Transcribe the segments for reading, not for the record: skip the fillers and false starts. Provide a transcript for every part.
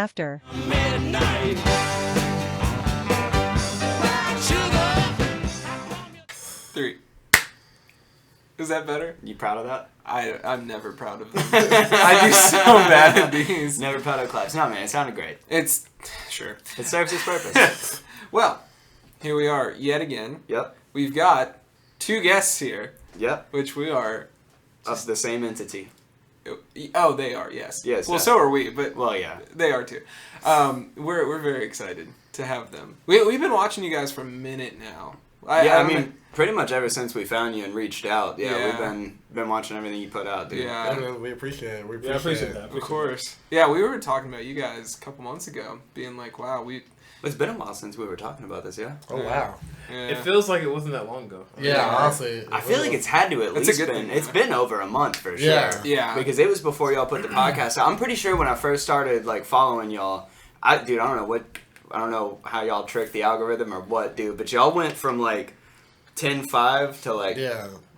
after. Midnight. 3. Is that better? You proud of that? I'm never proud of them. I do so bad at these. Never proud of claps. No, man, it sounded great. It's... Sure. It serves its purpose. Well, here we are yet again. Yep. We've got 2 guests here. Yep. Which we are... Of the same entity. Oh, they are, yes. Yes. Well, so are we, but well, yeah, they are too. We're very excited to have them. We've been watching you guys for a minute now. I mean, pretty much ever since we found you and reached out. Yeah. We've been watching everything you put out, dude. Yeah. We appreciate it. I appreciate that. Of course. Yeah, we were talking about you guys a couple months ago, being like, wow, It's been a while since we were talking about this, yeah? Oh, wow. Yeah. It feels like it wasn't that long ago. Yeah, honestly. I feel like it's had to at least been. It's been over a month for sure. Yeah. Because it was before y'all put the podcast out. I'm pretty sure when I first started like following y'all, I don't know how y'all tricked the algorithm or what, dude, but y'all went from like 10-5 to like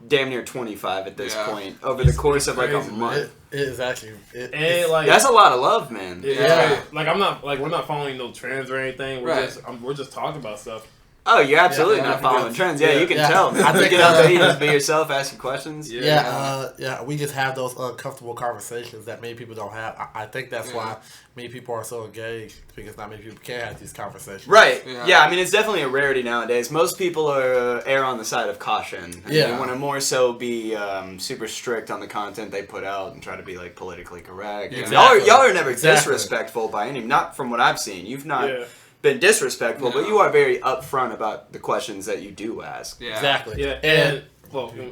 damn near 25 at this point over the course of like a month. It is actually that's a lot of love, man. Yeah. Like we're not following no trends or anything. We're just talking about stuff. Oh, you're absolutely not following trends. Yeah, you can tell. I think get out there, you just be yourself, ask your questions. Yeah, we just have those uncomfortable conversations that many people don't have. I think that's why many people are so engaged, because not many people can have these conversations. Right. Yeah, I mean, it's definitely a rarity nowadays. Most people are err on the side of caution. They want to more so be super strict on the content they put out and try to be like politically correct. Exactly. Y'all are never disrespectful by any, not from what I've seen. You've not been disrespectful, but you are very upfront about the questions that you do ask. Yeah. Exactly. Yeah, and well, okay.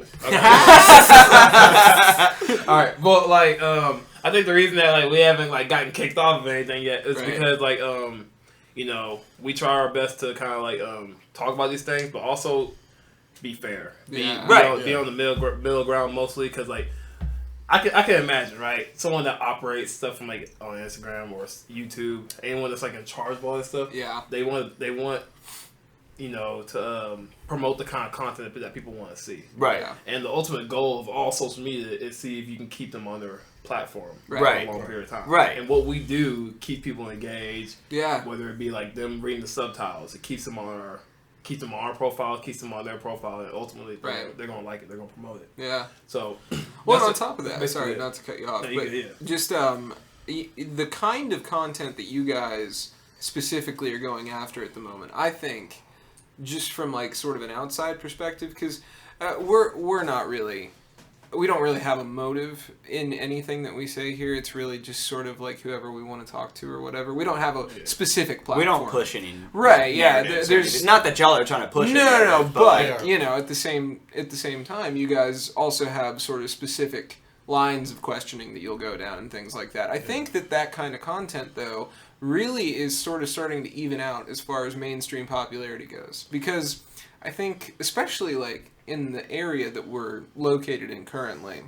All right. Well, like, I think the reason that like we haven't like gotten kicked off of anything yet is because like we try our best to kind of like talk about these things, but also be fair. Be on the middle ground mostly, because like I can imagine, right? Someone that operates stuff from like on Instagram or YouTube, anyone that's like in charge of all this stuff. Yeah. They want to promote the kind of content that people want to see. Right. And the ultimate goal of all social media is see if you can keep them on their platform for a long period of time. Right. And what we do keeps people engaged. Yeah. Whether it be like them reading the subtitles, it keeps them on our profile, keeps them on their profile, and ultimately they're gonna like it, they're gonna promote it. Yeah. So, well, on top of that, sorry not to cut you off, but just the kind of content that you guys specifically are going after at the moment, I think, just from like sort of an outside perspective, because we don't really have a motive in anything that we say here. It's really just sort of like whoever we want to talk to or whatever. We don't have a specific platform. We don't push any. Right? Yeah. There's not that y'all are trying to push. No. But at the same time, you guys also have sort of specific lines of questioning that you'll go down and things like that. I think that kind of content though really is sort of starting to even out as far as mainstream popularity goes, because I think especially like in the area that we're located in currently,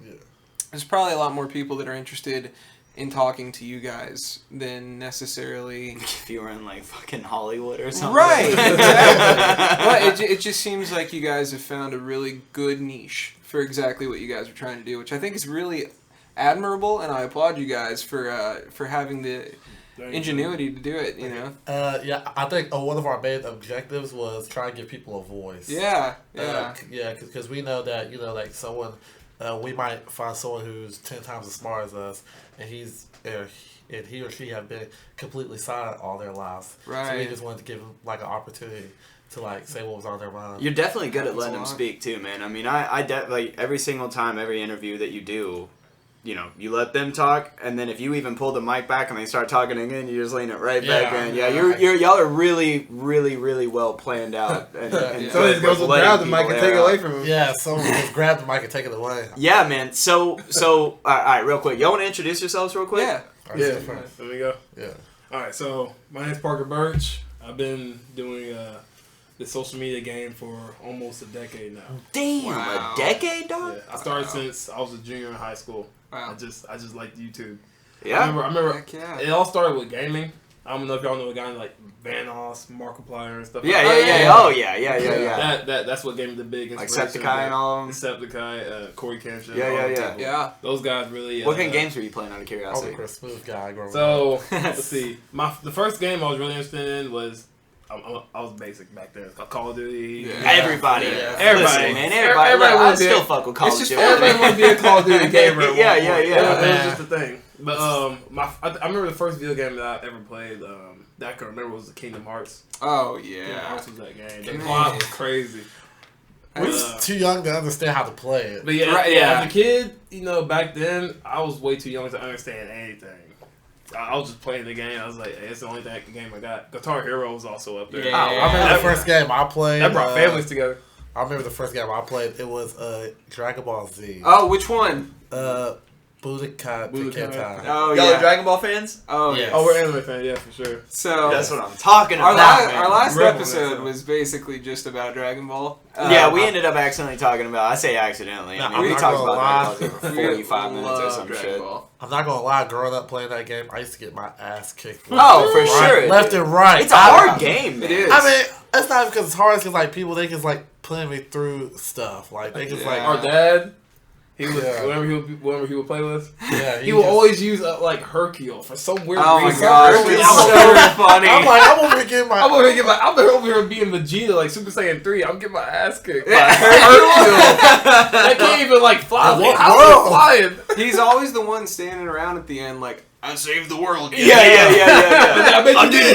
there's probably a lot more people that are interested in talking to you guys than necessarily if you were in like fucking Hollywood or something. Right, exactly. But it just seems like you guys have found a really good niche for exactly what you guys are trying to do, which I think is really admirable, and I applaud you guys for having the ingenuity to do it, you know. I think one of our main objectives was trying to give people a voice. Because we know that like someone, we might find someone who's 10 times as smart as us, and he or she have been completely silent all their lives. Right. So we just wanted to give them like an opportunity to like say what was on their mind. You're definitely good at letting them speak too, man. I mean, I like every single time, every interview that you do, you let them talk, and then if you even pull the mic back and they start talking again, you just lean it right back in. Yeah, y'all are really, really, really well planned out. And so he goes to grab the mic and take it away from him. Yeah, someone just grab the mic and take it away. Yeah, man. So all right, real quick. Y'all want to introduce yourselves real quick? Yeah. There we go. Yeah. All right, so my name's Parker Burch. I've been doing the social media game for almost a decade now. Damn, a decade, dog? Yeah, I started since I was a junior in high school. Wow. I just liked YouTube. Yeah. I remember it all started with gaming. I don't know if y'all know a guy like Vanoss, Markiplier, and stuff. Yeah. Oh yeah. That's what gave me the big inspiration. Like Septiceye and all of them. Septiceye, Corey Kenshin. Yeah. Those guys really. What kind of games were you playing out of curiosity? I was a smooth guy growing up. So let's see. The first game I was really interested in was. I was basic back then. Call of Duty. Yeah. Everybody. Listen, man. Everybody I still fuck with Call of Duty. Everybody want to be a Call of Duty gamer. Yeah. That was just the thing. But I remember the first video game that I ever played that I can remember was the Kingdom Hearts. Oh yeah. Kingdom Hearts was that game. The plot was crazy. We was too young to understand how to play it. But as a kid, back then I was way too young to understand anything. I was just playing the game. I was like, hey, it's the only game I got. Guitar Hero was also up there. Yeah. I remember the first game I played. That brought families together. I remember the first game I played. It was Dragon Ball Z. Oh, which one? Budokai Tenkaichi. Oh, yeah. Y'all are Dragon Ball fans? Oh, yes. Oh, we're anime fans, yeah, for sure. So that's what I'm talking about. Our last episode was basically just about Dragon Ball. We ended up accidentally talking about. I say accidentally. I mean, we talked about Dragon Ball Z for 45 minutes or some shit. I'm not gonna lie. Growing up playing that game, I used to get my ass kicked. Oh, for sure, left and right. It's a hard game. It is. I mean, it's not because it's hard. It's because like people, they just like putting me through stuff. Like they just like our dad. He would whenever he would play with. Yeah, he would always use like Hercule for some weird reason. Oh my gosh, it's so funny. I'm over here getting my. I'm over here being Vegeta like Super Saiyan 3. I'm getting my ass kicked by Hercule. That can't even like fly. How is he flying? He's always the one standing around at the end like, I saved the world. Yeah. I bet you did.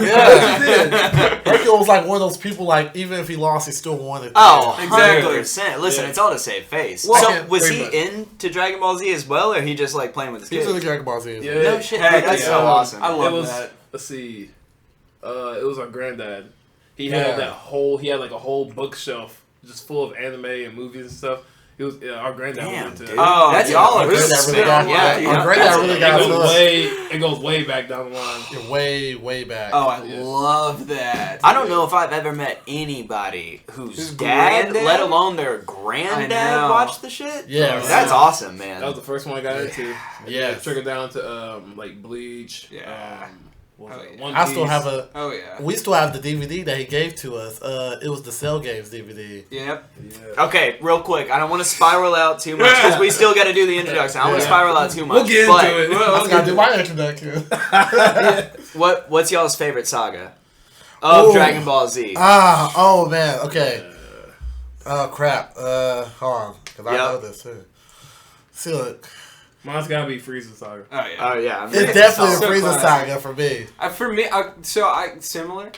Yeah. Hercule was like one of those people, like, even if he lost, he still wanted. Oh, exactly. 100%. Listen, it's all to save face. Well, so, was he into Dragon Ball Z as well, or he just like playing with his kids? He's into Dragon Ball Z. Yeah. No shit. That's so awesome. I love that. Let's see. It was our granddad. He had a whole bookshelf just full of anime and movies and stuff. It was our granddad. Damn, dude. Oh, that's y'all are really got yeah. Granddad really got it goes way back down the line. You're way back. Oh, I love that. I don't know if I've ever met anybody whose dad, let alone their granddad, watched the shit. Yeah, that's awesome, man. That was the first one I got into. Yeah, it trickled down to like Bleach. Yeah. I still have a. Oh yeah. We still have the DVD that he gave to us. It was the Cell Games DVD. Yep. Yeah. Okay, real quick. I don't want to spiral out too much because we still got to do the introduction. I don't want to spiral out too much. We'll get into it. I gotta do my introduction. What's y'all's favorite saga of Dragon Ball Z? Oh man. Okay. Oh crap. Hold on, because I know this too. See, look. Mine's gotta be Frieza Saga. Oh yeah. It's definitely a Frieza Saga for me. For me, similar.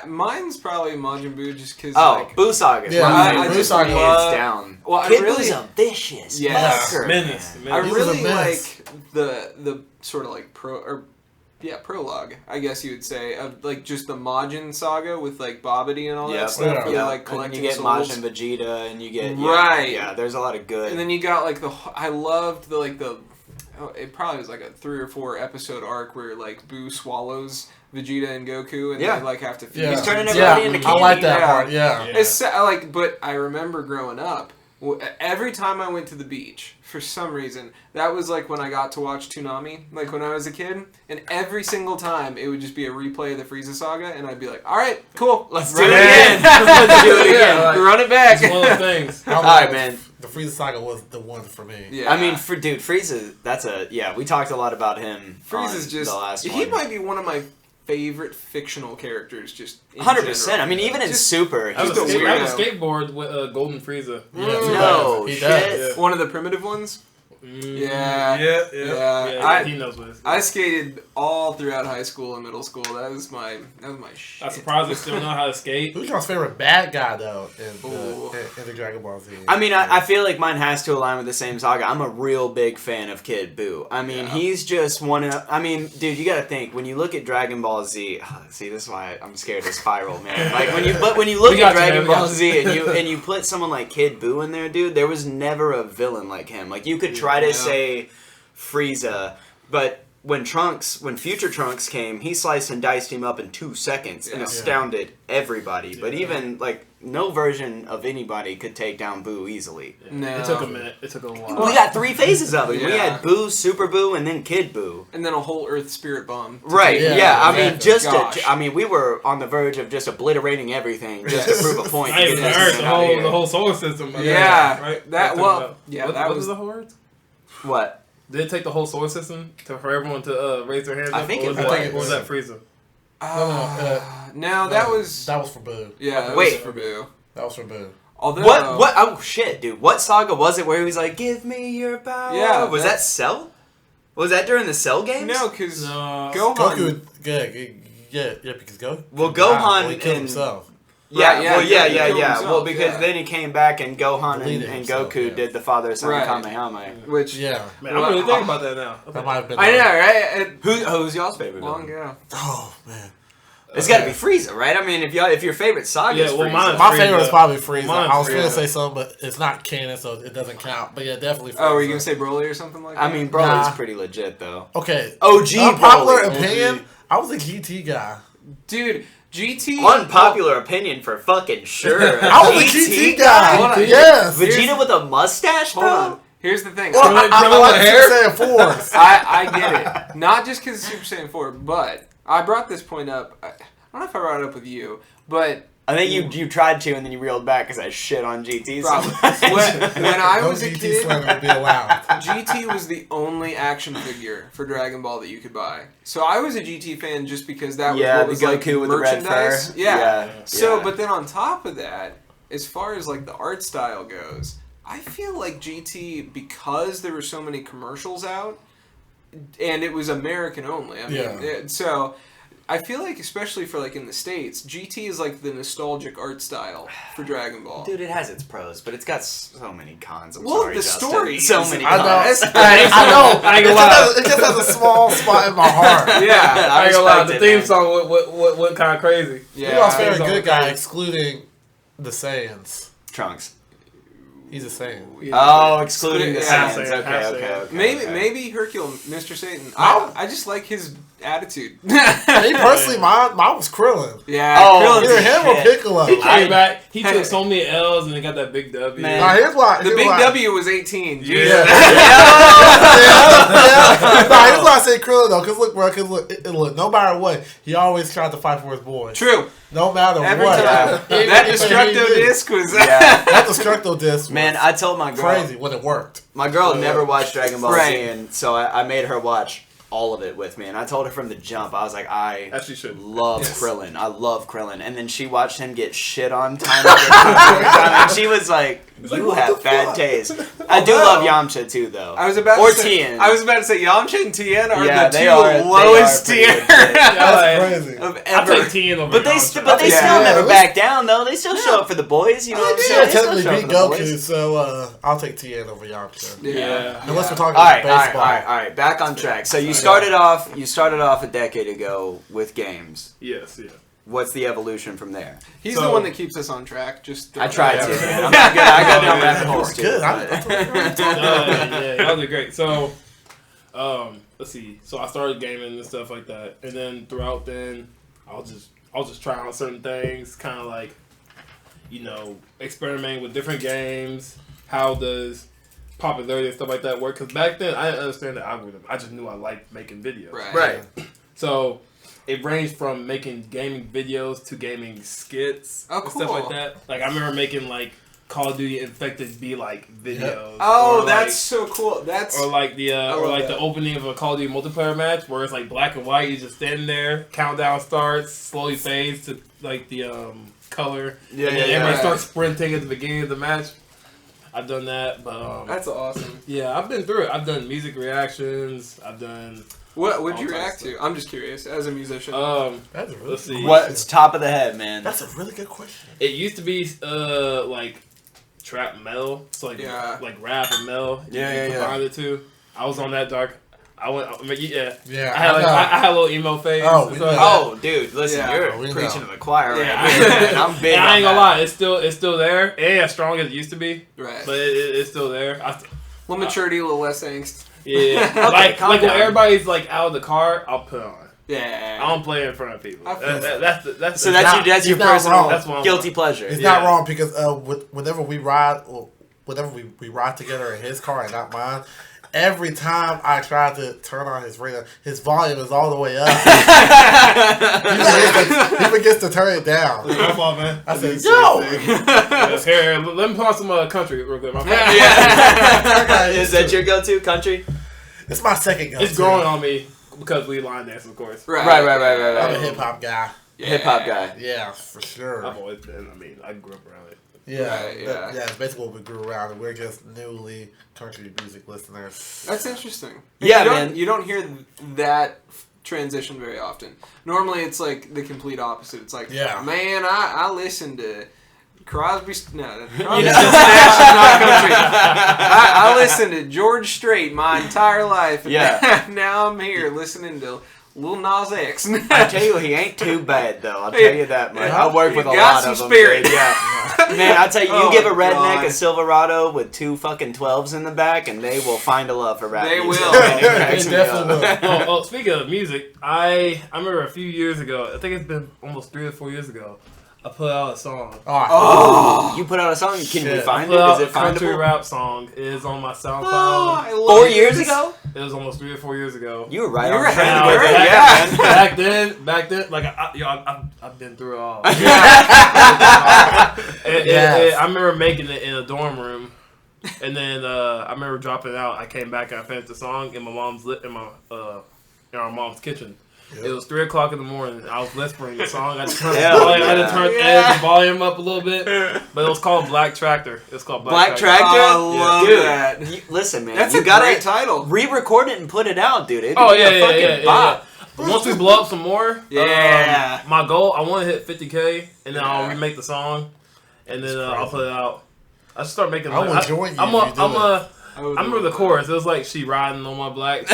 Mine's probably Majin Buu just because. Buu Saga. Yeah, I just Saga hands down. Well, Kid Buu's a vicious fucker. Menace. I really like the sort of like prologue, I guess you would say, of like just the Majin saga with like Babidi and all that stuff. Yeah, like collecting you get souls. Majin Vegeta, and you get right. There's a lot of good. And then you got like I loved it probably was like a 3 or 4 episode arc where like Buu swallows Vegeta and Goku, and they like have to feed. He's turning everybody into candy. I like that part. Yeah. It's but I remember growing up. Every time I went to the beach, for some reason, that was like when I got to watch Toonami, like when I was a kid, and every single time it would just be a replay of the Frieza saga, and I'd be like, all right, cool, let's do it again. Let's do it again. Run it back. It's one of the things. All right, man. The Frieza Saga was the one for me. Yeah. I mean, Frieza, we talked a lot about him. Frieza's just, the last he one. might be one of my favorite fictional characters, just 100%. I mean, even in Super, I have he's a weird. skateboard with Golden Frieza. No he shit. does. One of the primitive ones. Yeah. He knows what it is. I skated all throughout high school and middle school. That was my shit. I'm surprised they still know how to skate. Who's your favorite bad guy though in the Dragon Ball Z? I mean, I feel like mine has to align with the same saga. I'm a real big fan of Kid Buu. I mean, he's just one of. I mean, dude, you got to think when you look at Dragon Ball Z. See, this is why I'm scared to spiral, man. Like when you look at Dragon Ball Z and you put someone like Kid Buu in there, dude, there was never a villain like him. Like you could try to say Frieza, but when Future Trunks came, he sliced and diced him up in 2 seconds and astounded everybody. Yeah. But even, like, no version of anybody could take down Boo easily. Yeah. No. It took a minute. It took a while. We got 3 phases of it. Yeah. We had Boo, Super Boo, and then Kid Boo. And then a whole Earth Spirit Bomb. Right, I mean, we were on the verge of just obliterating everything just to prove a point. The whole solar system. Yeah. Right? That was the whole Earth? What? Did it take the whole solar system for everyone to raise their hands up? I think it was that Frieza? No, that was for Boo. Yeah, that was for Boo. That was for Boo. Although, what? Oh shit, dude! What saga was it where he was like, "Give me your power"? Yeah, was that Cell? Was that during the Cell games? No, because Goku. Because Goku. Well, Gohan he killed himself. Yeah. Well, because then he came back and Gohan and Goku did the father-son Kamehameha. Which, man, I'm really thinking about that now. That might have been. I know, right? Who's y'all's favorite? Long ago. Oh man, it's got to be Frieza, right? I mean, if your favorite saga is Frieza, my favorite is probably Frieza. I was gonna say something, but it's not canon, so it doesn't count. But yeah, definitely. Frieza. Oh, were you gonna say Broly or something like that? I mean, Broly's pretty legit though. Okay, OG. Unpopular opinion. I was a GT guy, dude. GT. Unpopular opinion for fucking sure. I was a GT guy. Yes. Vegeta with a mustache, bro. Hold on. Here's the thing. Well, I like Super Saiyan 4. I get it. Not just because it's Super Saiyan 4, but I brought this point up. I don't know if I brought it up with you, but I think you tried to, and then you reeled back because I shit on GT. When I was a kid, would be allowed. GT was the only action figure for Dragon Ball that you could buy. So I was a GT fan just because that was what was the like Goku with the red fur. Yeah. So, but then on top of that, as far as like the art style goes, I feel like GT, because there were so many commercials out, and it was American only. I mean, so I feel like, especially for like in the States, GT is like the nostalgic art style for Dragon Ball. Dude, it has its pros, but it's got so many cons. I'm well, sorry, the Justin. story. So many cons. I know. It just has a small spot in my heart. Yeah, I ain't gonna lie. The theme song went kind of crazy. Yeah, I was favorite good guy, excluding the Saiyans. Trunks. He's a Saiyan. Oh, excluding the Saiyans. Okay. Maybe Hercule, Mr. Satan. I just like his attitude. Me personally, mine was Krillin. Yeah, Krillin. Either him or Piccolo. He came back. He took so many L's and they got that big W. Man. Now, here's why. The big W was 18. Yeah. Here's why I say Krillin though, because look, no matter what, he always tried to fight for his boy. True. No matter every what. Time. That Destructo Disc was. That Destructo Disc. Man, I told my girl. Crazy when it worked. My girl never watched Dragon Ball Z, and so I made her watch all of it with me, and I told her from the jump, I was like, I love Krillin. I love Krillin. And then she watched him get shit on time after time, and she was like, you have bad taste. I do love Yamcha too, though. I was about to say Yamcha and Tien are the two lowest tier crazy. of ever. I'll take Tien over But they still never back down, though. They still show up for the boys, you know what I'm saying? They technically beat Goku, so I'll take Tien over Yamcha. Yeah. Unless we're talking about baseball. All right. Back on track. So you started off a decade ago with games. Yes. What's the evolution from there? He's the one that keeps us on track. I tried to, man. I'm not good. I got down rabbit holes too. Good. Y'all did great. So, let's see. So I started gaming and stuff like that, and then throughout then, I'll just try out certain things, kind of like, experimenting with different games. How does popularity and stuff like that work? Because back then I didn't understand the algorithm. I just knew I liked making videos. Right. So it ranged from making gaming videos to gaming skits and stuff like that. Like I remember making like Call of Duty Infected be like videos. Oh, that's so cool. That's the opening of a Call of Duty multiplayer match where it's like black and white. You just standing there, countdown starts, slowly fades to like the color, and then everybody starts sprinting at the beginning of the match. I've done that, but that's awesome. Yeah, I've been through it. I've done music reactions. I've done. What would you react to? I'm just curious, as a musician. That's a really let's see. What's top of the head, man? That's a really good question. It used to be like trap metal, so like rap and metal. Combined the two. I was on that dark. I had a little emo phase. Dude, listen, you're preaching to the choir. I'm big. I ain't gonna lie, it's still there. It ain't as strong as it used to be. Right. But it's still there. A little maturity, a little less angst. Yeah, like when everybody's like out of the car, I'll put on. Yeah, I don't play in front of people. That's your personal guilty pleasure. It's not wrong because whenever we ride together in his car and not mine, every time I try to turn on his radio, his volume is all the way up. He forgets to turn it down. Come on, man. I said, yo! Here, let me put on some country real quick. Is that your go-to country? It's my second go-to. It's growing on me because we line dance, of course. Right. I'm a hip-hop guy. Yeah. Hip-hop guy. Yeah, for sure. I've always been. I mean, I grew up around it. Yeah, it's basically what we grew around, and we're just newly country music listeners. That's interesting. Yeah, man. You don't hear that transition very often. Normally, it's like the complete opposite. It's like, man, I listen to Crosby. No, Crosby, not country. I listened to George Strait my entire life. And now I'm here listening to Lil Nas X. I tell you, he ain't too bad though. I'll tell you that much. I work with a lot of them. Spirit. Man, I tell you, you give a redneck a Silverado with 2 fucking 12s in the back, and they will find a love for rap. They music. will. They definitely will. Oh, speaking of music, I remember a few years ago. I think it's been almost 3 or 4 years ago. I put out a song. Oh, you put out a song? Can we find it? Is it findable? Country rap song. It is on my SoundCloud. 4 years ago? It was almost 3 or 4 4 years ago. You were right on track with it. Yeah, man. Back then, like I've been through it all. I remember making it in a dorm room, and then I remember dropping it out. I came back and I finished the song in my mom's in our mom's kitchen. Yep. It was 3 o'clock in the morning. I was whispering the song. I had to turn the volume up a little bit, but it was called Black Tractor. It's called Black Tractor. Oh, I love that. Listen, man, that's you a gotta great title. Re-record it and put it out, dude. It'd be a fucking bop. But once we blow up some more, my goal, I want to hit 50K, and then I'll remake the song, and then I'll put it out. I should start making. I remember the chorus. It was like she riding on my black. Of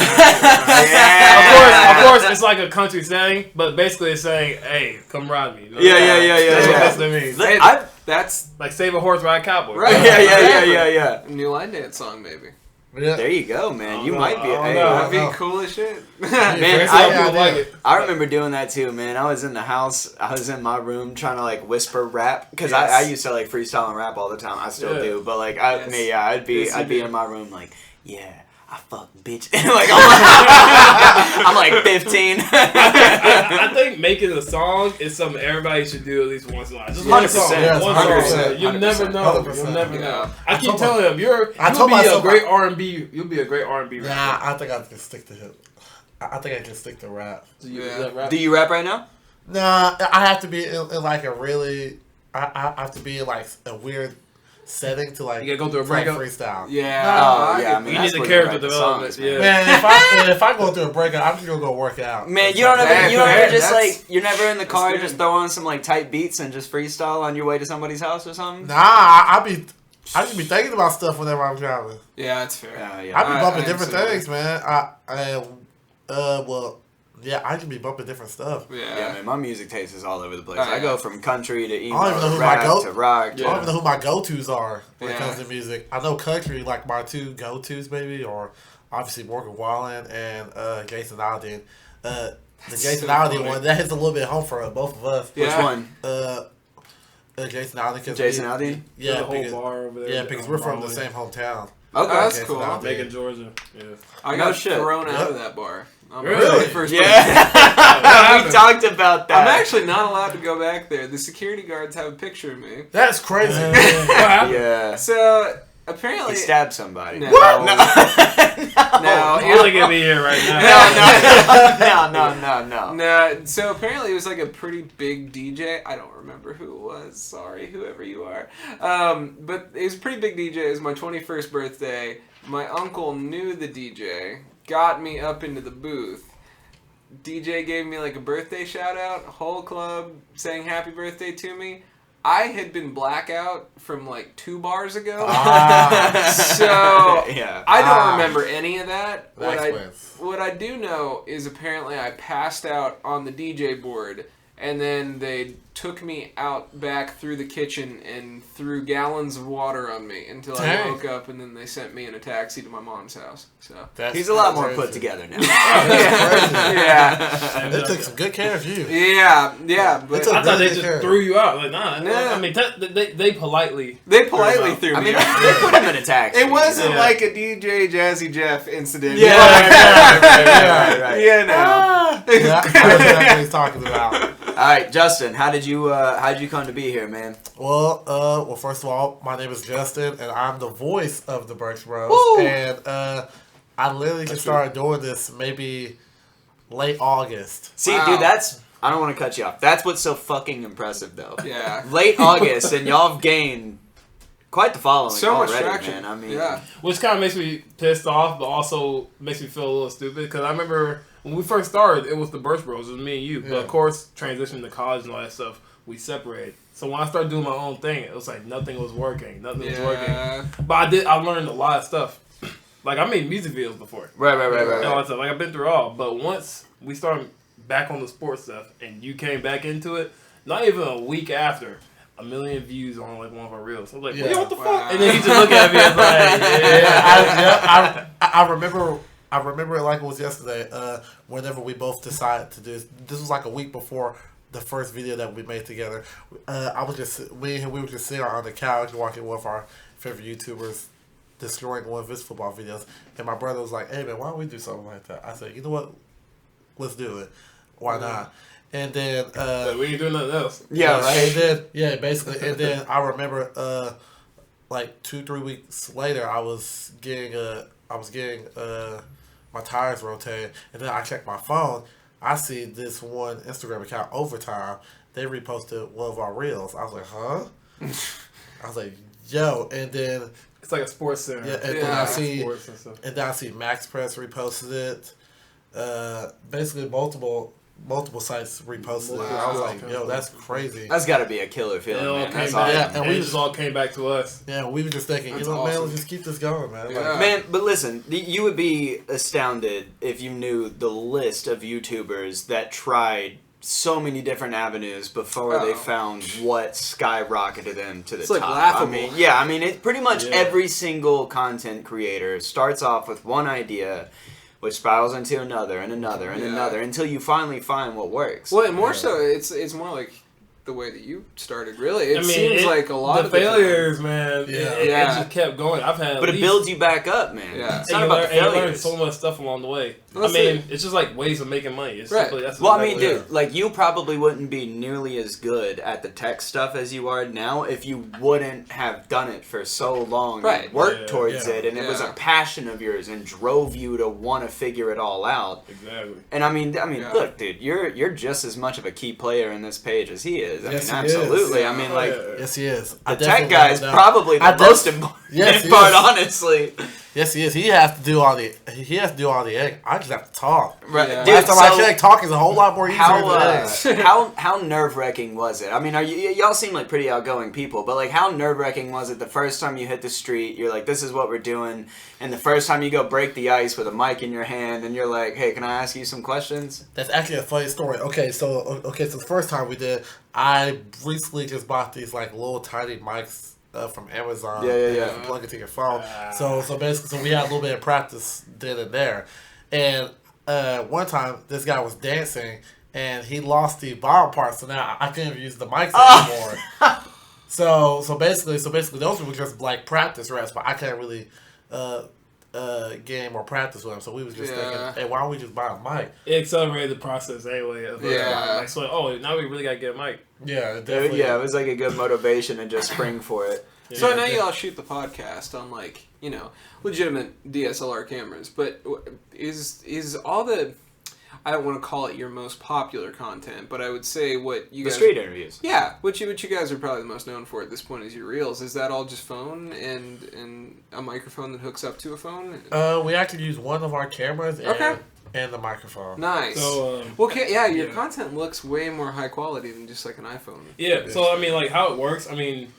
course, it's like a country saying, but basically it's saying, "Hey, come ride me." That's what basically means. That's like save a horse, ride a cowboy. Right? Yeah. New line dance song, maybe. Yeah. There you go, man. You might be. That'd be cool as shit. Man, I remember doing that too, man. I was in the house. I was in my room trying to like whisper rap because I used to like freestyle and rap all the time. I still do, but like I'd be in my room like I fuck bitch. Like I'm like 15. I think making a song is something everybody should do at least once in a while. Just one song. One song. You never know. You'll never know. I keep telling them you'll be a great R&B. You'll be a great R&B rapper. Nah, I think I can stick to hip. I think I can stick to rap. Do you rap right now? Nah, I have to be in like a really. I have to be in like a weird setting to like. You gotta go through a breakup. Freestyle. Yeah. You need the character development. Man, if I go through a breakup, I'm just gonna go work out. Man, you don't ever just like you're never in the car just throw on some like tight beats and just freestyle on your way to somebody's house or something. Nah, I just be thinking about stuff whenever I'm traveling. Yeah, that's fair. I be bumping different things, man. I just be bumping different stuff. Yeah, man, my music taste is all over the place. I go from country to emo to rap to rock. I don't even know who my go-tos are when it comes to music. I know country, like my 2 go-tos maybe, or obviously Morgan Wallen and Jason Aldean. The Jason Aldean one, that hits a little bit home for both of us. Which one? Jason Aldean. Jason Aldean? Yeah, the whole bar over there. Yeah, because we're from the same hometown. Okay, that's cool. Macon, Georgia. Yeah. I got thrown out of that bar. Really? First we talked about that. I'm actually not allowed to go back there. The security guards have a picture of me. That's crazy. Yeah. So apparently, he stabbed somebody. No. What? No, you're looking at me here right now. No. So apparently it was like a pretty big DJ. I don't remember who it was. Sorry, whoever you are. But it was a pretty big DJ. It was my 21st birthday. My uncle knew the DJ. Got me up into the booth. DJ gave me like a birthday shout out. Whole club sang happy birthday to me. I had been blackout from like 2 bars ago. So I don't remember any of that. What I do know is apparently I passed out on the DJ board And then they took me out back through the kitchen and threw gallons of water on me until I woke up, and then they sent me in a taxi to my mom's house. So he's a lot more put together now. Yeah. They took some good care of you. Yeah. But I thought they just threw you out. Like, nah. I mean, they politely threw me out. threw me out. I mean, they put him in a taxi. It wasn't like a DJ Jazzy Jeff incident. Yeah, right. You know. Yeah, I know what he's talking about. All right, Justin, how did you come to be here, man? Well, first of all, my name is Justin, and I'm the voice of the Burch Bros. Woo! And I literally just started doing this maybe late August. See, dude, I don't want to cut you off. That's what's so fucking impressive, though. Yeah. Late August, and y'all have gained quite the following so already, much traction. man. I mean, which kind of makes me pissed off, but also makes me feel a little stupid because I remember when we first started, it was the Burch Bros. It was me and you. Yeah. But of course, transitioning to college and all that stuff, we separated. So when I started doing my own thing, it was like nothing was working. Nothing was working. But I learned a lot of stuff. Like I made music videos before. Right. And all that stuff. Like I've been through it all. But once we started back on the sports stuff and you came back into it, not even a week after, 1 million views on like one of our reels. I was like, what the fuck? And then he just looked at me and was like, I remember it like it was yesterday. Whenever we both decided to do this was like a week before the first video that we made together. We were just sitting on the couch watching one of our favorite YouTubers destroying one of his football videos, and my brother was like, "Hey man, why don't we do something like that?" I said, "You know what? Let's do it. Why not?" And then we ain't doing nothing else. Yeah, right. And then basically, and then I remember like 2-3 weeks later, I was getting my tires rotated, and then I checked my phone. I see this one Instagram account, Overtime. They reposted one of our reels. I was like, huh? I was like, yo, and then it's like a sports center. Yeah, and then I see Max Press reposted it. Basically, multiple sites reposted it. I was like, yo, that's crazy. That's got to be a killer feeling, man. That's awesome. Yeah, and we just all came back to us. Yeah, we were just thinking, man, let's just keep this going, man. Yeah. Like, Man, but listen, you would be astounded if you knew the list of YouTubers that tried so many different avenues before they found what skyrocketed them to the top. Like laughable. I mean, it pretty much every single content creator starts off with one idea, which spirals into another and another and another until you finally find what works. Well, and more so, it's more like the way that you started. Really, it seems like a lot of failures, man. It just kept going. But it builds you back up, man. Yeah, it's not about the failures. You learn so much stuff along the way. It's just like ways of making money. It's simply, that's dude, like you probably wouldn't be nearly as good at the tech stuff as you are now if you wouldn't have done it for so long and worked towards it, and it was a passion of yours and drove you to want to figure it all out. Exactly. And I mean, look, dude, you're just as much of a key player in this page as he is. I Yes, mean, absolutely. Is. I mean, like, yes, he is. The tech guy is probably the most important part, honestly. Yes, he is. He has to do all the editing. I just have to talk. Right. Yeah. Dude, so I check, talking is a whole lot more easier than how nerve-wracking was it? I mean, y'all seem like pretty outgoing people, but like how nerve-wracking was it the first time you hit the street, you're like, this is what we're doing, and the first time you go break the ice with a mic in your hand and you're like, hey, can I ask you some questions? That's actually a funny story. Okay, so the first time we did, I recently just bought these like little tiny mics from Amazon. Yeah. Plug it to your phone. So basically, we had a little bit of practice then and there. And one time, this guy was dancing, and he lost the bottom part, so now I couldn't even use the mics anymore. So basically, those were just like practice reps, but I can't really get any more practice with him. So we was just thinking, hey, why don't we just buy a mic? It accelerated the process anyway. So now we really got to get a mic. Yeah, definitely. Yeah, it was like a good motivation to just spring for it. Yeah. So I know you all shoot the podcast on like, legitimate DSLR cameras, but is all the, I don't want to call it your most popular content, but I would say what you guys... The street interviews. Yeah, what you guys are probably the most known for at this point is your reels. Is that all just phone and a microphone that hooks up to a phone? We actually use one of our cameras and the microphone. Nice. So, your content looks way more high quality than just like an iPhone. Yeah, so I mean, like how it works, I mean,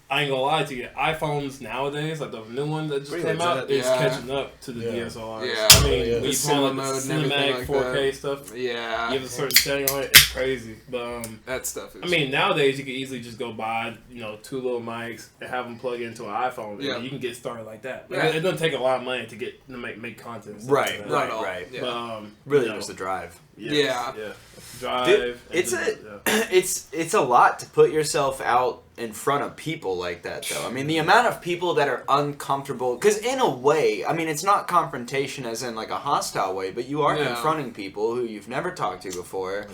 I ain't gonna lie to you. iPhones nowadays, like the new one that just came out, is catching up to the DSLRs. Yeah. I mean, when you cinema pull mode, the cinematic like 4K that. stuff, Yeah. you have a certain setting on it, it's crazy. But that stuff is. I mean, nowadays you can easily just go buy, 2 little mics and have them plug into an iPhone, and you can get started like that. Like, it doesn't take a lot of money to make content. Right. Yeah. But, really, just the drive. Yeah. Drive. Dude, it's a lot to put yourself out in front of people like that, though. I mean, the amount of people that are uncomfortable, because in a way, I mean, it's not confrontation as in like a hostile way, but you are confronting people who you've never talked to before,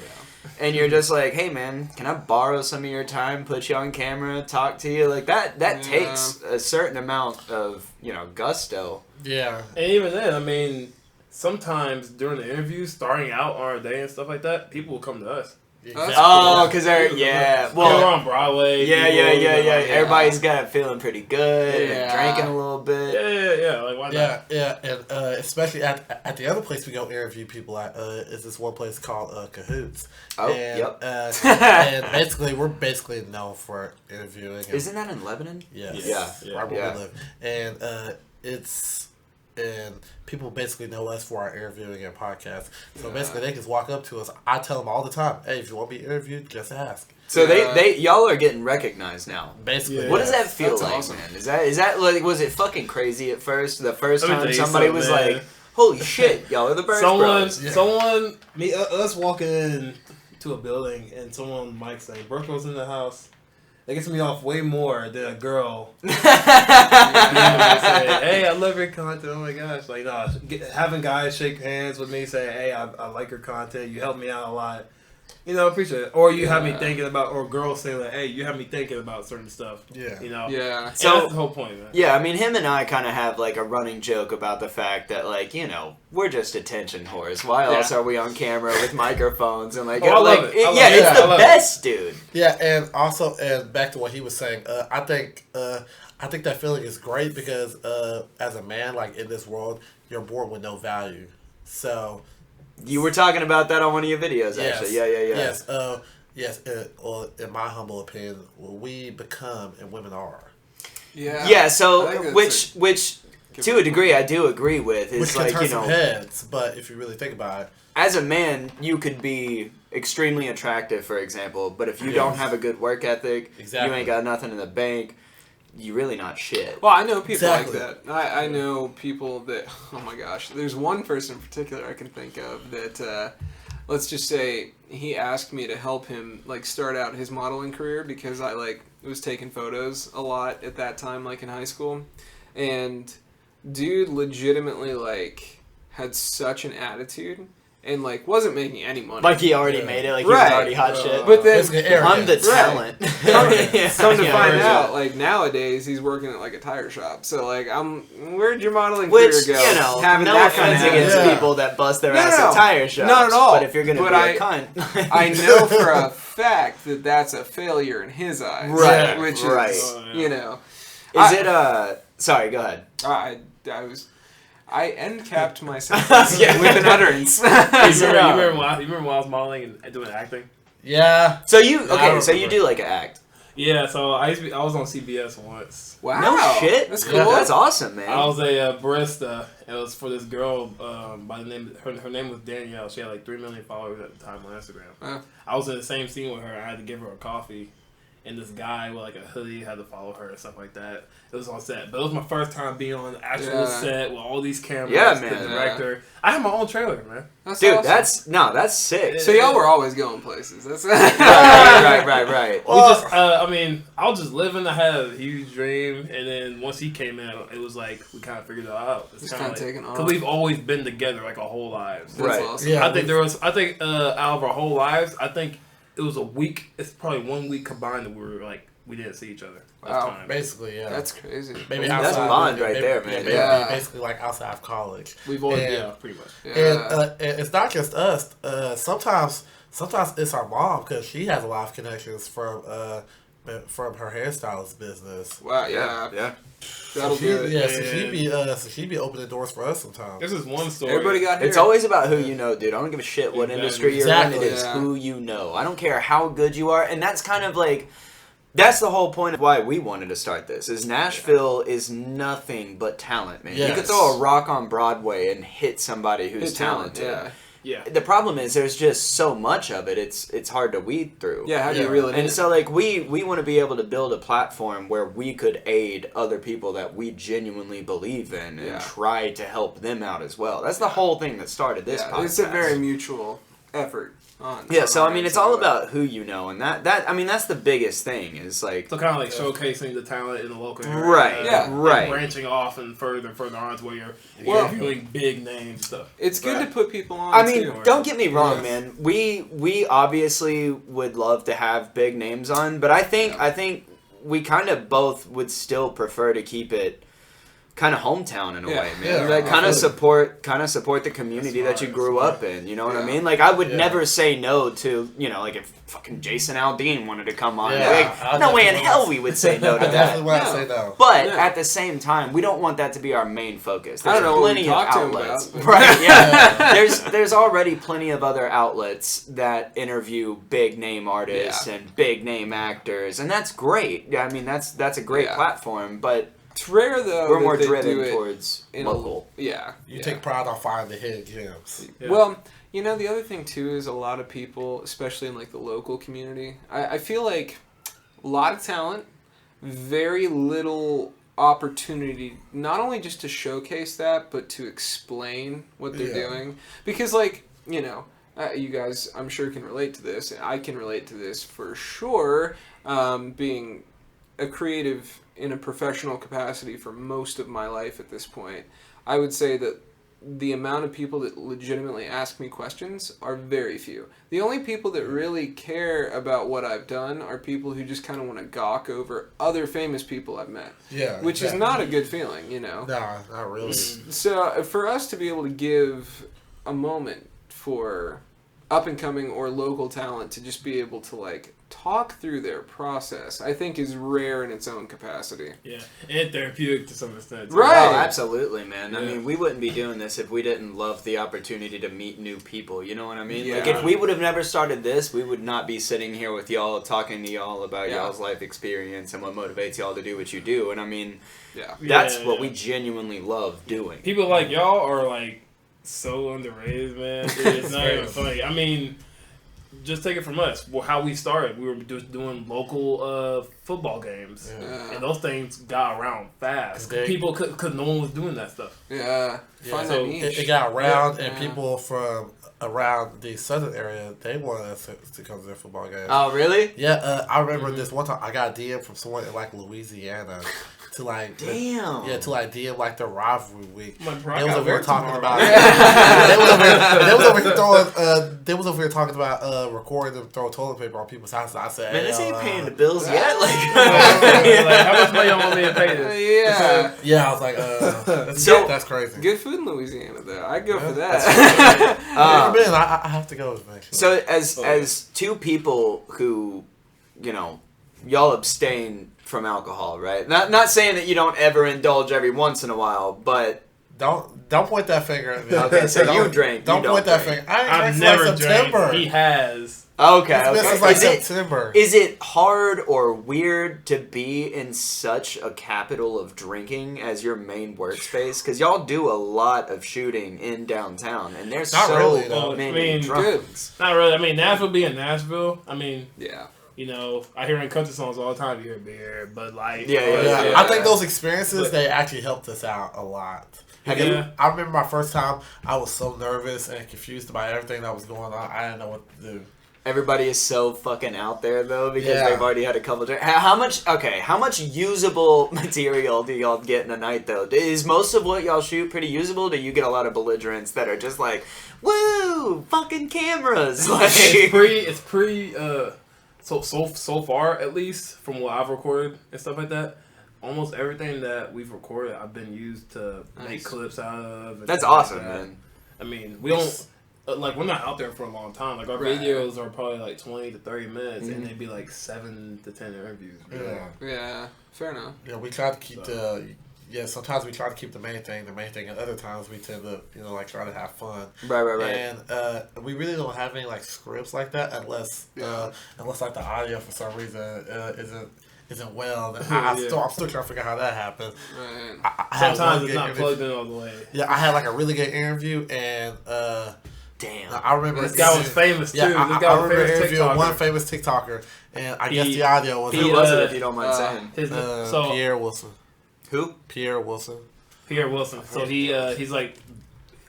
and you're just like, hey man, can I borrow some of your time, put you on camera, talk to you, like that takes a certain amount of gusto. Yeah. And even then, I mean, sometimes during the interviews, starting out on our day and stuff like that, people will come to us. Exactly. Oh, because they're well, we're on Broadway. Yeah. Everybody's got it feeling pretty good, and drinking a little bit. Yeah. Like why not? Yeah, and especially at the other place we go interview people at is this one place called Cahoots. Oh, and, and basically we're known for interviewing. Isn't that in Lebanon? Yes. Yeah. Right where we live, and and people basically know us for our interviewing and podcasts. So basically, they just walk up to us. I tell them all the time, "Hey, if you want to be interviewed, just ask." So they y'all are getting recognized now. Basically, what does that feel That's like, awesome. man? Is that like, was it fucking crazy at first? The first Let me time tell you somebody something, was man. like, "Holy shit, y'all are the Burch Bros." Us walking in to a building and someone might say, "Burchbros in the house." That gets me off way more than a girl. Say, hey, I love your content. Oh my gosh. Like, no, having guys shake hands with me, say, hey, I like your content. You help me out a lot. Appreciate it. Or you have me thinking about, or girls saying like, hey, you have me thinking about certain stuff. Yeah. Yeah. So that's the whole point, man. Yeah, I mean, him and I kind of have like a running joke about the fact that like, we're just attention whores. Why else are we on camera with microphones and like, I love it. it's the best, dude. Yeah, and also, and back to what he was saying, I think that feeling is great because as a man, like in this world, you're born with no value. So. You were talking about that on one of your videos, actually. Yes. Yes. Or in my humble opinion, we become and women are. Yeah. Yeah. So, which to a degree, I do agree with. Is which can like turn some heads, but if you really think about it, as a man, you could be extremely attractive, for example, but if you don't have a good work ethic, you ain't got nothing in the bank. You're really not shit. Well, I know people like that. I know people that, oh my gosh, there's one person in particular I can think of that, let's just say, he asked me to help him, like, start out his modeling career because I, like, was taking photos a lot at that time, like, in high school. And dude legitimately, like, had such an attitude. And, like, wasn't making any money. Like he already made it, like he was already hot shit. But then, I'm the talent. Come to find out, like, nowadays, he's working at, like, a tire shop. So, like, where'd your modeling career go? Having no offense against people that bust their ass at tire shops. Not at all. But if you're going to be a cunt. I know for a fact that that's a failure in his eyes. Right. Which is, Is it, sorry, go ahead. I end capped my sentence with an utterance. You remember when I was modeling and doing acting? Yeah. So you do like an act. Yeah, so I was on CBS once. Wow. No shit. That's cool. Yeah, that's awesome, man. I was a barista. It was for this girl by the name. Her name was Danielle. She had like 3 million followers at the time on Instagram. I was in the same scene with her. I had to give her a coffee, and this guy with like a hoodie had to follow her and stuff like that. It was on set, but it was my first time being on the actual set with all these cameras. Yeah, man. The director. I had my own trailer, man. That's Dude, awesome. that's sick. So y'all were always going places. That's right. We just, I was just living. I had a huge dream, and then once he came out, it was like we kind of figured it out. It's kind of taken off because we've always been together like our whole lives. That's awesome. Yeah, I think out of our whole lives, I think it was a week. It's probably 1 week combined that we didn't see each other. Wow. Basically, yeah. That's crazy. Maybe that's outside, bond right there, man. Yeah. Basically, like outside of college. We've always, pretty much. Yeah. And it's not just us. Sometimes it's our mom because she has a lot of connections from her hairstylist business. Wow. Yeah. That'll do it. Yeah. So she'd be opening doors for us sometimes. This is one story. Everybody got hair. It's always about who you know, dude. I don't give a shit what industry you're in. It is who you know. I don't care how good you are. And that's kind of like That's the whole point of why we wanted to start this. Is Nashville is nothing but talent, man. Yes. You could throw a rock on Broadway and hit somebody who's talented. Yeah. The problem is there's just so much of it. It's hard to weed through. Yeah, how do you reel it in? And so like we want to be able to build a platform where we could aid other people that we genuinely believe in and try to help them out as well. That's the whole thing that started this podcast. It's a very mutual effort. So I mean, it's all about who you know, and that I mean, that's the biggest thing. Is like so kind of like showcasing the talent in the local area, right? And branching off and further on to where you're doing big names and stuff. It's good to put people on. I mean, don't get me wrong, man. We obviously would love to have big names on, but I think we kind of both would still prefer to keep it kind of hometown in a way, man. Like kind of support the community that you grew up in. You know what I mean? Like I would never say no to, you know, like if fucking Jason Aldean wanted to come on. Like, no way in hell we would say no to that. Definitely would say no. But at the same time, we don't want that to be our main focus. There's plenty of outlets. Right? Yeah. There's already plenty of other outlets that interview big name artists and big name actors, and that's great. I mean, that's a great platform, but it's rare though. We're more driven towards local. You take pride on finding the hidden gems. Yeah. Well, you know, the other thing too is a lot of people, especially in like the local community, I feel like a lot of talent, very little opportunity, not only just to showcase that, but to explain what they're doing. Because like, you know, you guys, I'm sure can relate to this, and I can relate to this for sure, being a creative in a professional capacity for most of my life at this point. I would say that the amount of people that legitimately ask me questions are very few. The only people that really care about what I've done are people who just kind of want to gawk over other famous people I've met. Yeah. Which is not a good feeling, you know? No, not really. So for us to be able to give a moment for up-and-coming or local talent to just be able to, like, talk through their process, I think is rare in its own capacity. Yeah, and therapeutic to some extent. Right. Oh, absolutely, man. I mean, we wouldn't be doing this if we didn't love the opportunity to meet new people. You know what I mean? Yeah. Like, if we would have never started this, we would not be sitting here with y'all, talking to y'all about y'all's life experience and what motivates y'all to do what you do. And I mean, that's what we genuinely love doing. People like y'all are, like, so underrated, man. It's not even funny. I mean, just take it from us. Well, how we started, we were just doing local football games, and those things got around fast. People because no one was doing that stuff. Find that niche. It got around, and people from around the southern area, they wanted us to come to their football games. Oh, really? Yeah, I remember this one time I got a DM from someone in like Louisiana. To like damn, to like DM like the rivalry week. They was over here talking about. They was over here talking about recording them throwing toilet paper on people's houses. I said, man, this ain't paying the bills yet. Like, how much money y'all want me to pay this? Yeah, I was like, that's crazy. Good food in Louisiana, though. I'd go for that. I have to go eventually. So as two people who, you know, y'all abstain from alcohol, right? Not saying that you don't ever indulge every once in a while, but don't point that finger at me. Okay, so you drink. Don't point that finger. I've never drank. He has. Okay. This is like September. Is it hard or weird to be in such a capital of drinking as your main workspace? Because y'all do a lot of shooting in downtown, and there's many drunks. Not really. I mean, Nashville being Nashville, I mean, yeah. You know, I hear in country songs all the time, you hear beer, but like... Yeah. I think those experiences, they actually helped us out a lot. I remember my first time, I was so nervous and confused about everything that was going on. I didn't know what to do. Everybody is so fucking out there, though, because they've already had a couple drinks. How much usable material do y'all get in a night, though? Is most of what y'all shoot pretty usable? Do you get a lot of belligerents that are just like, woo, fucking cameras? Like, it's pretty so far, at least, from what I've recorded and stuff like that, almost everything that we've recorded, I've been used to make clips out of. That's awesome, man. I mean, we don't, like, we're not out there for a long time. Like, our videos are probably, like, 20 to 30 minutes, and they'd be, like, 7 to 10 interviews. Yeah, fair enough. Yeah, we try to keep the sometimes we try to keep the main thing, and other times we tend to, try to have fun. Right. And we really don't have any like scripts like that unless like the audio for some reason isn't well. I'm still trying to figure out how that happened. Right. Sometimes it's not plugged in all the way. Yeah, I had like a really good interview, and damn, I remember this guy was famous too. Yeah, this guy I remember interviewing one famous TikToker, and I guess the audio was. Who was it, if you don't mind saying? Pierre Wilson. Who? Pierre Wilson. Pierre Wilson. So he's like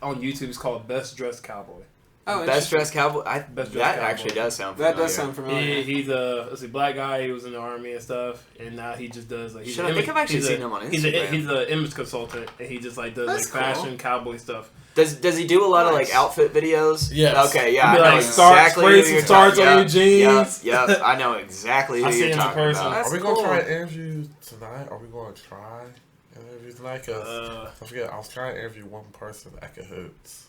on YouTube. It's called Best Dressed Cowboy. Oh, Best Dressed Cowboy. Actually does sound familiar. That does sound familiar. He's a black guy. He was in the army and stuff, and now he just does like. I think I've actually seen him on Instagram. He's an image consultant, and he just like does fashion cowboy stuff. Does he do a lot of like outfit videos? Yes. Okay, yeah. I know exactly spray some starts on your jeans. Yep, I know exactly who you're talking about. Are we going to try an interview tonight? Are we going to try an interview tonight? Because I forget, I was trying to interview one person at Cahoots.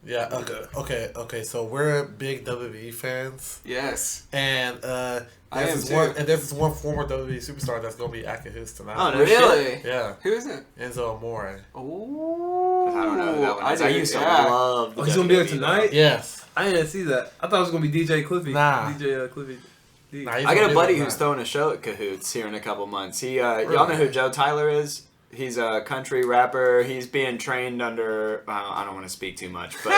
Yeah. Okay. So we're big WWE fans. Yes. And there's this one former WWE superstar that's gonna be at Cahoots tonight. Oh, no, really? Yeah. Who is it? Enzo Amore. Oh. I don't know who that one is. I used to love. Oh, he's gonna be there tonight? Yes. I didn't see that. I thought it was gonna be DJ Cliffy. Nah. DJ Cliffy. Nah, I got a buddy who's throwing a show at Cahoots here in a couple months. Y'all know who Joe Tyler is? He's a country rapper. He's being trained under. I don't want to speak too much, but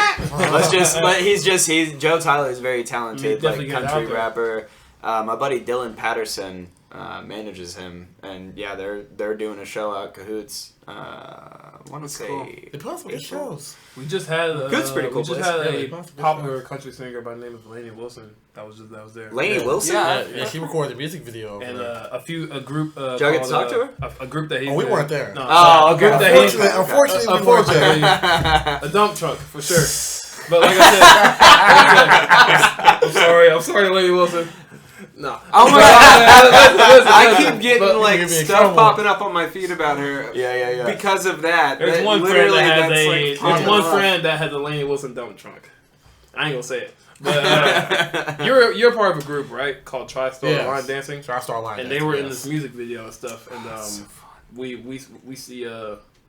Joe Tyler is very talented, like country rapper. My buddy Dylan Patterson manages him, and yeah, they're doing a show out Cahoots. I want to say cool. They put on some good shows. We just had Cahoots pretty cool. We just had a popular country singer by the name of Lainey Wilson. That was there. Lainey Wilson. Yeah, she recorded a music video. And a group. Did y'all get to talk to her? A group that he. Oh, we weren't there. No, a group that he. Unfortunately, a dump truck for sure. But like I said, I'm sorry, Lainey Wilson. No. Oh my god! I keep getting stuff popping up on my feed about her. Yeah. Because of that. There's one friend that has a Lainey Wilson dump trunk. I ain't gonna say it. But you're part of a group, right? Called TriStar Line Dancing. TriStar Line and Dancing. they were in this music video and stuff. And so we see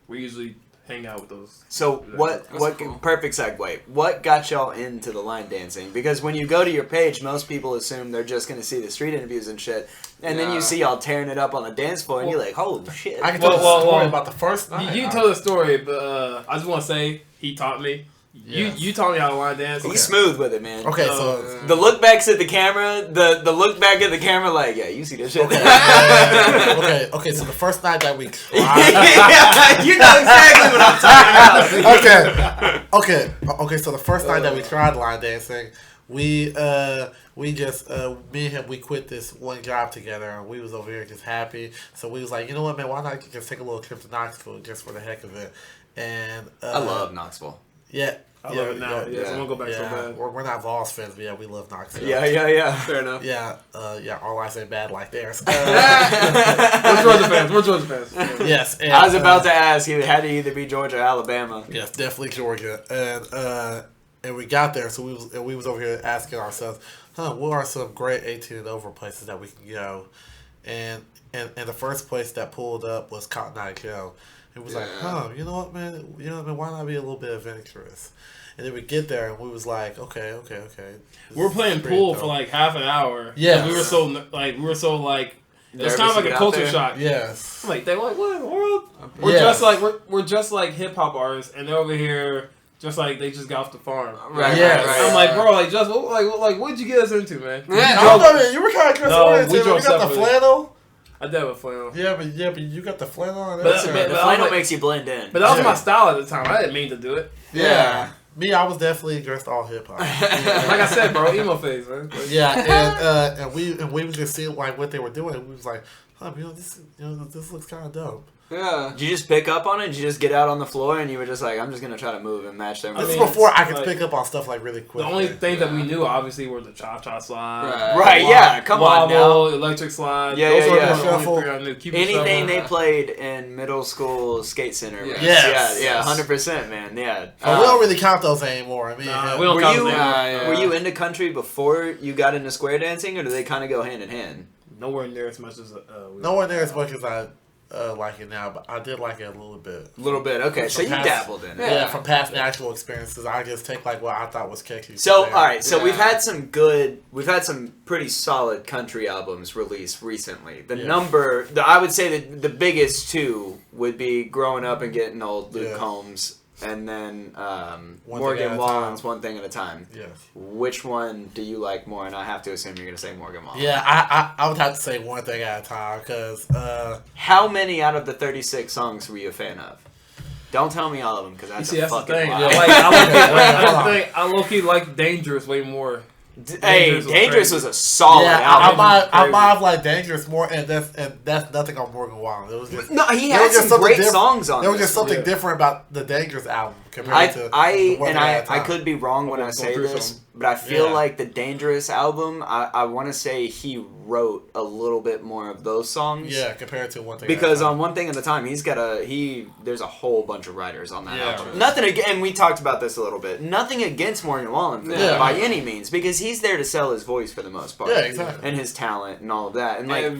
we usually hang out with those. So what cool. Perfect segue. What got y'all into the line dancing? Because when you go to your page, most people assume they're just going to see the street interviews and shit. And then you see y'all tearing it up on the dance floor and you're like, holy shit. I can tell the story about the first night. You can tell the story, but I just want to say he taught me. Yes. You taught me how to line dance. He's smooth with it, man. Okay, so the look backs at the camera, the look back at the camera, like, yeah, you see this shit. Okay. So the first night that we tried, yeah, you know exactly what I'm talking about. Okay. So the first night that we tried line dancing, we just me and him, we quit this one job together, and we was over here just happy. So we was like, you know what, man, why not just take a little trip to Knoxville just for the heck of it? And I love Knoxville. Yeah. I love it now. Yeah, so I'm gonna go back so bad. We're not Vols fans, but yeah, we love Knoxville. Yeah. Fair enough. Yeah, our lives ain't bad like theirs. We're Georgia fans. Yes. And, I was about to ask you, had to either be Georgia or Alabama. Yes, definitely Georgia. And we got there, so we was over here asking ourselves, what are some great 18 and over places that we can go? And the first place that pulled up was Cotton Eye Joe. It was like, you know what, man? Why not be a little bit adventurous? And then we get there, and we was like, okay. We were playing pool for like half an hour. Yeah. We were so it was kind of like a culture shock. Yes. I'm like, what in the world? We're just like hip hop artists, and they're over here just like they just got off the farm. Right. I'm like, bro, what'd you get us into, man? Yeah, you were kind of dressed we got the flannel. I did have a flannel. Yeah, but you got the flannel on. But the flannel makes you blend in. But that was my style at the time. I didn't mean to do it. Yeah. Me, I was definitely dressed all hip hop. Like I said, bro, emo phase, man. Yeah, and we was just seeing like what they were doing. We was like, this looks kind of dope. Yeah. Did you just pick up on it? Did you just get out on the floor and you were just like, I'm just going to try to move and match their movements? This is before I could pick up on stuff like really quick. The only thing that we knew, obviously, were the cha-cha slide. Right, yeah. Come on now. Electric slide. Yeah, those yeah. Those were the only three I knew. Anything they played in middle school skate center. Yeah. Yes. Yeah, 100%, man. Yeah. We don't really count those anymore. I mean, we don't count those anymore. Were you into country before you got into square dancing, or do they kind of go hand in hand? Nowhere near as much as nowhere near as much as I like it now, but I did like it a little bit. A little bit, okay. So you dabbled in it. Yeah, from past actual experiences, I just take like what I thought was catchy. So all right, so we've had some pretty solid country albums released recently. I would say that the biggest two would be Growing Up and Getting Old, Luke Combs. And then Morgan Wallen's One Thing at a Time. Yes. Which one do you like more? And I have to assume you're going to say Morgan Wallen. Yeah, I would have to say One Thing at a Time because... How many out of the 36 songs were you a fan of? Don't tell me all of them because that's a fucking thing. lie. Yeah, I low-key like Dangerous way more. Dangerous was a solid album. I might have liked Dangerous more, and that's nothing on Morgan Wallen. It was just he had some great songs on. There was just something different about the Dangerous album compared to I could be wrong when I say this, but I feel like the Dangerous album. I want to say he wrote a little bit more of those songs. Yeah, compared to One Thing. Because on One Thing at a Time, there's a whole bunch of writers on that album. Nothing again. We talked about this a little bit. Nothing against Morgan Wallen by any means, because he's there to sell his voice for the most part. Yeah, exactly. And his talent and all of that. And like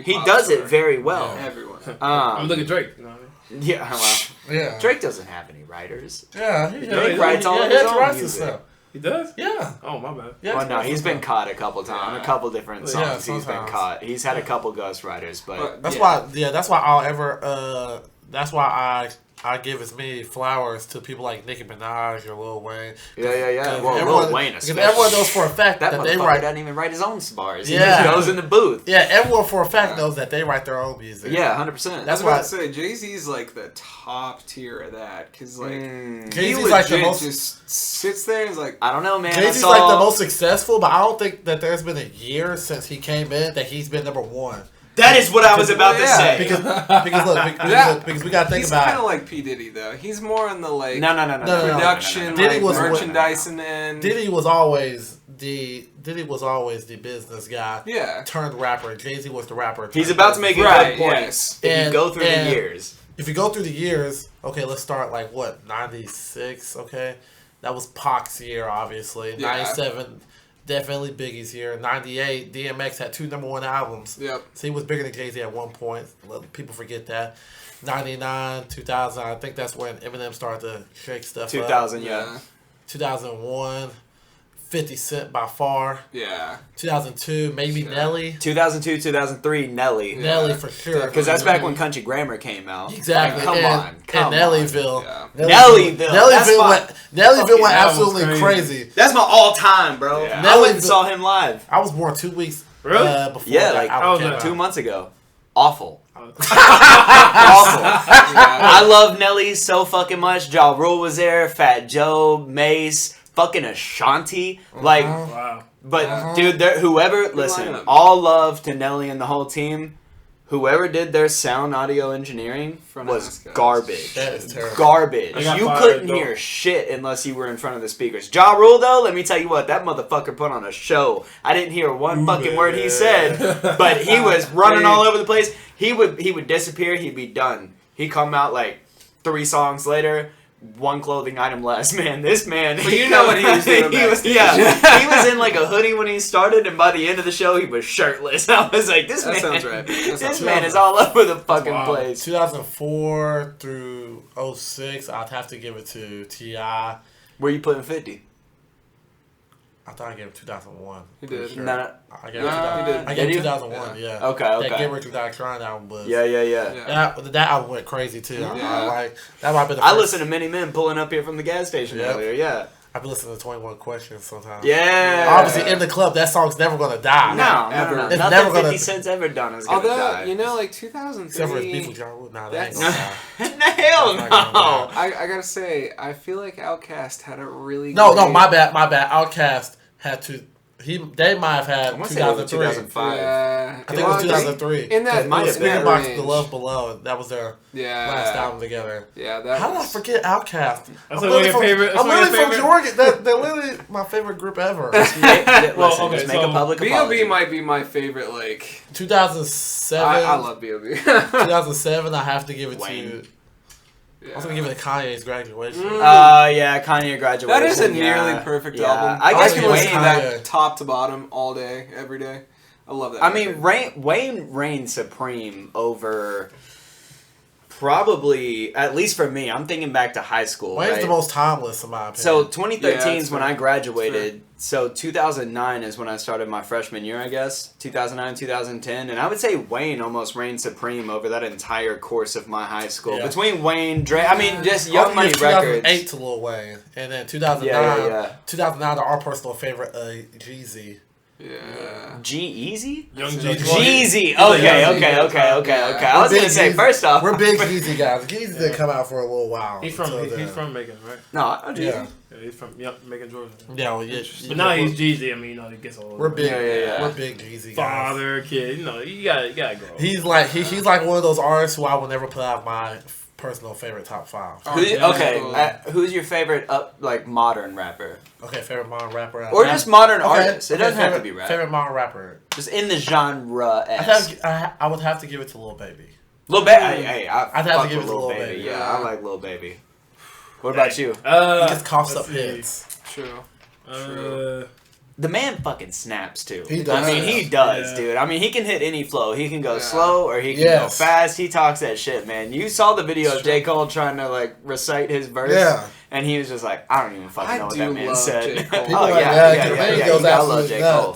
he pop does star. it very well. Yeah. Everyone. I'm looking at Drake. You know what I mean? Yeah, well, Yeah. Drake doesn't have any writers. Yeah, Drake writes all of his own music. He does? Yeah. Oh, my bad. Yeah, Well, no, he's been caught a couple times on a couple different songs. He's been caught. He's had a couple ghostwriters, but that's why. Yeah, that's why I'll ever. That's why I give as many flowers to people like Nicki Minaj or Lil Wayne. Yeah. Well, Lil Wayne, because everyone knows for a fact that they motherfucker write. doesn't even write his own bars. He Yeah. just goes in the booth. Yeah, everyone for a fact knows that they write their own music. Yeah, 100%. That's what I'd say. Jay-Z's like the top tier of that, because like he Jay-Z's like the legit most. just sits there and is like, I don't know, man. Jay-Z's like the most successful, but I don't think that there's been a year since he came in that he's been number one. That is what I was about to say. Because look, because we got to think he's about. He's kind of like P. Diddy though. He's more on the like no. production, Diddy like was merchandising end. Diddy was always the business guy. Yeah. Turned rapper. Jay-Z was the rapper. He's about to make a good point. Yes. If you go through the years. If you go through the years, okay, let's start like what 96. Okay, that was Pac's year, obviously. Yeah. 97. Definitely Biggie's here. 98, DMX had 2 number 1 albums. Yep. So he was bigger than Jay-Z at one point. People forget that. 99, 2000, I think that's when Eminem started to shake stuff 2000, up. yeah. 2001, 50 Cent by far. Yeah. 2002, maybe Nelly. 2002, 2003, Nelly. Yeah. Nelly for sure. Because that's back when Country Grammar came out. Exactly. Come on. And Nellyville. Yeah. Nellyville went absolutely crazy. That's my all-time, bro. Yeah. I went and saw him live. I was born 2 weeks really? Before yeah, that like album came out. 2 months ago. Awful. Awful. I love Nelly so fucking much. Ja Rule was there. Fat Joe, Mace, fucking Ashanti. Like, wow. But dude, listen, all love to Nelly and the whole team. Whoever did their sound audio engineering was garbage. That is terrible. Garbage. You couldn't hear shit unless you were in front of the speakers. Ja Rule, though, let me tell you what, that motherfucker put on a show. I didn't hear one fucking word he said, but he was running all over the place. He would disappear, he'd be done. He'd come out like 3 songs later, 1 clothing item less. Man, this man. But you know what he was doing. He was in like a hoodie when he started, and by the end of the show, he was shirtless. I was like, this man. Sounds right. This man is all over the fucking place. 2004 through 06, I'd have to give it to T.I. Where you putting 50? I thought I gave him 2001. He did. Sure. No. I gave him 2001, yeah. Okay. That Get Rich or Die Trying album was... Yeah. That album went crazy, too. Yeah. That might have been the first... I listened to Many Men pulling up here from the gas station earlier, yeah. I've been listening to 21 Questions sometimes. Yeah. Obviously, In the Club, that song's never going to die. No. It's Nothing never 50 Cent's ever done is going to die. Although, you know, like 2003... Except for his beef with John Wood. Nah, that ain't going to Hell die. no. I gotta say, I feel like Outkast had a really No, my bad. Outkast had to... They might have had 2003. 2005. Yeah. I think it was 2003. In that Speaker Box, range. The Love Below. That was their last album together. Yeah, How did I forget Outkast? That's one of your favorite. I'm literally from Georgia. They're literally my favorite group ever. Just make a public apology. B.O.B. might be my favorite, like... 2007. I love B.O.B. 2007, I have to give it Wayne. to... I was going to give it to Kanye's Graduation. Yeah, Kanye Graduation. That is a nearly perfect album. I guess can listen to Wayne- that top to bottom all day, every day. I love that. I mean, Wayne reigned supreme over probably, at least for me, I'm thinking back to high school. Wayne's right? the most timeless in my opinion. So 2013 is when I graduated. So 2009 is when I started my freshman year, I guess. 2009, 2010. And I would say Wayne almost reigned supreme over that entire course of my high school. Yeah. Between Wayne, Dre, I mean, just Young Money Records. 2008 to Lil Wayne. And then 2009, 2009 to our personal favorite, Jeezy. Yeah. G-Eazy? Young Jeezy. Okay. I was going to say, first off. We're big Jeezy guys. Jeezy didn't come out for a little while. He's from Macon, right? No, I know Jeezy. Yeah, he's from Macon, Georgia. Yeah, well, but now he's Jeezy. I mean, he gets old. We're big. We're big Jeezy guys. Father, kid. You gotta grow. He's like one of those artists who I will never put out my personal favorite top 5. Who's your favorite modern rapper? Okay, favorite modern rapper. Or just modern artist. It doesn't have to be rap. Favorite modern rapper. Just in the genre. I would have to give it to Lil Baby. Lil Baby. Hey, I'd have to give it to Lil Baby. Yeah, I like Lil Baby. What about you? He just coughs up hits. True. The man fucking snaps too. He does. I mean, he does, dude. I mean, he can hit any flow. He can go slow or he can go fast. He talks that shit, man. You saw the video of J. Cole trying to recite his verse, and he was just like, I don't even fucking know what that man said. You gotta love J. Cole.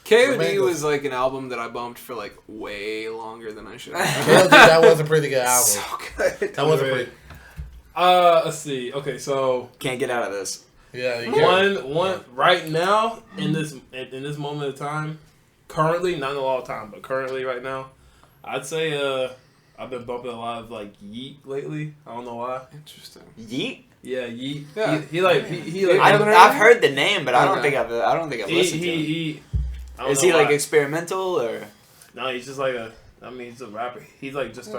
KOD was an album that I bumped for way longer than I should have. KOD, that was a pretty good album. So good. That was a pretty. Let's see. Okay, so can't get out of this. Yeah, one right now in this moment of time, currently, not in a lot of time, but currently right now, I'd say I've been bumping a lot of Yeet lately. I don't know why. Interesting. Yeet? Yeah, Yeet. Yeah. He I've heard the name, but I don't think I've listened to him. Is he experimental or? No, he's just he's a rapper. He's just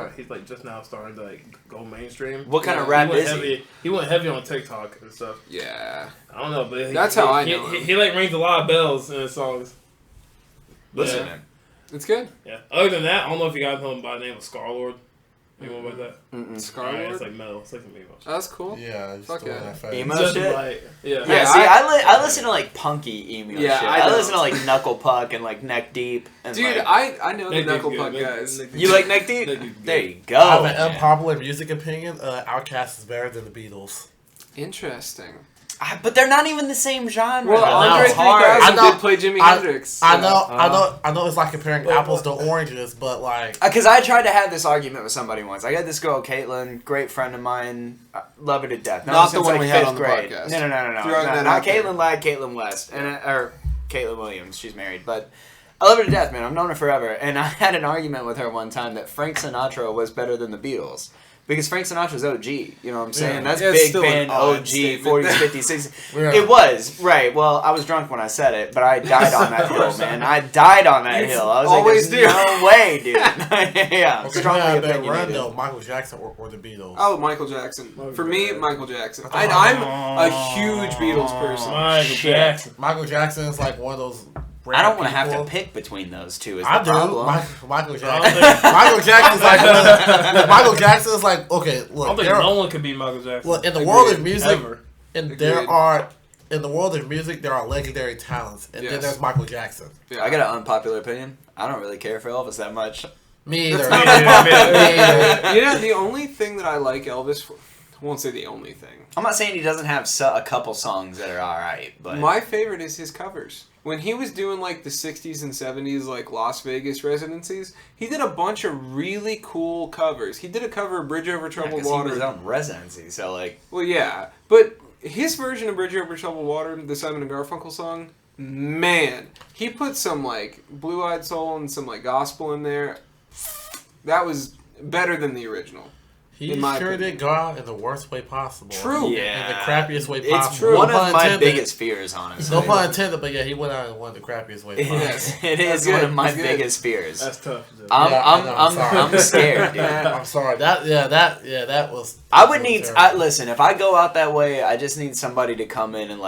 now starting to go mainstream. What kind of rap is he? He went heavy on TikTok and stuff. Yeah. I don't know, but that's how I know him. He rings a lot of bells in his songs. Listen, man. It's good. Yeah. Other than that, I don't know if you guys know him by the name of Scarlord. Anyone about that? Scarlord? It's metal. It's some emo. Oh, that's cool. Yeah. Fuck yeah. Emo just shit? Yeah. See, I listen to punky emo shit. I listen to Knuckle Puck and Neck Deep. And dude, I know the Knuckle Puck guys. You like Neck Deep? There you go. I have an unpopular music opinion. Outkast is better than the Beatles. Interesting. But they're not even the same genre. Well, Andre 3000 did play Jimi Hendrix. I know. It's comparing apples to oranges, but because I tried to have this argument with somebody once. I got this girl, Caitlin, great friend of mine, love her to death. Not the one we had on the podcast. No. Not Caitlin Ladd, Caitlin West, or Caitlin Williams. She's married, but I love her to death, man. I've known her forever, and I had an argument with her one time that Frank Sinatra was better than the Beatles. Because Frank Sinatra's OG, you know what I'm saying? That's big band OG, 40s, 50s, 60s. It was, right. Well, I was drunk when I said it, but I died on that hill, man. I died on that hill. I was there's no way, dude. Yeah, strongly opinionated. Though, Michael Jackson or the Beatles? Oh, Michael Jackson. For me, Michael Jackson. I'm a huge Beatles person. Michael Jackson is one of those... I don't want to have to pick between those two. I do. Michael Jackson. Michael Jackson's Michael Jackson is okay. Look, I don't think no one could beat Michael Jackson. Look, in the world of music, there are legendary talents, and then there's Michael Jackson. Yeah. I got an unpopular opinion. I don't really care for Elvis that much. Me either. The only thing that I like Elvis for. I won't say the only thing. I'm not saying he doesn't have a couple songs that are alright, but... My favorite is his covers. When he was doing, the 60s and 70s, Las Vegas residencies, he did a bunch of really cool covers. He did a cover of Bridge Over Troubled Water. He was on residency, so, Well, yeah. But his version of Bridge Over Troubled Water, the Simon and Garfunkel song, man, he put some, Blue-Eyed Soul and some, gospel in there. That was better than the original. He sure did go out in the worst way possible. True. Yeah. In the crappiest way possible. It's true. One of my biggest fears, honestly. No pun intended, but yeah, he went out in one of the crappiest ways possible. It is one of my biggest fears. That's tough. I'm scared, dude. I'm sorry. That was... I would need... listen, if I go out that way, I just need somebody to come in and,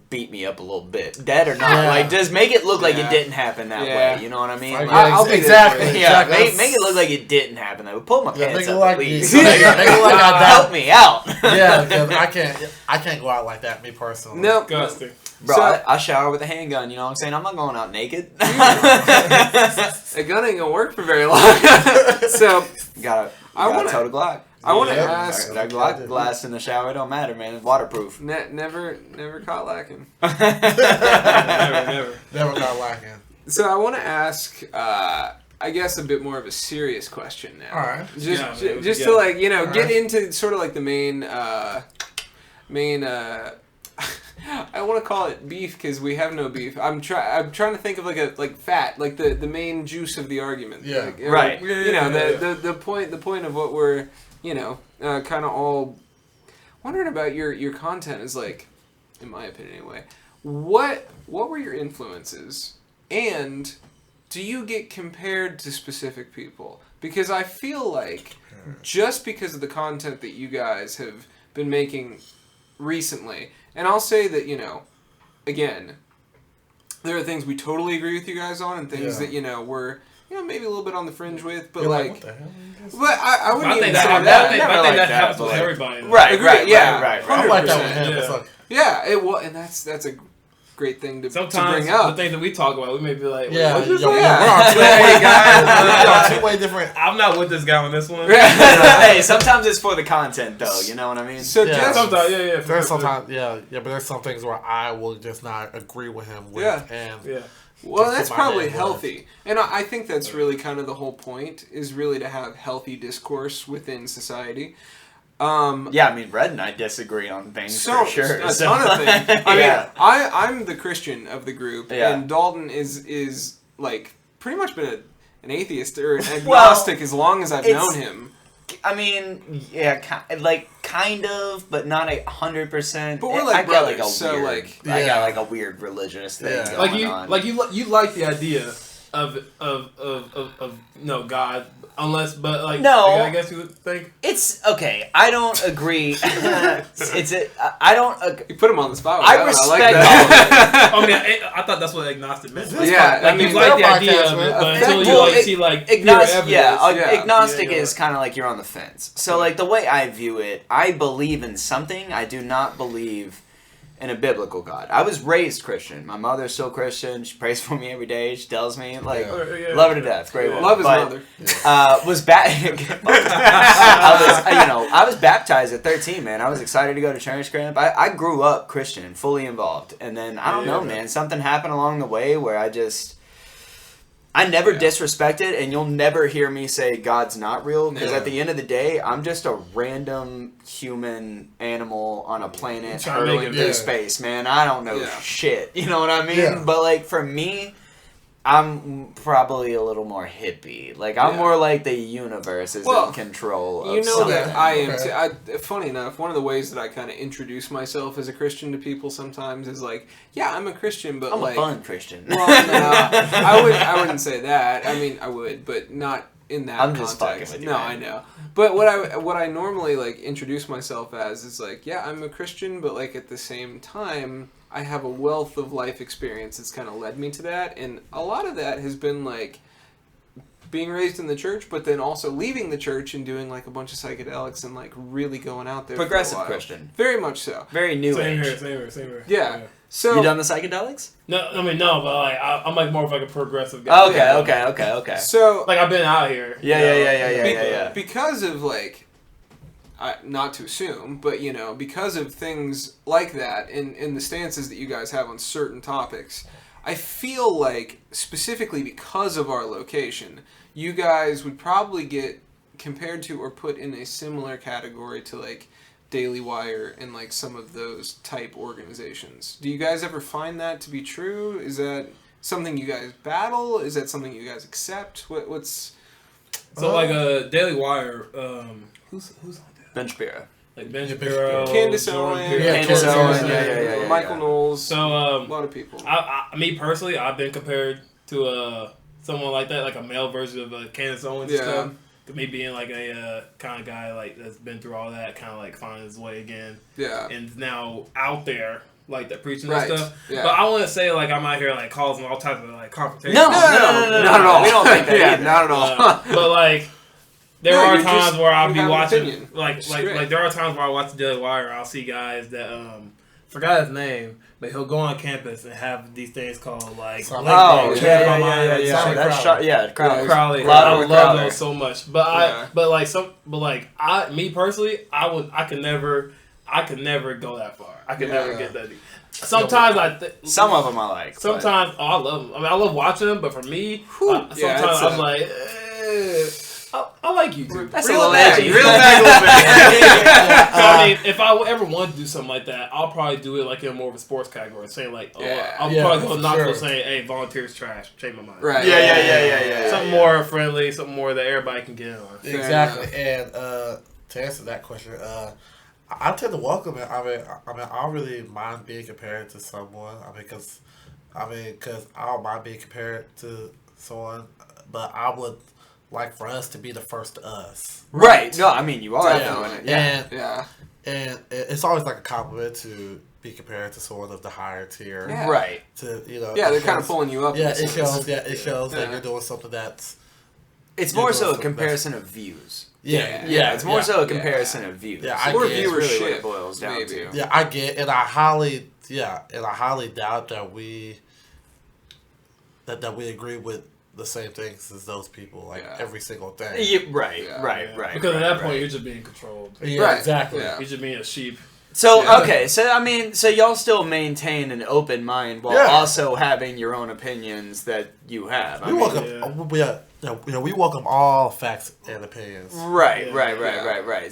beat me up a little bit, dead or not. Like, just make it look like it didn't happen that way. You know what I mean? Like, I'll exactly. Yeah, make it look like it didn't happen. Like, pull my pants up at least. Make it look like I help me out. Yeah, because I can't go out like that. Me personally. No, disgusting. Bro, I shower with a handgun. You know what I'm saying? I'm not going out naked. A gun ain't gonna work for very long. So gotta tote a Glock. I want to ask. That Glock glass in the shower don't matter, man. It's waterproof. Never caught lacking. Never caught lacking. So I want to ask, I guess, a bit more of a serious question now. All right. Just to like get into sort of like the main. I want to call it beef because we have no beef. I'm trying to think of like fat, like the main juice of the argument. Yeah. Like, right. The point of what we're kind of all wondering about your content is like, in my opinion anyway, what were your influences, and do you get compared to specific people? Because I feel like just because of the content that you guys have been making recently, and I'll say that, again, there are things we totally agree with you guys on, and things that, we're, maybe a little bit on the fringe with, but like what the hell? But I wouldn't even say that. that. I think that happens with everybody. Right. I'm like that with him. Yeah, and that's a great thing to bring up. Sometimes the things that we talk about, we may be like, we're on two-way guys. Two-way different. I'm not with this guy on this one. Hey, sometimes it's for the content, though. You know what I mean? So sometimes, There's sometimes, but there's some things where I will just not agree with him with. Yeah. Well, that's probably healthy. And I think that's really kind of the whole point, is really to have healthy discourse within society. I mean, Red and I disagree on things for sure. A ton of things. I mean, I'm the Christian of the group, and Dalton is like pretty much been an atheist or an agnostic as long as I've known him. I mean, kind of, but not 100%. But we're like brothers, I got like a weird religious thing going on. You like the idea of God, but no, I guess you would think it's okay. I don't agree. I don't. You put him on the spot. I respect. I like that. I mean, I thought that's what agnostic meant. You like the idea of it, but until you see agnostic. Agnostic is kind of like you're on the fence. So like the way I view it, I believe in something. I do not believe in a biblical God. I was raised Christian. My mother's still Christian. She prays for me every day. She tells me, love her to death. Great woman. Love his mother. I was baptized at 13, man. I was excited to go to church camp. I grew up Christian, fully involved. And then, I don't know, man. Something happened along the way where I never disrespected, and you'll never hear me say God's not real, because at the end of the day, I'm just a random human animal on a planet hurtling through space, man. I don't know shit. You know what I mean? Yeah. But, like, for me, I'm probably a little more hippie. Like, I'm more like the universe is in control of something. That I am too. Funny enough, one of the ways that I kind of introduce myself as a Christian to people sometimes is like, I'm a Christian, but I'm a fun Christian. Well, no, I wouldn't say that. I mean, I would, but not in that context. Just fucking with you, man. I know. But what I normally like introduce myself as is like, I'm a Christian, but like at the same time, I have a wealth of life experience that's kind of led me to that, and a lot of that has been like being raised in the church, but then also leaving the church and doing like a bunch of psychedelics and like really going out there. Progressive for a while. Christian, very much so. Very new age. Same here. Yeah. So you done the psychedelics? No, I mean no, but like I'm like more of like a progressive guy. Okay. So like I've been out here. Yeah. Because of like. Not to assume, but because of things like that in the stances that you guys have on certain topics, I feel like specifically because of our location, you guys would probably get compared to or put in a similar category to like Daily Wire and like some of those type organizations. Do you guys ever find that to be true? Is that something you guys battle? Is that something you guys accept? What's so like a Daily Wire? Who's on that? Ben Shapiro. Like Ben Shapiro, Candace Owen, yeah. Michael Knowles. So a lot of people. Me personally, I've been compared to someone like that, like a male version of Candace Owens and stuff. Me being like a kind of guy like that's been through all that, kind of like finding his way again. Yeah. And now out there like the preaching right. and stuff. Yeah. But I wouldn't say like I'm out here like causing all types of like confrontation. No, not at all. We don't think that either. Not at all. But like there are times where I'll be watching like there are times where I watch the Daily Wire and I'll see guys that forgot his name, but he'll go on campus and have these things called like Crowley. I love those so much. But me personally, I could never go that far. I could never get that deep. Sometimes some of them I like. Sometimes I love them. I mean, I love watching them, but for me, sometimes I'm like. I like you, dude. That's real bag, real bag, little bag. So, I mean, if I ever want to do something like that, I'll probably do it like in more of a sports category, saying like, I'll probably go Knoxville saying, "Hey, volunteers trash." Change my mind. Right. Yeah. Something more friendly, something more that everybody can get on. Exactly. And to answer that question, I tend to welcome it. I mean, I don't really mind being compared to someone. Because I don't mind being compared to someone, but I would like for us to be the first to us. Right. No, I mean you are doing it. Yeah. And it's always like a compliment to be compared to someone of the higher tier. Yeah. Right. To they're kind of pulling you up. Yeah, it shows that you're doing something that's. It's more so a comparison of views. Yeah. It's more so a comparison of views. Yeah, or viewership. Really what it boils down to. Yeah, I get, and I highly doubt that we agree with the same things as those people, every single thing. Yeah, right. Because at that point, you're just being controlled. Yeah, right. Exactly. Yeah. You're just being a sheep. So, okay, so y'all still maintain an open mind while also having your own opinions that you have. We welcome all facts and opinions. Right.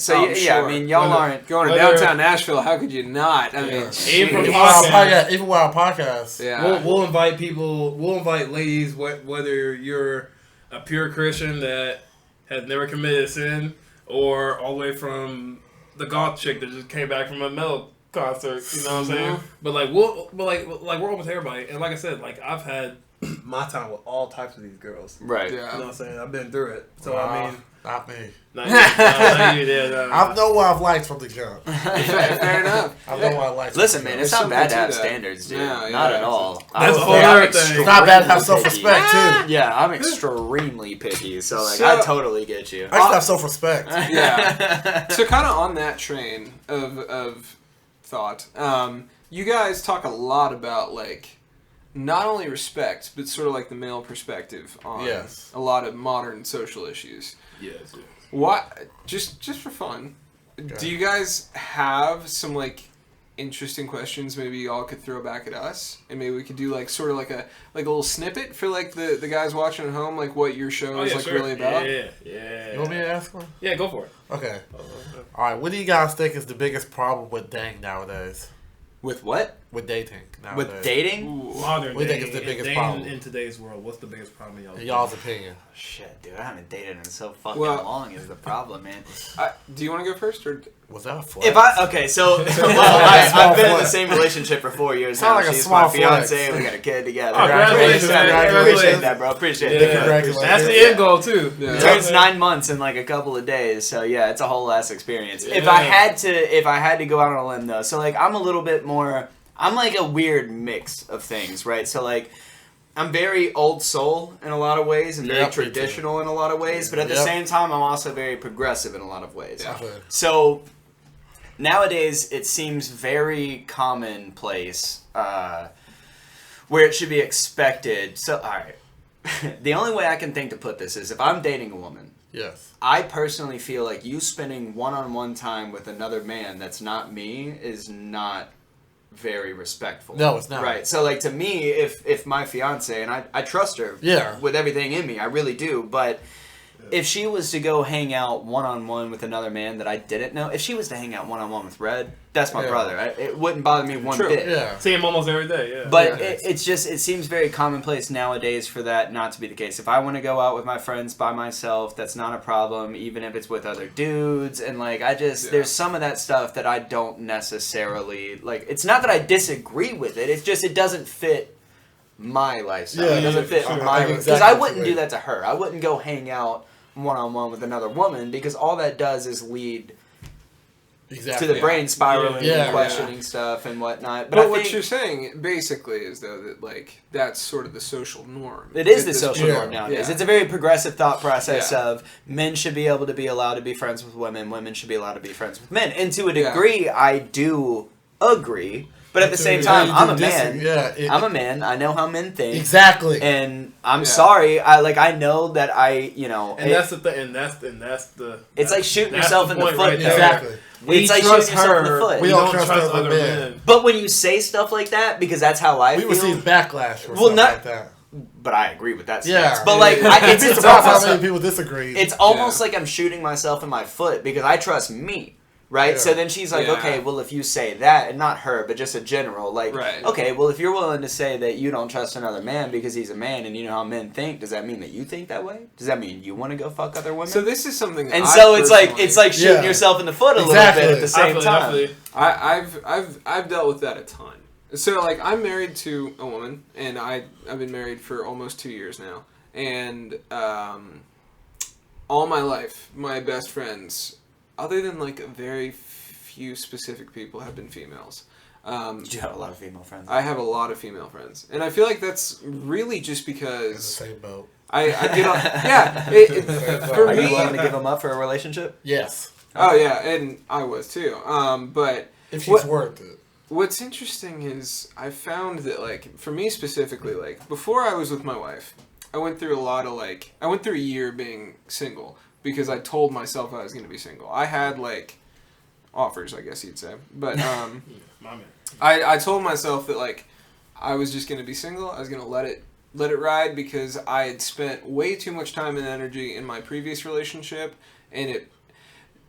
So, I mean, y'all aren't going to downtown Nashville. How could you not? I mean, even with our podcast. Yeah. We'll invite people. We'll invite ladies, whether you're a pure Christian that has never committed a sin, or all the way from the goth chick that just came back from a metal concert. You know what I'm saying? But we're open to everybody. And like I said, like I've had my time with all types of these girls. Right. Yeah. You know what I'm saying? I've been through it. So I mean, not me. Not you. I know what I've liked from the jump. Fair enough. I know what I liked. Listen, man, it's not bad to have standards, dude. Not at all. That's a whole other thing. It's not bad to have self-respect too. Yeah, I'm extremely picky, so I totally get you. I just have self-respect. Yeah. So kind of on that train of thought, you guys talk a lot about like. Not only respect, but sort of like the male perspective on a lot of modern social issues. Yes. What? Just for fun, do you guys have some like interesting questions? Maybe y'all could throw back at us, and maybe we could do like sort of like a little snippet for like the guys watching at home, like what your show is really about. Yeah. You want me to ask one? Yeah, go for it. Okay. All right. What do you guys think is the biggest problem with dating nowadays? With what? With dating nowadays. With dating? Modern we think it's the biggest problem in today's world. What's the biggest problem in y'all's opinion? Shit, dude, I haven't dated in so fucking long is the problem, man. Do you want to go first, or was that a flex? I've been in the same relationship for 4 years now. Like she's my fiance. We got a kid together. Congratulations, appreciate that, bro. Appreciate it. Congratulations. That's the end goal too. Yeah. Turns 9 months in like a couple of days, so yeah, it's a whole ass experience. Yeah. If I had to go out on a limb though, so like I'm a little bit more. I'm like a weird mix of things, right? So like. I'm very old soul in a lot of ways and very traditional in a lot of ways, but at the same time, I'm also very progressive in a lot of ways. Yeah. So nowadays, it seems very commonplace where it should be expected. So, all right. The only way I can think to put this is if I'm dating a woman, I personally feel like you spending one-on-one time with another man that's not me is not very respectful. No, it's not. Right. So, like, to me, if my fiance, and I trust her with everything in me, I really do, but if she was to go hang out one-on-one with another man that I didn't know, if she was to hang out one-on-one with Red, that's my brother. It wouldn't bother me one bit. Yeah. See him almost every day, But it seems very commonplace nowadays for that not to be the case. If I want to go out with my friends by myself, that's not a problem, even if it's with other dudes. And, like, there's some of that stuff that I don't necessarily, like, it's not that I disagree with it, it's just it doesn't fit my lifestyle. It doesn't fit my... Because I wouldn't do that to her. I wouldn't go hang out one-on-one with another woman because all that does is lead... to the brain spiraling and questioning stuff and whatnot. But what you're saying basically is though that like that's sort of the social norm. It is the social norm nowadays. It's a very progressive thought process of men should be able to be allowed to be friends with women, women should be allowed to be friends with men. And to a degree, I do agree. But at the same time, I'm a man. I'm a man. I know how men think. Exactly. And I'm sorry. I know that And that's the thing. And that's the. It's like shooting yourself in the foot. Right there. Exactly. It's like shooting yourself in the foot. We don't trust other men. But when you say stuff like that, because that's how I feel. We receive backlash for stuff like that. But I agree with that stance. Yeah. But like, it's surprised how many people disagree. It's almost like I'm shooting myself in my foot because I trust me. Right? Yeah. So then she's like, okay, well, if you say that, and not her, but just a general, like, okay, well, if you're willing to say that you don't trust another man because he's a man and you know how men think, does that mean that you think that way? Does that mean you want to go fuck other women? So this is something that and so it's like shooting yourself in the foot a little bit at the same time. I've dealt with that a ton. So, like, I'm married to a woman, and I've been married for almost 2 years now. And all my life, my best friends, other than like a very few specific people, have been females. Do you have a lot of female friends? I have a lot of female friends, and I feel like that's really just because in the same boat. I get on. Yeah, for me, are you willing to give them up for a relationship? Yes. Oh yeah, and I was too. But if she's worth it. What's interesting is I found that like for me specifically, like before I was with my wife, I went through a year being single. Because I told myself I was going to be single. I had, like, offers, I guess you'd say. But I told myself that, like, I was just going to be single. I was going to let it ride because I had spent way too much time and energy in my previous relationship. And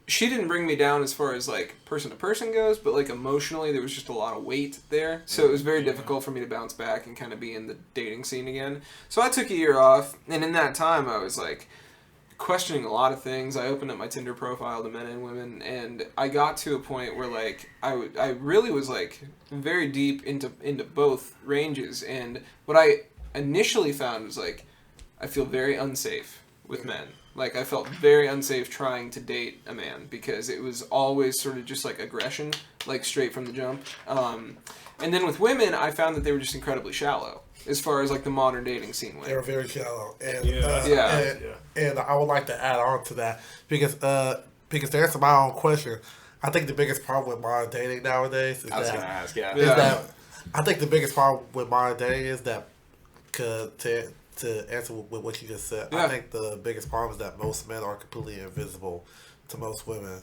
she didn't bring me down as far as, like, person to person goes. But, like, emotionally, there was just a lot of weight there. So it was very difficult for me to bounce back and kind of be in the dating scene again. So I took a year off. And in that time, I was, like, questioning a lot of things. I opened up my Tinder profile to men and women, and I got to a point where like I really was like very deep into both ranges. And what I initially found was like I feel very unsafe with men. Like I felt very unsafe trying to date a man because it was always sort of just like aggression, like straight from the jump. And then with women, I found that they were just incredibly shallow. As far as like the modern dating scene went. They were very shallow. And I would like to add on to that because to answer my own question, I think the biggest problem with modern dating nowadays is that I think the biggest problem with modern dating is that to answer with what you just said, I think the biggest problem is that most men are completely invisible to most women.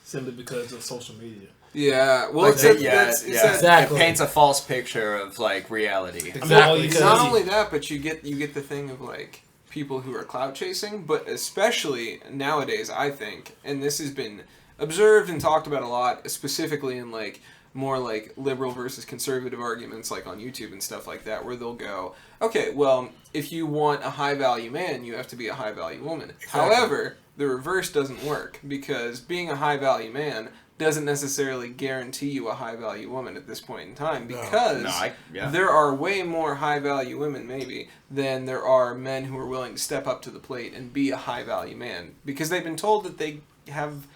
Simply because of social media. Yeah, well, like exactly. It paints a false picture of like reality. Exactly. Not only that, but you get the thing of like people who are clout chasing, but especially nowadays, I think, and this has been observed and talked about a lot, specifically in like more like liberal versus conservative arguments, like on YouTube and stuff like that, where they'll go, okay, well, if you want a high value man, you have to be a high value woman. Exactly. However, the reverse doesn't work because being a high value man doesn't necessarily guarantee you a high-value woman at this point in time because there are way more high-value women, maybe, than there are men who are willing to step up to the plate and be a high-value man because they've been told that they have...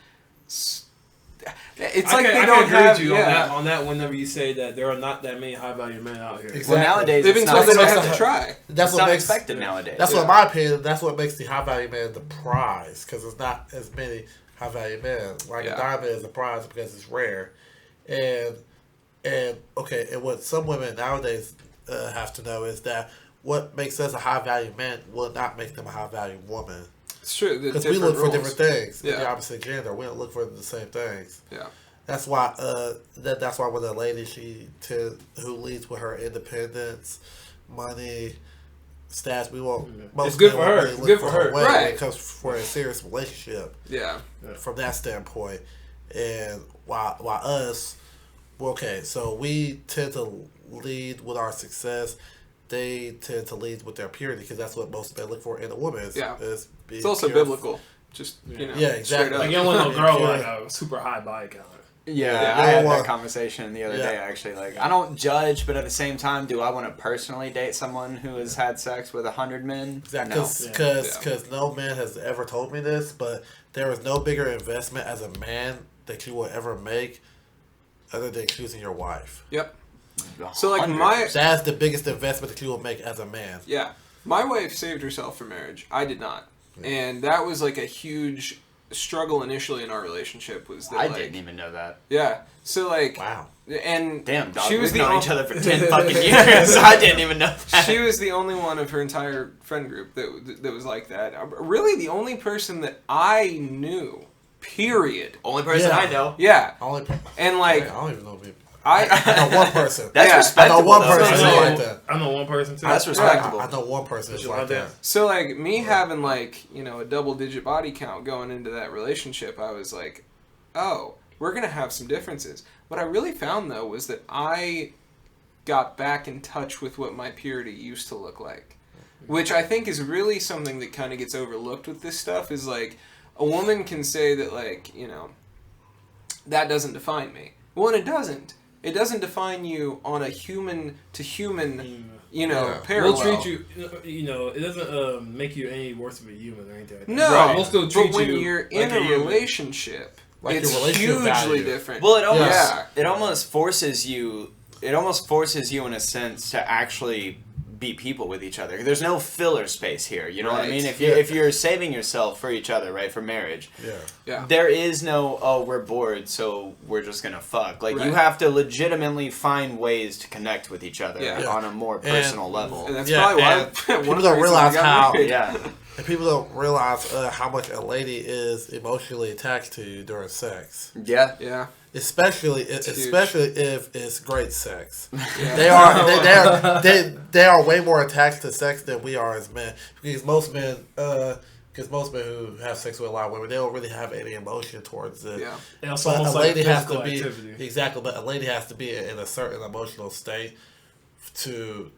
It's like they don't have... You on that whenever you say that there are not that many high-value men out here. Exactly. Well, nowadays, they've been told they don't have to try. That's what makes expected nowadays. That's what, in my opinion, that's what makes the high-value man the prize because there's not as many... high-value man. Like a diamond is a prize because it's rare. And what some women nowadays have to know is that what makes us a high-value man will not make them a high-value woman. It's true. Because we look for different things in the opposite gender. We don't look for the same things. Yeah. That's why that's why when a lady who leads with her independence, money, stats, we won't. It's good for her. It's good for her. Right. When it comes for a serious relationship. Yeah. From that standpoint, and while us, so we tend to lead with our success. They tend to lead with their purity because that's what most men look for in a woman. It's also biblical. Just exactly. Like you don't want no girl like a super high body count. Yeah, I had that conversation the other day, actually. Like, I don't judge, but at the same time, do I want to personally date someone who has had sex with 100 men? Exactly. Because no man has ever told me this, but there is no bigger investment as a man that you will ever make, other than choosing your wife. Yep. So like that's the biggest investment that you will make as a man. Yeah, my wife saved herself for marriage. I did not, and that was like a huge struggle initially in our relationship. Was that I didn't even know that. Yeah. So like wow. And damn, dog, she was we've known each other for 10 fucking years. I didn't even know that. She was the only one of her entire friend group that was like that. Really, the only person that I knew. Period. Only person I know. Yeah. And like I don't even know people. I know one person. That's respectable. I know one person like that. I know one person too. That's respectable. I know one person like that. So like me having like, a double-digit body count going into that relationship, I was like, oh, we're going to have some differences. What I really found, though, was that I got back in touch with what my purity used to look like. Which I think is really something that kind of gets overlooked with this stuff, is like, a woman can say that, like, that doesn't define me. Well, and it doesn't. It doesn't define you on a human-to-human, parallel. We'll treat you, it doesn't make you any worse of a human or anything like that. No, right. We'll still treat but when you you're in like a relationship, like it's relationship hugely value. different. Well, it almost forces you in a sense to actually be people with each other. There's no filler space here. You know what I mean? If you're saving yourself for each other, right, for marriage, there is no we're bored, so we're just gonna fuck. Like you have to legitimately find ways to connect with each other on a more personal level. And that's probably why people don't realize how. And people don't realize how much a lady is emotionally attached to you during sex. Yeah. Especially if it's great sex. Yeah. They are way more attached to sex than we are as men. Because most men who have sex with a lot of women, they don't really have any emotion towards it. Yeah. But a lady has to be activity. exactly, but a lady has to be in a certain emotional state to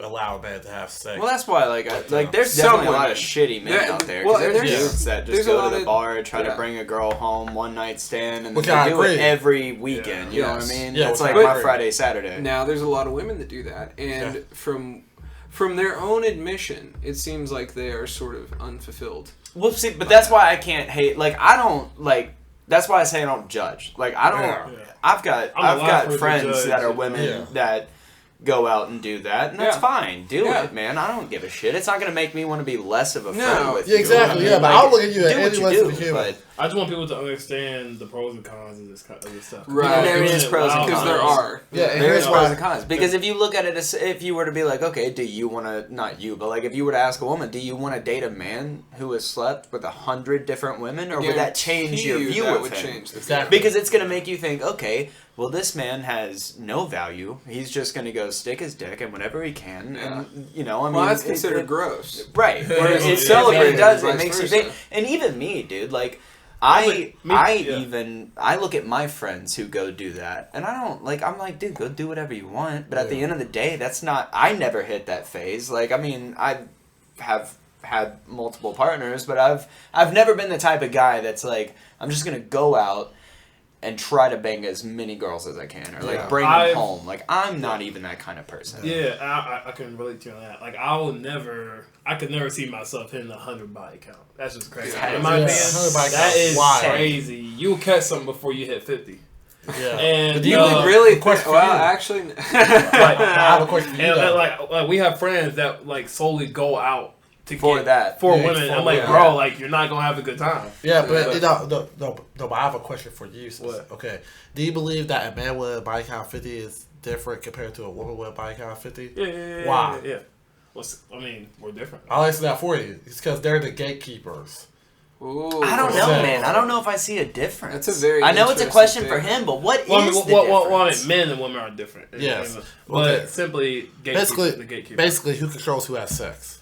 allow a man to have sex. Well, that's why, there's definitely a lot of shitty men out there. Well, there's dudes that just go to the bar, try to bring a girl home, one night stand, and they do it every weekend. You know what I mean? Yeah, it's like my Friday, Saturday. Now, there's a lot of women that do that, and from their own admission, it seems like they are sort of unfulfilled. Well, see, but that's why I can't hate. Like, I don't like. That's why I say I don't judge. Like, I don't. Yeah. I've got friends that are women that go out and do that, and that's fine. Do it, man. I don't give a shit. It's not going to make me want to be less of a friend with you. Exactly, but I'll look at you as any less of a human. I just want people to understand the pros and cons of this stuff. Right. There is pros and cons. Because there are. Yeah, there is pros and cons. Because if you look at it as, if you were to be like, okay, do you want to, not you, but like if you were to ask a woman, do you want to date a man who has slept with 100 different women, or would that change your view of him? Exactly. Because it's going to make you think, okay, well, this man has no value. He's just going to go stick his dick in whatever he can, and well, that's considered gross, right? Whereas it's celebrated. It makes you think. And even me, dude, like I look at my friends who go do that, and I'm like, dude, go do whatever you want. But at the end of the day, that's not. I never hit that phase. Like, I mean, I have had multiple partners, but I've never been the type of guy that's like, I'm just going to go out and try to bang as many girls as I can, or like bring them home. Like, I'm not even that kind of person. Yeah, I can relate to you on that. Like, I could never see myself hitting 100 body count. That's just crazy. In my opinion, that is crazy. You'll catch something before you hit 50. Yeah. And do you really think? Well, actually, I have a question for you. Like we have friends that like solely go out for women. I'm like, bro, like you're not gonna have a good time. Yeah, but no. But I have a question for you. Okay, do you believe that a man with a body count 50 is different compared to a woman with a body count 50? Yeah. Why? Yeah. Well, I mean, we're different. I'll answer that for you. It's because they're the gatekeepers. Ooh, I don't know, man. I don't know if I see a difference. That's a very. I know it's a question for him, but what is the difference? Men and women are different. Yes, but simply the gatekeeper. Basically, who controls who has sex?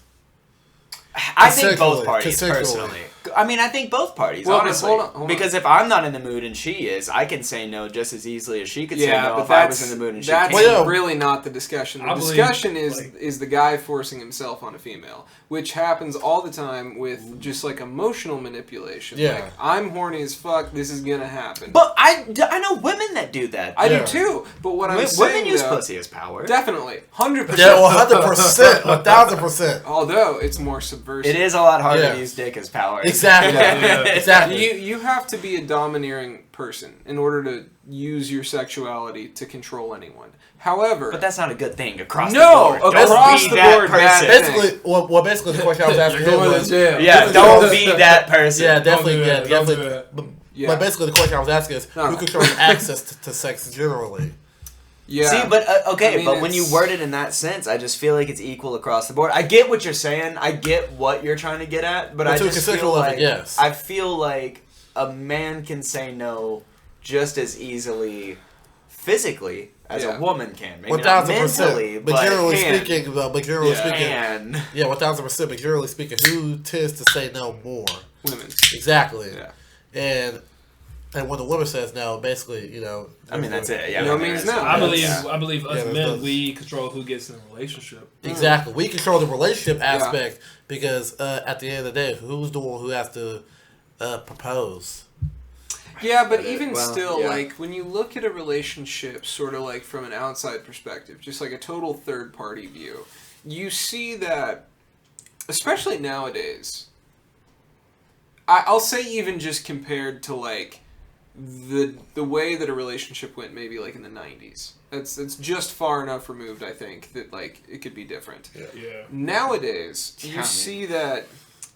I think both parties, personally. I mean, I think both parties, honestly. Hold on. Because if I'm not in the mood and she is, I can say no just as easily as she could say no if I was in the mood and she can't. That's really not the discussion. The discussion is the guy forcing himself on a female, which happens all the time with just like emotional manipulation. Yeah. Like, I'm horny as fuck, this is gonna happen. But I know women that do that. I do too. But what I'm saying, women use pussy as power. Definitely. 100%. Yeah, 100%. 1,000%. Although it's more subversive. It is a lot harder to use dick as power. Exactly. Exactly. You have to be a domineering person in order to use your sexuality to control anyone. However, but that's not a good thing across the board. Across the board, basically, basically the question I was asking him was, don't be that person. Yeah, definitely. But basically, the question I was asking is, who controls access to sex generally? Yeah. See, but but when you word it in that sense, I just feel like it's equal across the board. I get what you're saying. I get what you're trying to get at, but I just feel like I feel like a man can say no just as easily physically as a woman can. Maybe not mentally, but generally speaking, 1000%. But generally speaking, who tends to say no more? Women. Exactly. Yeah. And when the woman says no, basically, I mean, that's it. Yeah, no means no. I believe us men, we control who gets in a relationship. Exactly. We control the relationship aspect because at the end of the day, who's the one who has to propose? Yeah, but even still, like, when you look at a relationship sort of like from an outside perspective, just like a total third-party view, you see that, especially nowadays, I'll say even just compared to, like, the way that a relationship went maybe, like, in the 90s. It's just far enough removed, I think, that, like, it could be different. Yeah. Nowadays, you see that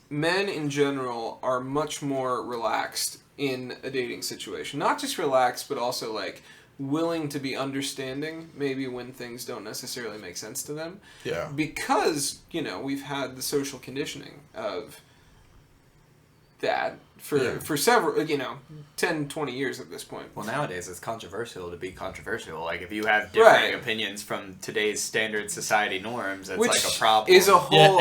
men in general are much more relaxed in a dating situation. Not just relaxed, but also, like, willing to be understanding maybe when things don't necessarily make sense to them. Yeah. Because, we've had the social conditioning of that for several, 10, 20 years at this point. Well, nowadays it's controversial to be controversial. Like, if you have different opinions from today's standard society norms, it's like a problem. Is a whole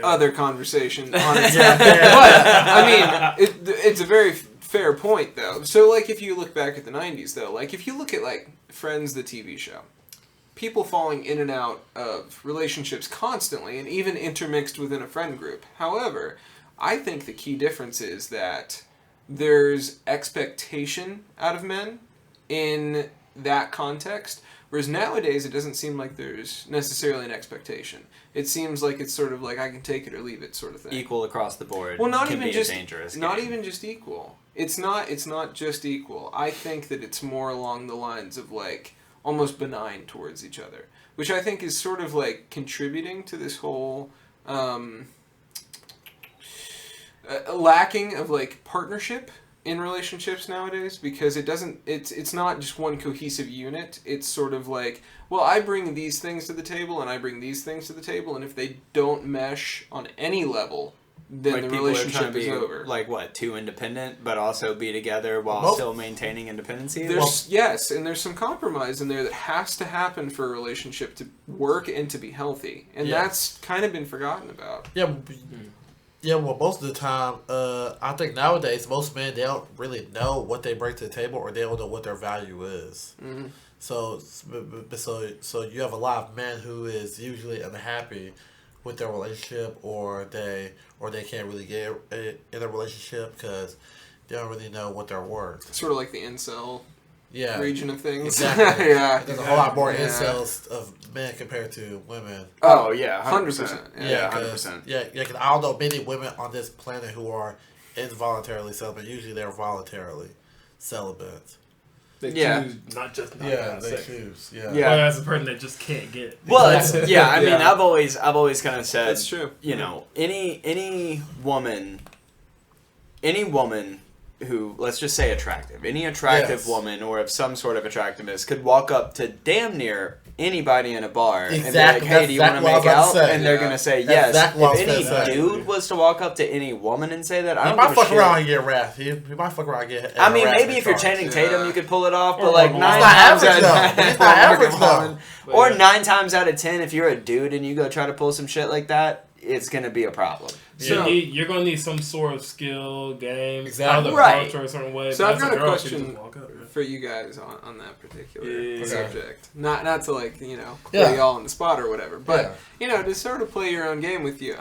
other conversation on its own. But, I mean, it's a very fair point, though. So, like, if you look back at the 90s, though, like, if you look at, like, Friends, the TV show, people falling in and out of relationships constantly, and even intermixed within a friend group. However, I think the key difference is that there's expectation out of men in that context, whereas nowadays it doesn't seem like there's necessarily an expectation. It seems like it's sort of like I can take it or leave it sort of thing. Equal across the board. Well, not can even be just a dangerous not game. even just equal. It's not just equal. I think that it's more along the lines of like almost benign towards each other, which I think is sort of like contributing to this whole lacking of like partnership in relationships nowadays, because it's not just one cohesive unit. It's sort of like, well, I bring these things to the table and I bring these things to the table, and if they don't mesh on any level, then like the relationship is over. Like what, too independent, but also be together while still maintaining independency? Yes, and there's some compromise in there that has to happen for a relationship to work and to be healthy, and that's kind of been forgotten about. Yeah, well, most of the time, I think nowadays most men, they don't really know what they bring to the table, or they don't know what their value is. Mm-hmm. So you have a lot of men who is usually unhappy with their relationship, or they can't really get in a relationship because they don't really know what they're worth. Sort of like the incel yeah. region of things. Exactly. Yeah. There's a whole lot more incels of men compared to women. Oh, yeah, 100%. Yeah, 100%. Yeah, because I don't know many women on this planet who are involuntarily celibate. Usually they're voluntarily celibate. They choose not just not they sex. choose. Or as a person that just can't get it. Well, it's, I mean, I've always kind of said, that's true. You know, any woman who, let's just say attractive, any attractive woman or of some sort of attractiveness could walk up to damn near anybody in a bar and be like, hey, do you want to make out? And they're going to say yes. If any dude was to walk up to any woman and say that, I don't give a shit. He might fuck around and get wrath. He might fuck around and get I mean, maybe if you're Channing Tatum, you could pull it off, but like 9 times out of 10, or 9 times out of 10, if you're a dude and you go try to pull some shit like that, it's going to be a problem. So you're going to need some sort of skill, game, exactly. approach or a certain way. So I've got a question for you guys on that particular subject. Not to like, play y'all on the spot or whatever, but to sort of play your own game with you.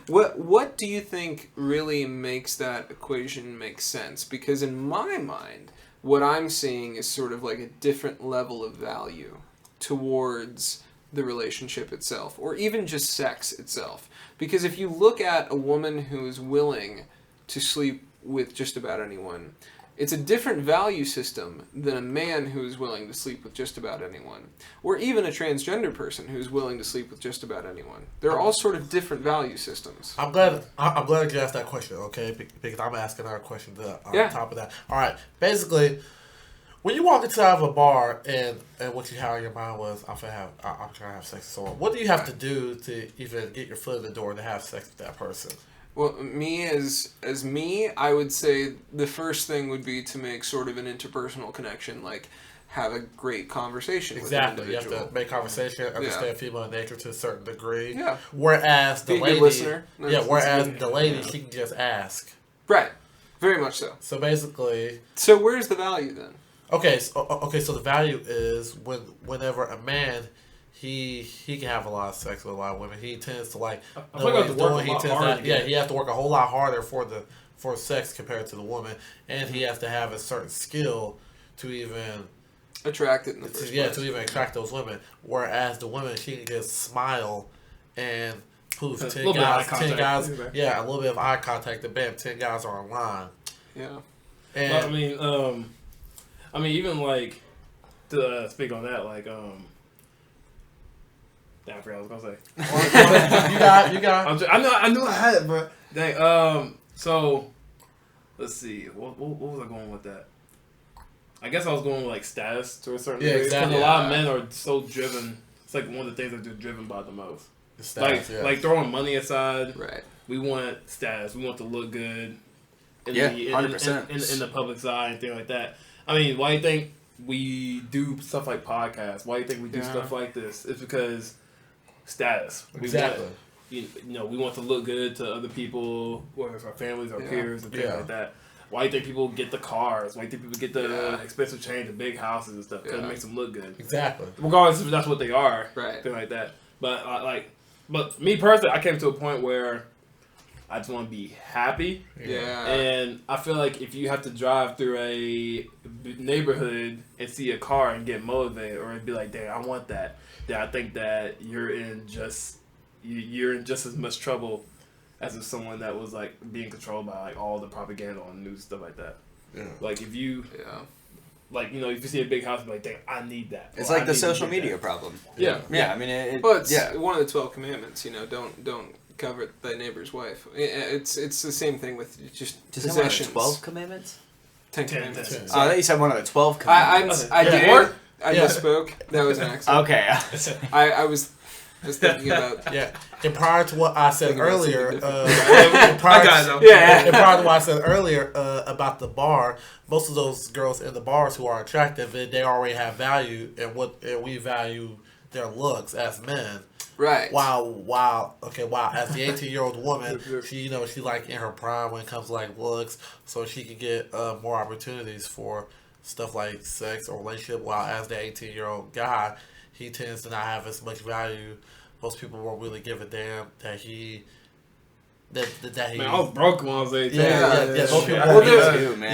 What do you think really makes that equation make sense? Because in my mind, what I'm seeing is sort of like a different level of value towards the relationship itself, or even just sex itself. Because if you look at a woman who is willing to sleep with just about anyone, it's a different value system than a man who is willing to sleep with just about anyone. Or even a transgender person who is willing to sleep with just about anyone. They're all sort of different value systems. I'm glad you asked that question, okay? Because I'm asking our question on top of that. All right. Basically, when you walk into a bar and what you had on your mind was, I'm trying to have sex with someone, what do you have to do to even get your foot in the door to have sex with that person? Well, me as me, I would say the first thing would be to make sort of an interpersonal connection, like have a great conversation with an individual. You have to make conversation, understand female nature to a certain degree. Yeah. Whereas the lady, listener. She can just ask. Right. Very much so. So basically. So where's the value then? Okay. So the value is whenever a man. He can have a lot of sex with a lot of women. He tends to like. I feel like he has to work a whole lot harder for sex compared to the woman, and he has to have a certain skill to even attract it in the first place. To even attract those women. Whereas the woman, she can just smile and poof, 10 guys, a little bit of eye contact, and bam, 10 guys are online. Yeah. And well, I mean, even like to speak on that, like I forgot what I was gonna say. you got. I knew I had it, but dang. So let's see. What was I going with that? I guess I was going with like status to a certain degree. Exactly. Because a lot of men are so driven. It's like one of the things that they're driven by the most. Status, like throwing money aside. Right. We want status. We want to look good. In 100%. In the public eye and things like that. I mean, why do you think we do stuff like podcasts? Why do you think we do stuff like this? It's because status. Exactly. We want to look good to other people, whether it's our families, our peers, and things like that. Why do you think people get the cars? Why do you think people get the expensive chains, the big houses and stuff? Because it makes them look good. Exactly. Regardless if that's what they are, right? Things like that. But but me personally, I came to a point where I just want to be happy. Yeah. And I feel like if you have to drive through a neighborhood and see a car and get motivated, or be like, "Dang, I want that," then I think that you're in just as much trouble as if someone that was like being controlled by like all the propaganda on the news and stuff like that. Yeah. Like if you like, if you see a big house, you're like, dang, I need that. It's like the social media problem. Yeah. I mean, it's one of the 12 commandments. Don't covet thy neighbor's wife. It's the same thing with just possessions. 12 commandments? 10 commandments. I thought you said one of the 12 commandments. I did. I misspoke. That was an accident. Okay. I was thinking about And prior to what I said earlier, prior to what I said earlier about the bar, most of those girls in the bars who are attractive, they already have value, and we value their looks as men. Right. While as the 18-year-old woman, she like in her prime when it comes to like looks, so she can get more opportunities for stuff like sex or relationship. While as the 18-year-old guy, he tends to not have as much value. Most people won't really give a damn that he. Man, I was broke when I was 18. Most people won't me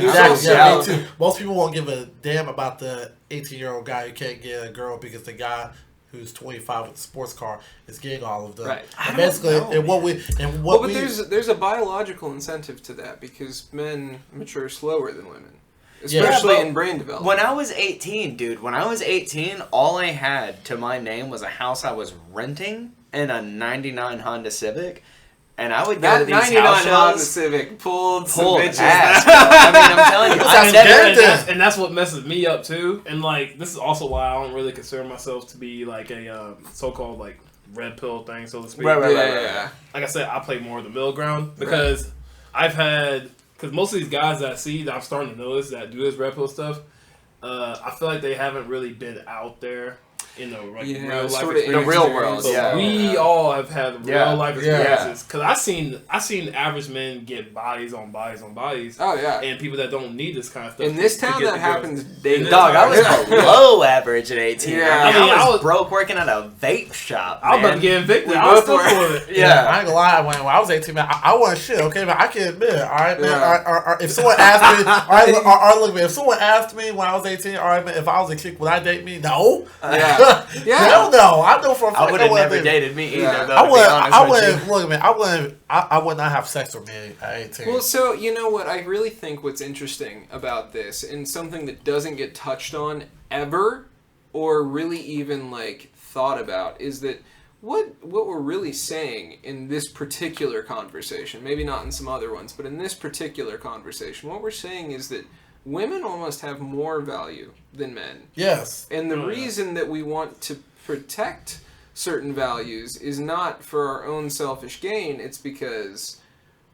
too. Most people won't give a damn about the 18-year-old guy who can't get a girl because the guy who's 25 with a sports car is getting all of them. Right. But there's a biological incentive to that because men mature slower than women. Especially in brain development. When I was 18, dude, all I had to my name was a house I was renting and a 99 Honda Civic. And I would go to these house shows. That 99 Honda Civic pulled some bitches. Ass, I mean, I'm telling you. And that's what messes me up, too. And, like, this is also why I don't really consider myself to be, like, a so-called, like, red pill thing, so to speak. Right. Like I said, I play more of the middle ground because I've had... Because most of these guys that I see that I'm starting to notice that do this red pill stuff, I feel like they haven't really been out there in the real life experience. The real world. So we all have had real life experiences. Because I seen average men get bodies on bodies on bodies. Oh yeah. And people that don't need this kind of stuff. In this town, that happens daily. Dog, I was below average at 18. Yeah. I was broke working at a vape shop. I was about to get evicted. I was still for it. Yeah. I ain't gonna lie. When I was 18, man, I wasn't shit. Okay, man, I can admit it. All right, man. If someone asked me, look, man. If someone asked me when I was 18, all right, man, if I was a chick, would I date me? No. Yeah. Yeah. Hell no. I know for a fact I would have never dated me either. Yeah. Though, I would. Look, man. I would not have sex with me at 18. Well, so you know what? I really think what's interesting about this, and something that doesn't get touched on ever, or really even like thought about, is that what we're really saying in this particular conversation, maybe not in some other ones, but in this particular conversation, what we're saying is that women almost have more value than men. Yes. And the reason that we want to protect certain values is not for our own selfish gain. It's because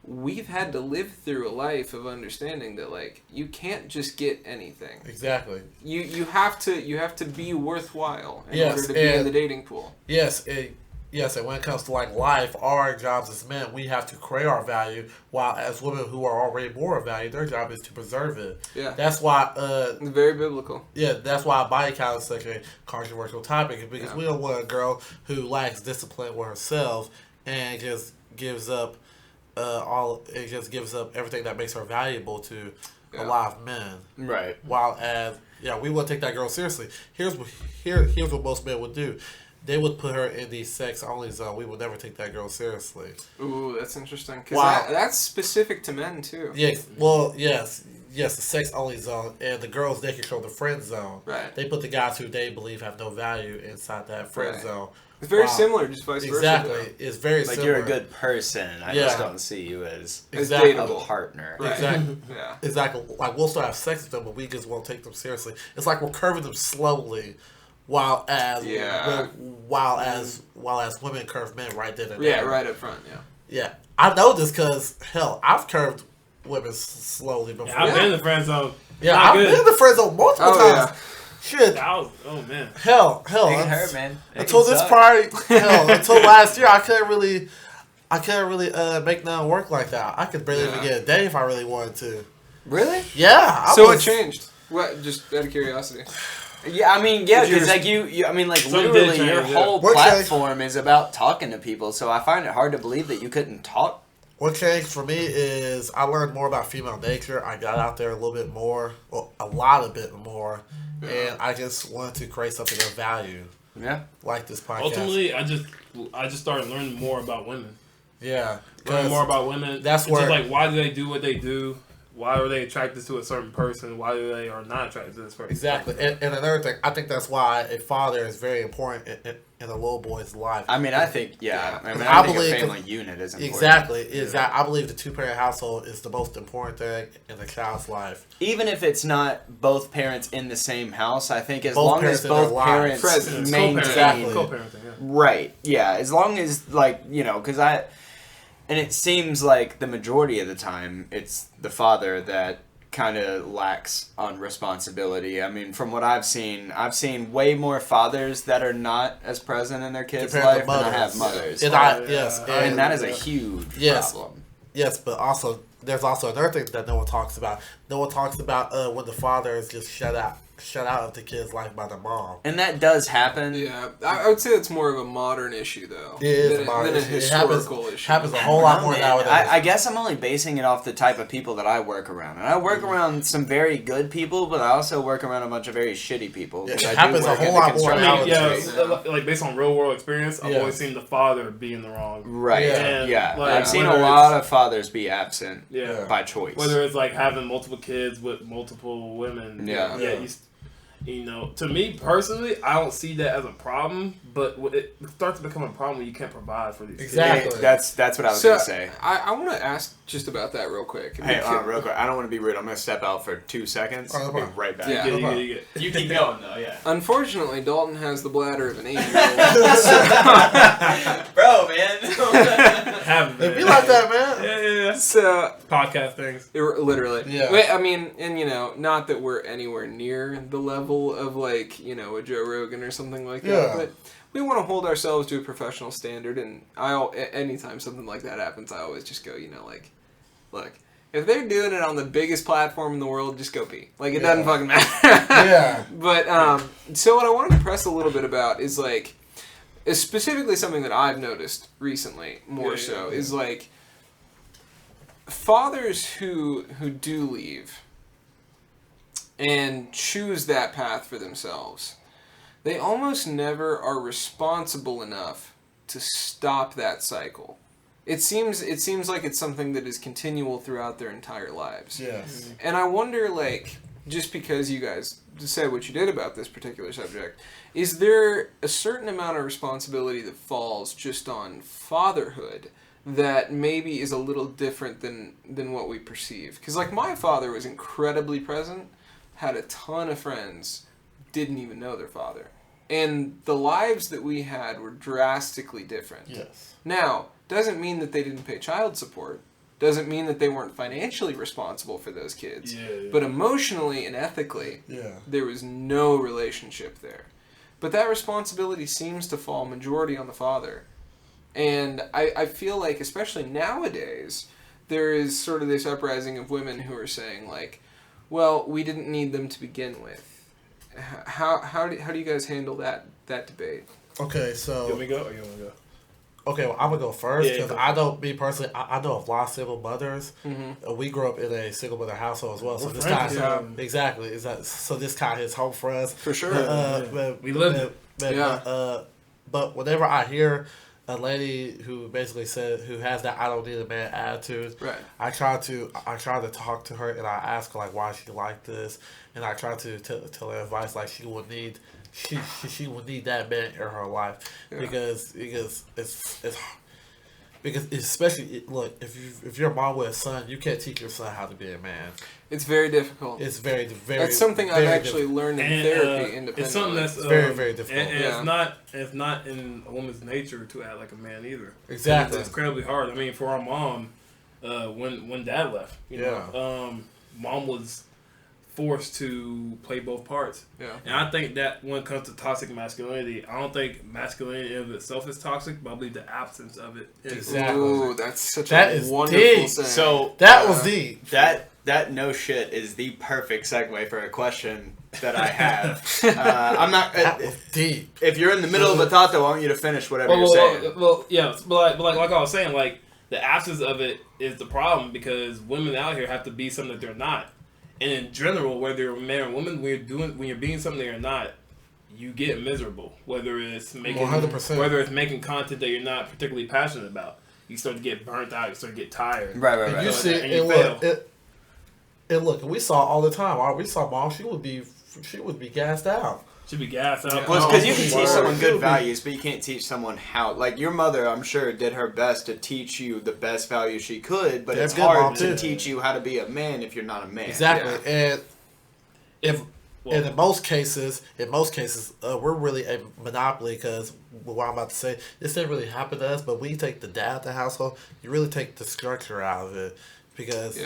we've had to live through a life of understanding that, like, you can't just get anything. Exactly. You have to be worthwhile in Yes, order to be in the dating pool. Yes. Yes, and when it comes to like life, our jobs as men, we have to create our value, while as women who are already more of value, their job is to preserve it. Yeah. That's why It's very biblical. yeah, that's why body count is such a controversial topic, because we don't want a girl who lacks discipline with herself and just gives up everything that makes her valuable to a lot of men. Right. While as we want to take that girl seriously. Here's what most men would do. They would put her in the sex-only zone. We would never take that girl seriously. Ooh, that's interesting. Because that's specific to men, too. Yes. Well, yes, the sex-only zone. And the girls, they control the friend zone. Right. They put the guys who they believe have no value inside that friend zone. It's very similar, just vice versa. Exactly. It's very like similar. you're a good person. I just don't see you as exactly. a partner. Right. Exactly. Yeah. Exactly. Like, we'll still have sex with them, but we just won't take them seriously. It's like we're curving them slowly. While as women curve men right then and there. Yeah, right up front, Yeah. I know this because, hell, I've curved women slowly before. Yeah, I've been in the friend zone. Yeah, I've been in the friend zone multiple times. Yeah. Shit. Oh, man. Hell. Hurt, man. Until this party, until last year, I couldn't really make nothing work like that. I could barely even get a day if I really wanted to. Really? Yeah. What changed? What? Just out of curiosity. Yeah, I mean, because like you, I mean, like literally, your whole platform is about talking to people. So I find it hard to believe that you couldn't talk. What changed for me is I learned more about female nature. I got out there a little bit more, a bit more, and I just wanted to create something of value. Yeah, like this podcast. Ultimately, I just started learning more about women. Yeah, learning more about women. That's where, just like, why do they do what they do? Why are they attracted to a certain person? Why do they are not attracted to this person? Exactly. And another thing, I think that's why a father is very important in a little boy's life. I mean, I think, I believe a family unit is important. Exactly. I believe the two-parent household is the most important thing in a child's life. Even if it's not both parents in the same house, I think as long as both parents maintain... Co-parenting, yeah. Right, yeah. As long as, like, because and it seems like the majority of the time, it's the father that kind of lacks on responsibility. I mean, from what I've seen way more fathers that are not as present in their kids' life than I have mothers. And that is a huge problem. Yes, but also there's also another thing that no one talks about. No one talks about when the father is just shut out of the kid's life by the mom. And that does happen. Yeah, I would say it's more of a modern issue, though. It is a modern issue. Historical issue. Happens a whole lot more nowadays. I guess I'm only basing it off the type of people that I work around. And I work around some very good people, but I also work around a bunch of very shitty people. It happens a whole lot more nowadays. Like based on real world experience, I've always seen the father be in the wrong. Right. Yeah. Like, I've seen a lot of fathers be absent by choice. Whether it's like having multiple kids with multiple women. To me personally, I don't see that as a problem, but it starts to become a problem when you can't provide for these kids. Exactly. That's what I was going to say. I want to ask just about that real quick. Hey, real quick. I don't want to be rude. I'm going to step out for 2 seconds. I'll be right back. Yeah. You keep going, though, yeah. Unfortunately, Dalton has the bladder of an 8-year-old. Bro, man. It'd be like that, man. Yeah. So, podcast things. Literally. Yeah. Wait, I mean, and not that we're anywhere near the level of like, a Joe Rogan or something like that, but we want to hold ourselves to a professional standard, and anytime something like that happens, I always just go, look, if they're doing it on the biggest platform in the world, just go pee. Like, it doesn't fucking matter. Yeah. But, so what I wanted to press a little bit about is, like, is specifically something that I've noticed recently, is, like, fathers who do leave and choose that path for themselves. they almost never are responsible enough to stop that cycle. It seems like it's something that is continual throughout their entire lives. Yes. And I wonder, like, just because you guys said what you did about this particular subject, is there a certain amount of responsibility that falls just on fatherhood that maybe is a little different than what we perceive? Because, like, my father was incredibly present, had a ton of friends, didn't even know their father. And the lives that we had were drastically different. Yes. Now, doesn't mean that they didn't pay child support. Doesn't mean that they weren't financially responsible for those kids. Yeah. But emotionally and ethically, there was no relationship there. But that responsibility seems to fall majority on the father. And I feel like, especially nowadays, there is sort of this uprising of women who are saying, like, well, we didn't need them to begin with. How do you guys handle that debate? Okay, so... You want me to go or you want to go? Okay, well, I'm going to go first, because Yeah, I know, me personally, I know of a lot of single mothers. Mm-hmm. We grew up in a single mother household as well, so We're this friends, kind yeah. exactly, so this kind of hits home for us. For sure. We lived it. But whenever I hear a lady who basically said, who has that I don't need a man attitude, Right. I try to talk to her, and I ask her, like, why she like this, and I try to tell her advice, like, she will need that man in her life, because especially, look, if you're a mom with a son, you can't teach your son how to be a man. It's very difficult. It's very, very. That's something I've actually learned in therapy independently. It's something that's very, very difficult. And it's not in a woman's nature to act like a man either. Exactly. It's incredibly hard. I mean, for our mom, when dad left, you know, mom was forced to play both parts. Yeah. And I think that when it comes to toxic masculinity, I don't think masculinity in itself is toxic, but I believe the absence of it is. Exactly. Ooh, that's such That a is wonderful deep. saying. So That was deep. That no shit is the perfect segue for a question that I have. I'm not. That was deep. If you're in the middle of a thought, though, I want you to finish whatever you're saying. Well, yeah, but like I was saying, like the absence of it is the problem, because women out here have to be something that they're not. And in general, whether you're a man or woman, when you're being something you're not, you get miserable. Whether it's making 100%. Content that you're not particularly passionate about, you start to get burnt out. You start to get tired. Right. You see, and you and look, we saw all the time. We saw mom. She would be gassed out. Should be gassed out. Well, it's because you can teach someone good values, but you can't teach someone how. Like, your mother, I'm sure, did her best to teach you the best values she could, but it's hard to teach you how to be a man if you're not a man. Exactly. Yeah. And in most cases, we're really a monopoly, because what I'm about to say, this didn't really happen to us, but when you take the dad out the household, you really take the structure out of it, because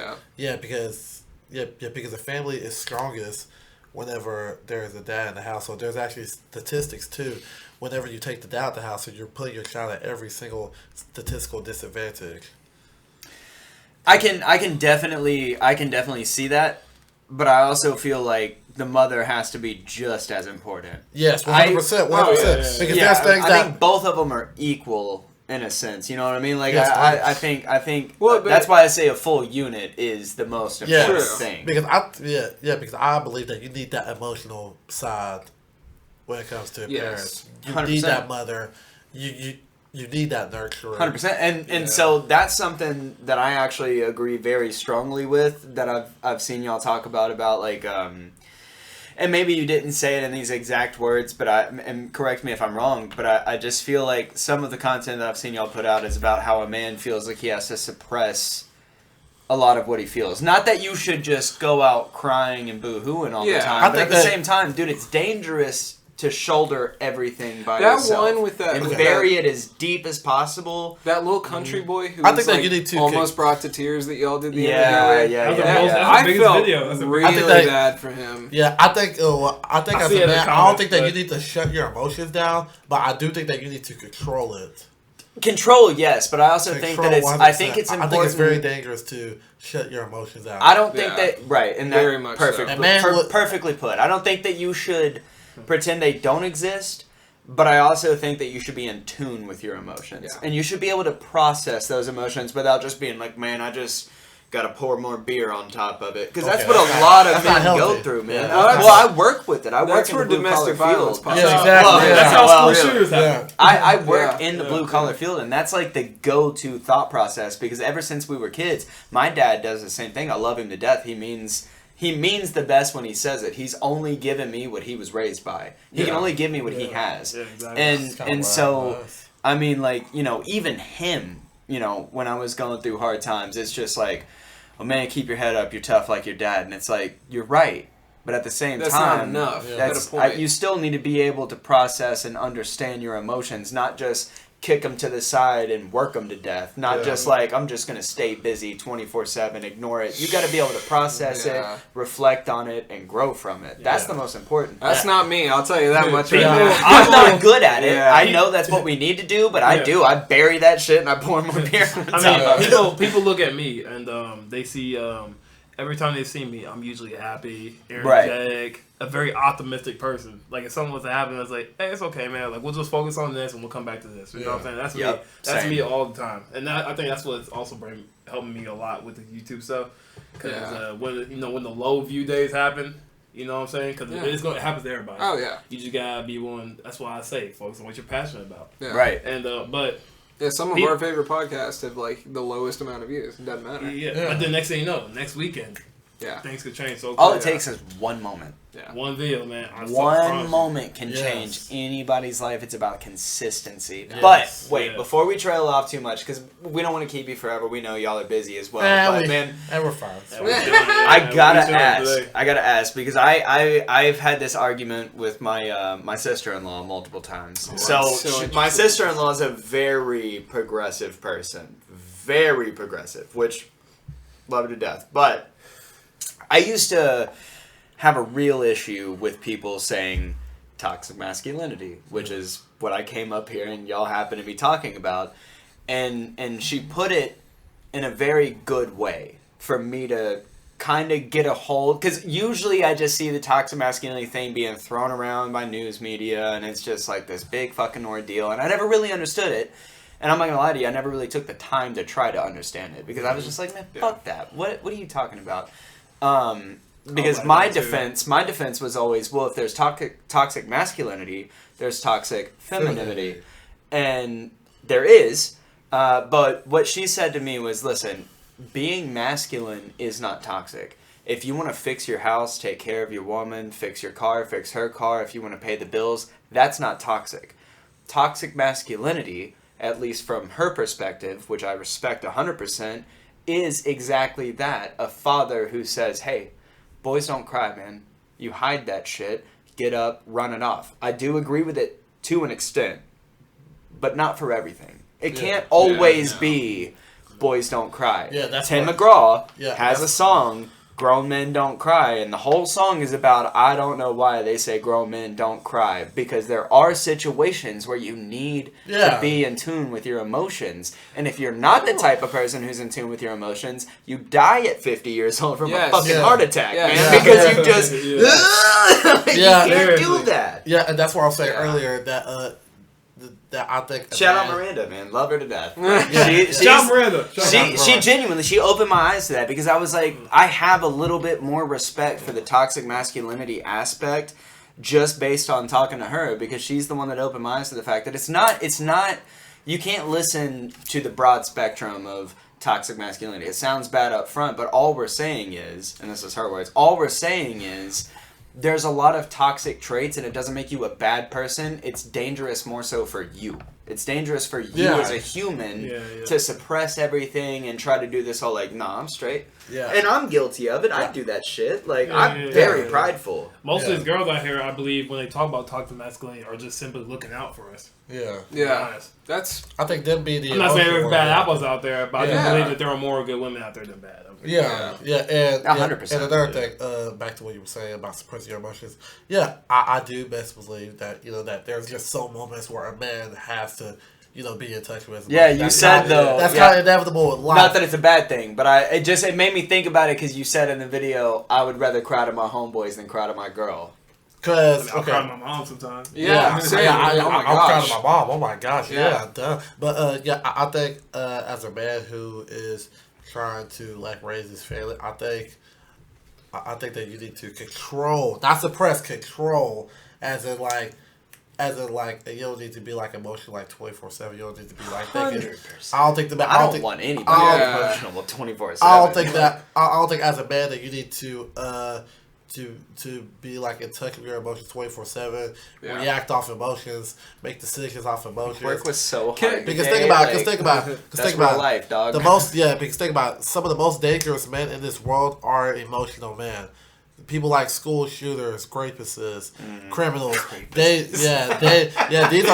the family is strongest whenever there's a dad in the household. There's actually statistics too. Whenever you take the dad out of the household, you're putting your child at every single statistical disadvantage. I can definitely see that, but I also feel like the mother has to be just as important. Yes, 100%. 100%. Because there's things I think both of them are equal in a sense. You know what I mean? Like, yes, I think that's why I say a full unit is the most important thing. Because because I believe that you need that emotional side when it comes to parents. You 100%. need that mother. You need that nurturer. 100%. And so that's something that I actually agree very strongly with, that I've seen y'all talk about like and maybe you didn't say it in these exact words, but and correct me if I'm wrong, but I just feel like some of the content that I've seen y'all put out is about how a man feels like he has to suppress a lot of what he feels. Not that you should just go out crying and boo-hooing all the time, but at the same time, dude, it's dangerous to shoulder everything by yourself. That one with that... And bury it as deep as possible. That little country boy who you need to almost brought to tears that y'all did the interview with. I felt really bad for him. Yeah, I think as a man, I don't think that you need to shut your emotions down, but I do think that you need to control it. Control, yes, but I also think that it's... 100%. I think it's important... I think it's very dangerous to shut your emotions out. I don't think that... Right, and very that much perfect, so. Perfectly put. I don't think that you should pretend they don't exist, but I also think that you should be in tune with your emotions. Yeah. And you should be able to process those emotions without just being like, man, I just Gotta pour more beer on top of it. Because that's what a lot of men go through, man. Yeah. Well, I work with it. I work in the blue-collar field. Yeah, exactly. That's how school shooters happen. I work in the blue-collar field, and that's like the go-to thought process. Because ever since we were kids, my dad does the same thing. I love him to death. He means the best when he says it. He's only given me what he was raised by. He can only give me what he has. Yeah, exactly. And so, I mean, like, you know, even him, you know, when I was going through hard times, it's just like, oh man, keep your head up, you're tough like your dad. And it's like, you're right. But at the same time, not enough. You still need to be able to process and understand your emotions, not just kick them to the side and work them to death. Not just like, I'm just going to stay busy 24/7, ignore it. You got to be able to process it, reflect on it, and grow from it. That's the most important. That's not me, I'll tell you that much. I'm not good at it. I know that's what we need to do, but I do. I bury that shit and I pour more beer on top of it. People look at me and they see every time they see me, I'm usually happy, energetic, a very optimistic person. Like if something was to happen, it's like, hey, it's okay, man. Like we'll just focus on this and we'll come back to this. You know what I'm saying? That's me. That's me all the time. And I think that's what's also helping me a lot with the YouTube stuff. Because when the low view days happen, you know what I'm saying? Because it happens to everybody. Oh yeah. You just gotta be one. That's why I say focus on what you're passionate about. Yeah. Right. And but. Yeah, some of our favorite podcasts have like the lowest amount of views. It doesn't matter. Yeah. But the next thing you know, next weekend, Yeah. things could change so quick. All it takes is one moment. Yeah. One video, man. One moment can change anybody's life. It's about consistency. Yes. But wait, before we trail off too much, because we don't want to keep you forever. We know y'all are busy as well. But man, we're fine. I gotta ask because I've had this argument with my my sister-in-law multiple times. My sister-in-law is a very progressive person, very progressive, which love her to death. But I used to have a real issue with people saying toxic masculinity, which is what I came up here and y'all happen to be talking about. And she put it in a very good way for me to kind of get a hold. Because usually I just see the toxic masculinity thing being thrown around by news media, and it's just like this big fucking ordeal. And I never really understood it. And I'm not going to lie to you, I never really took the time to try to understand it. Because I was just like, man, fuck that. What are you talking about? Because my defense was always, well, if there's toxic masculinity, there's toxic femininity. And there is. But what she said to me was, listen, being masculine is not toxic. If you want to fix your house, take care of your woman, fix your car, fix her car, if you want to pay the bills, that's not toxic. Toxic masculinity, at least from her perspective, which I respect 100%, is exactly that. A father who says, hey, boys don't cry, man. You hide that shit. Get up, run it off. I do agree with it to an extent, but not for everything. It can't always be boys don't cry. Yeah, that's Tim what, McGraw has a song, Grown Men Don't Cry, and the whole song is about, I don't know why they say grown men don't cry, because there are situations where you need to be in tune with your emotions. And if you're not the type of person who's in tune with your emotions, you die at 50 years old from a fucking heart attack, man, because you just you can't do that. Yeah, and that's what I was saying earlier, that I think shout out Miranda, man, love her to death. Shout Miranda. She genuinely, she opened my eyes to that, because I was like, I have a little bit more respect for the toxic masculinity aspect just based on talking to her, because she's the one that opened my eyes to the fact that it's not you can't listen to the broad spectrum of toxic masculinity. It sounds bad up front, but all we're saying is, and this is her words, all we're saying is there's a lot of toxic traits, and it doesn't make you a bad person. It's dangerous more so for you. It's dangerous for you as a human to suppress everything and try to do this whole like, nah, I'm straight. Yeah. And I'm guilty of it. I do that shit. Like, I'm very prideful. Most of these girls out here, I believe, when they talk about toxic masculinity, are just simply looking out for us. Yeah. That's. I think them being the. I'm not saying there's bad apples out there, but I just believe that there are more good women out there than bad. And 100%. And another thing, back to what you were saying about suppressing your emotions. Yeah, I do best believe that that there's just some moments where a man has to be in touch with. Yeah, you said though. That's kind of inevitable in life. Not that it's a bad thing, but it made me think about it because you said in the video, I would rather cry to my homeboys than cry to my girl. Because I cry to my mom sometimes. I'm crying to my mom. Oh my gosh, duh. But I think as a man who is trying to like raise his family. I think that you need to control, not suppress, control, as in like you don't need to be like emotional like 24/7. You don't need to be like thinking. 100%. I don't think that. I don't want anybody emotional 24/7. I don't think that. I don't think as a man that you need to be like in touch with your emotions 24/7. React off emotions. Make decisions off emotions. Work was so hard. Because think about life, dog. Because think about some of the most dangerous men in this world are emotional men. People like school shooters, rapists, criminals. These are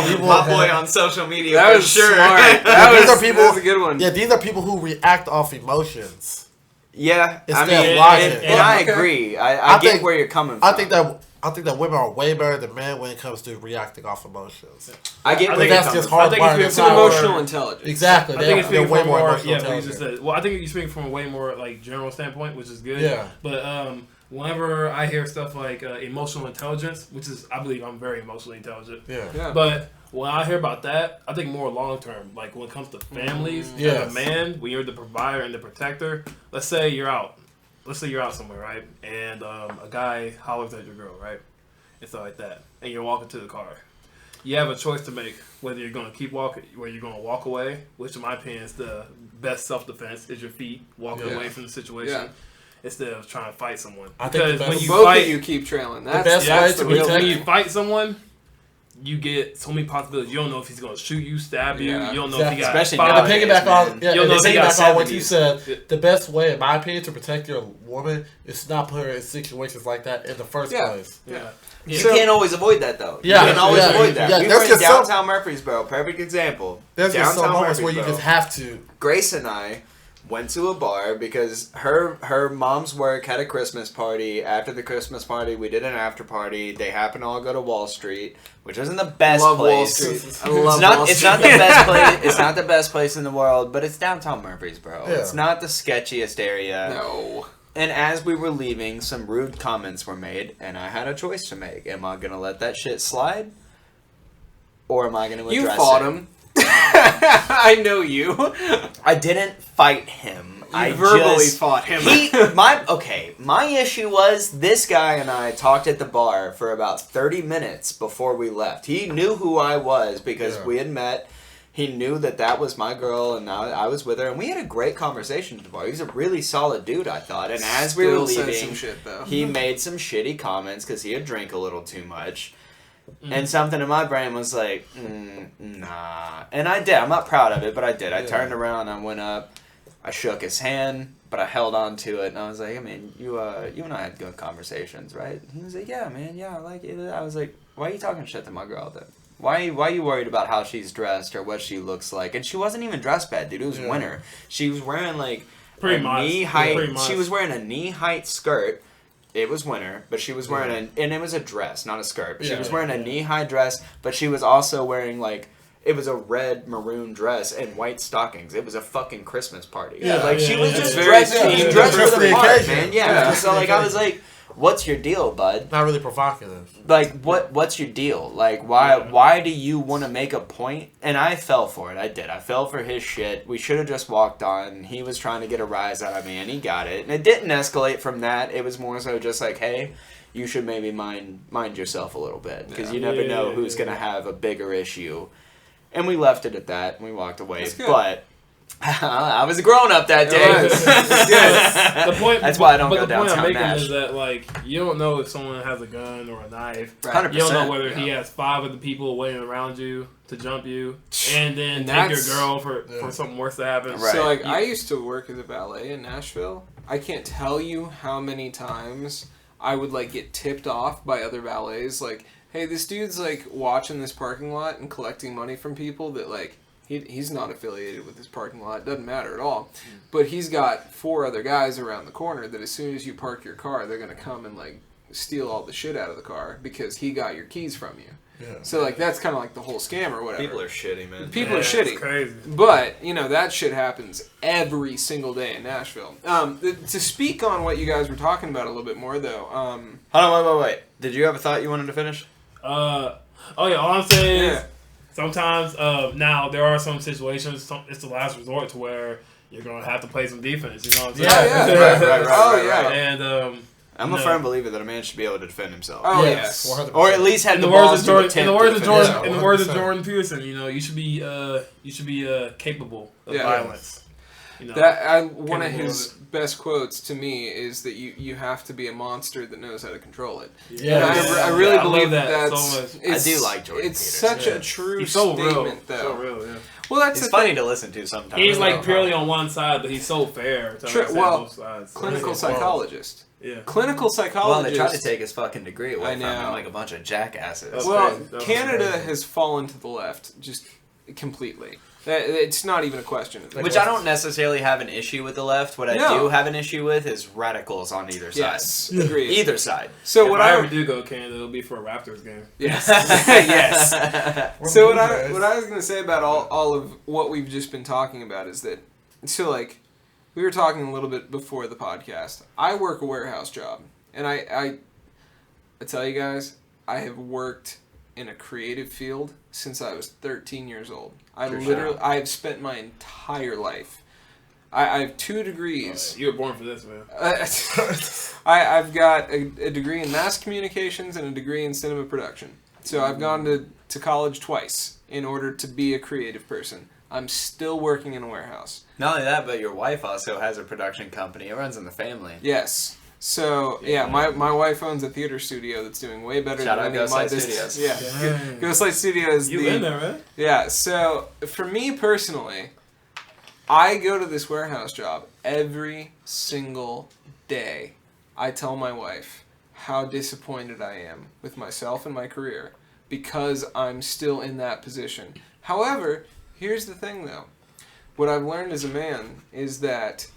people. My boy on social media. That was sure. Smart. That was a good one. Yeah, these are people who react off emotions. Yeah, Instead of logic. And I agree. I get where you're coming from. I think that women are way better than men when it comes to reacting off emotions. I get where that's just hard. It's an emotional intelligence. Exactly. I think it's speaking way from more more. emotional Yeah, intelligence. I think you're speaking from a way more like general standpoint, which is good. Yeah. But whenever I hear stuff like emotional intelligence, which is I believe I'm very emotionally intelligent. Yeah. But when I hear about that, I think more long term. Like when it comes to families, as a man, when you're the provider and the protector. Let's say you're out somewhere, right? And a guy hollers at your girl, right? And stuff like that. And you're walking to the car. You have a choice to make whether you're going to keep walking, whether you're going to walk away, which in my opinion is the best self-defense, is your feet, walking away from the situation instead of trying to fight someone. Because when you fight, you keep trailing. That's when you fight someone, you get so many possibilities. You don't know if he's going to shoot you, stab you. You don't know if he got especially fired. nowadays, to piggyback on what you said, the best way, in my opinion, to protect your woman is to not put her in situations like that in the first place. Yeah. You can't always avoid that, though. Yeah, you can always avoid that. Yeah, we were in downtown Murfreesboro. Perfect example. There's just some Downtown moments where you just have to. Grace and I went to a bar because her mom's work had a Christmas party. After the Christmas party, we did an after party. They happened to all go to Wall Street, which isn't the best place. Wall Street. I love Wall Street. It's not the best place. It's not the best place in the world, but it's downtown Murfreesboro. Yeah. It's not the sketchiest area. No. And as we were leaving, some rude comments were made, and I had a choice to make. Am I going to let that shit slide? Or am I going to address it? You fought him. I know you. I didn't fight him. I verbally fought him. My issue was this guy and I talked at the bar for about 30 minutes before we left. He knew who I was because we had met. He knew that was my girl, and I was with her, and we had a great conversation at the bar. He was a really solid dude, I thought. And as we were leaving, some shit, though. he made some shitty comments because he had drank a little too much. And something in my brain was like, nah. And I did. I'm not proud of it, but I did. I turned around, I went up, I shook his hand, but I held on to it, and I was like, I mean, you and I had good conversations, right? He was like, yeah, man, yeah, I like it. I was like, why are you talking shit to my girl, then? Why are you worried about how she's dressed or what she looks like? And she wasn't even dressed bad, dude. It was winter. She was wearing like knee-height. She was wearing a knee-height skirt. It was winter, but she was wearing and it was a dress, not a skirt. But she was wearing a knee-high dress, but she was also wearing like it was a red maroon dress and white stockings. It was a fucking Christmas party. She was just dressed for the part, man. Yeah. So like I was like, what's your deal, bud? Not really provocative. Like, what's your deal? Like, why do you want to make a point? And I fell for it. I did. I fell for his shit. We should have just walked on. He was trying to get a rise out of me, and he got it. And it didn't escalate from that. It was more so just like, hey, you should maybe mind yourself a little bit. Because you never know who's going to have a bigger issue. And we left it at that, and we walked away. But I was a grown-up that day. The point, that's why I don't go downtown. The point I'm making Nash. is that like you don't know if someone has a gun or a knife. 100%. You don't know whether he has 5 other people waiting around you to jump you, and then take your girl for something worse to happen. Right. So like I used to work as a valet in Nashville. I can't tell you how many times I would like get tipped off by other valets like, hey, this dude's like watching this parking lot and collecting money from people that like he's not affiliated with this parking lot. It doesn't matter at all. But he's got 4 other guys around the corner that as soon as you park your car, they're going to come and like steal all the shit out of the car because he got your keys from you. Yeah. So like that's kind of like the whole scam or whatever. People are shitty, man. People are shitty. It's crazy. But, you know, that shit happens every single day in Nashville. To speak on what you guys were talking about a little bit more, though. Hold on, wait. Did you have a thought you wanted to finish? All I'm saying is sometimes, now there are some situations, it's the last resort to where you're gonna have to play some defense. You know what I'm saying? Yeah. Right. Oh yeah. And I'm a firm believer that a man should be able to defend himself. Oh yes, 100%. Or at least have in the the words balls of to Jordan, in the words of 100%. Jordan Peterson, you should be capable of violence. One of his best quotes to me is that you have to be a monster that knows how to control it. Yeah, I really believe that's so much. I do like Jordan It's Peterson. such a true He's so statement, real. though. So real, yeah. Well, that's it's funny to listen to sometimes. He's like purely on one side, but he's so fair to understand both sides. Clinical psychologist. Yeah. Clinical psychologist. Well, they tried to take his fucking degree away from him like a bunch of jackasses. Well, Canada has fallen to the left just completely. It's not even a question. Which I don't necessarily have an issue with the left. What I do have an issue with is radicals on either side. Yes, agreed. Either side. So if what I ever do go to Canada, it'll be for a Raptors game. Yes. Yes. So what I was going to say about all of what we've just been talking about is that, we were talking a little bit before the podcast. I work a warehouse job, and I tell you guys, I have worked in a creative field since I was 13 years old. I've spent my entire life. I have 2 degrees. You were born for this, man. I've got a degree in mass communications and a degree in cinema production. So I've gone to college twice in order to be a creative person. I'm still working in a warehouse. Not only that, but your wife also has a production company. It runs in the family. Yes. So, my wife owns a theater studio that's doing way better Shout than out any of my Studios. Yeah. Ghostlight Studios. You in there, man? Yeah. So, for me personally, I go to this warehouse job every single day. I tell my wife how disappointed I am with myself and my career because I'm still in that position. However, here's the thing, though. What I've learned as a man is that